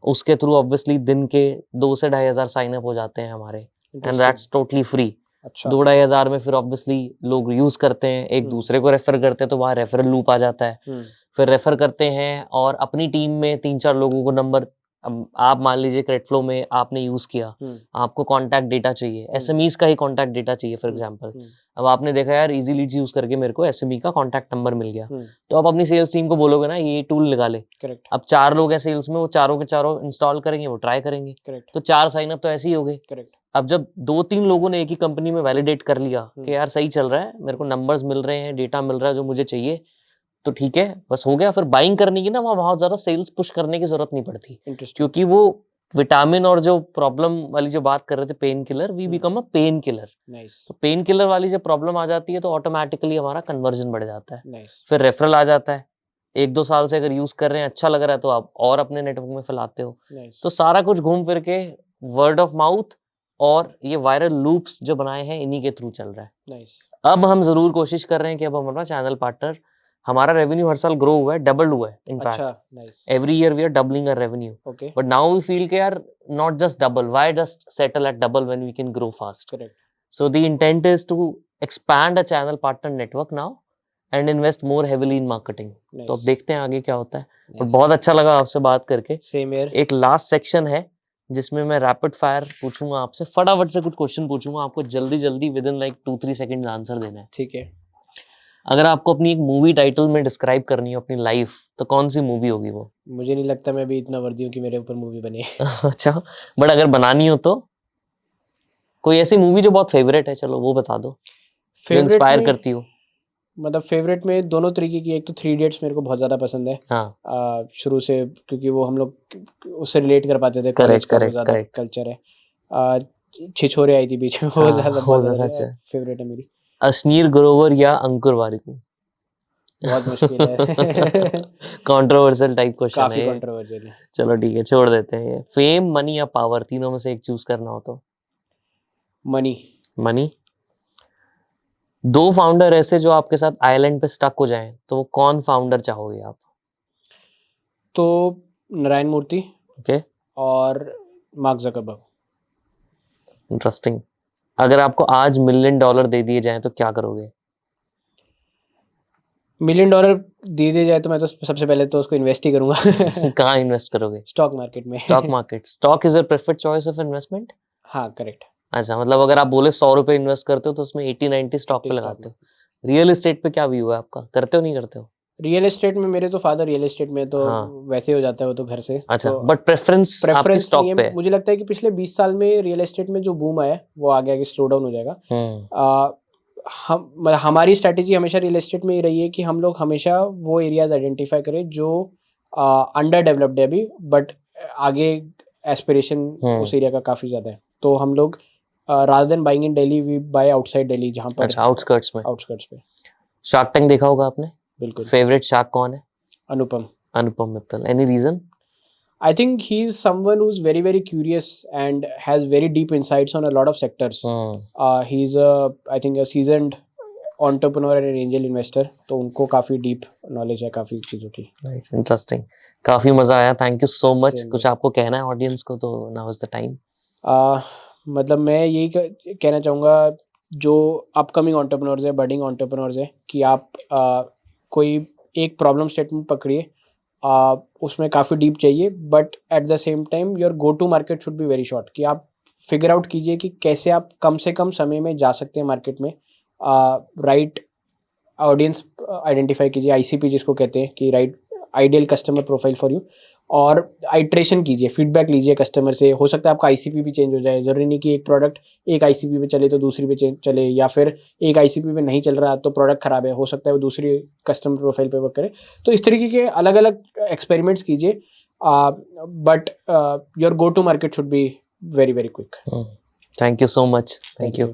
S1: उसके थ्रू ऑब्वियसली दिन के 2 से 2,500 साइन अप हो जाते हैं हमारे, एंड दैट्स टोटली फ्री।
S2: अच्छा।
S1: 2-2,500 में फिर ऑब्वियसली लोग यूज करते हैं, एक दूसरे को रेफर करते हैं, तो वहाँ रेफरल लूप आ जाता है। फिर रेफर करते हैं और अपनी टीम में 3-4 लोगों को नंबर अब आप मान लीजिए क्रेडफ्लो में आपने यूज किया, आपको कॉन्टैक्ट डेटा चाहिए, एसएमईज का ही कॉन्टैक्ट डेटा चाहिए फॉर एग्जांपल। अब आपने देखा यार इजी लीड्स यूज करके मेरे को एसएमई का कॉन्टैक्ट नंबर मिल गया, तो आप अपनी सेल्स टीम को बोलोगे ना ये टूल निकाले।
S2: करेक्ट।
S1: अब 4 लोग हैं सेल्स में, वो चारों के चारों इंस्टॉल करेंगे, वो ट्राई करेंगे,
S2: करेक्ट।
S1: तो 4 साइन अप तो ऐसे ही हो गए।
S2: करेक्ट।
S1: अब जब 2-3 लोगों ने एक ही कंपनी में वैलिडेट कर लिया कि यार सही चल रहा है, मेरे को नंबर्स मिल रहे हैं, डेटा मिल रहा है जो मुझे चाहिए, तो ठीक है, बस हो गया। फिर बाइंग करने की ना वहाँ बहुत ज्यादा सेल्स पुश करने की जरूरत नहीं पड़ती, क्योंकि वो विटामिन और जो प्रॉब्लम वाली जो बात कर रहे थे painkiller, we become a painkiller. तो पेन किलर वाली जब प्रॉब्लम आ जाती है तो ऑटोमेटिकली हमारा कन्वर्जन बढ़ जाता है, फिर रेफरल आ जाता है। 1-2 साल से अगर यूज कर रहे हैं, अच्छा लग रहा है, तो आप और अपने नेटवर्क में फैलाते हो। तो सारा कुछ घूम फिर के वर्ड ऑफ माउथ और ये वायरल लूप्स जो बनाए हैं इन्हीं के थ्रू चल रहा है। अब हम जरूर कोशिश कर रहे हैं कि अब हम अपना चैनल पार्टनर, हमारा रेवेन्यू हर साल ग्रो हुआ है, डबल्ड हुआ है in fact, every year we are doubling our revenue, but now we feel के यार not just double, why just settle at double when we can grow fast. So the intent is to expand a channel partner network now and invest more heavily in marketing. तो अब देखते हैं आगे क्या होता है, और बहुत अच्छा लगा आपसे बात करके।
S2: Same here. एक
S1: लास्ट सेक्शन है जिसमें मैं रैपिड फायर पूछूंगा आपसे, फटाफट से कुछ क्वेश्चन पूछूंगा, आपको जल्दी जल्दी with in like 2-3 second answer देना है।
S2: ठीक है।
S1: अगर आपको अपनी एक मूवी टाइटल में डिस्क्राइब करनी हो अपनी लाइफ, तो कौन सी मूवी होगी वो?
S2: मुझे नहीं लगता मैं भी इतना वर्दी हूँ कि मेरे ऊपर मूवी बने।
S1: अच्छा, बट अगर बनानी हो तो कोई ऐसी मूवी जो बहुत फेवरेट है, चलो वो बता दो, जो इंस्पायर करती हो।
S2: मतलब फेवरेट में दोनों तरीके की, एक तो 3 इडियट्स मेरे को बहुत ज़्यादा पसंद है।
S1: हाँ।
S2: शुरू से, क्योंकि वो हम लोग उससे रिलेट कर पाते थे,
S1: कॉलेज का
S2: ज़्यादा कल्चर है। छिछोरे आई थी बीच में, वो ज़्यादा फेवरेट है मेरी।
S1: अश्नीर ग्रोवर या अंकुर वारिकू?
S2: बहुत मुश्किल है।
S1: कंट्रोवर्शियल टाइप क्वेश्चन है,
S2: काफी कंट्रोवर्शियल है।
S1: चलो ठीक है, छोड़ देते हैं ये। फेम, मनी या पावर, तीनों में से एक चूज करना हो तो?
S2: मनी।
S1: मनी। 2 फाउंडर ऐसे जो आपके साथ आइलैंड पे स्टक हो जाएं, तो वो कौन फाउंडर चाहोगे आप?
S2: तो नारायण मूर्ति,
S1: ओके,
S2: और मार्क ज़करबर्ग।
S1: इंटरेस्टिंग। अगर आपको आज $1 मिलियन दे दिए जाएं तो क्या करोगे?
S2: $1 मिलियन दे दिए जाए तो मैं तो सबसे पहले तो उसको इन्वेस्ट ही करूंगा।
S1: कहाँ इन्वेस्ट करोगे?
S2: स्टॉक मार्केट में।
S1: Stock market. Stock is your preferred choice of investment?
S2: हाँ, करेक्ट।
S1: अच्छा, मतलब अगर आप बोले 100 रुपए इन्वेस्ट करते हो तो उसमें 80-90 स्टॉक पे लगाते हो। रियल एस्टेट पे क्या व्यू है आपका, करते हो नहीं करते हो?
S2: रियल एस्टेट में मेरे तो फादर रियल एस्टेट में, तो वैसे हो जाता है वो तो घर से।
S1: अच्छा,
S2: तो
S1: बट प्रेफरेंस आपकी स्टॉक पे है?
S2: मुझे लगता है कि पिछले 20 साल में रियल एस्टेट में जो बूम आया वो आगे आगे स्लो डाउन हो जाएगा। हमारी स्ट्रैटेजी हमेशा रियल एस्टेट में ये रही है कि हम लोग हमेशा वो एरियाज आइडेंटिफाई करें जो अंडर डेवलप्ड है अभी, बट आगे एस्पिरेशन उस एरिया का काफ़ी ज़्यादा है। तो हम लोग rather than buying in Delhi, we buy outside Delhi, जहाँ पर
S1: आउटस्कर्ट्स में।
S2: पे।
S1: शार्क टैंक देखा होगा आपने?
S2: बिल्कुल।
S1: फेवरेट शार्क कौन है?
S2: Anupam
S1: Mittal. Any reason?
S2: I think he is someone who's very very curious and has very deep insights on a lot of sectors. He's I think a seasoned entrepreneur and an angel investor, तो उनको काफी deep knowledge है काफी चीजों की।
S1: Interesting. काफी मजा आया, थैंक यू सो मच। कुछ आपको कहना है ऑडियंस को तो now is the time.
S2: मतलब मैं यही कहना चाहूँगा जो अपकमिंग entrepreneurs है, budding entrepreneurs है, कि आप कोई एक प्रॉब्लम स्टेटमेंट पकड़िए, उसमें काफ़ी डीप चाहिए, but at the same time your go to market should be very short, कि आप फिगर आउट कीजिए कि कैसे आप कम से कम समय में जा सकते हैं मार्केट में। राइट ऑडियंस आइडेंटिफाई कीजिए, ICP जिसको कहते हैं, कि right ideal customer profile for you, और आइट्रेशन कीजिए, फीडबैक लीजिए कस्टमर से। हो सकता है आपका ICP भी चेंज हो जाए, ज़रूरी नहीं कि एक प्रोडक्ट एक ICP पे चले तो दूसरी पे चले, या फिर एक ICP पे नहीं चल रहा तो प्रोडक्ट ख़राब है, हो सकता है वो दूसरी कस्टमर प्रोफाइल पे वर्क करे। तो इस तरीके के अलग अलग एक्सपेरिमेंट्स कीजिए, but your go to market should be very very quick.
S1: Thank you so much. Thank you.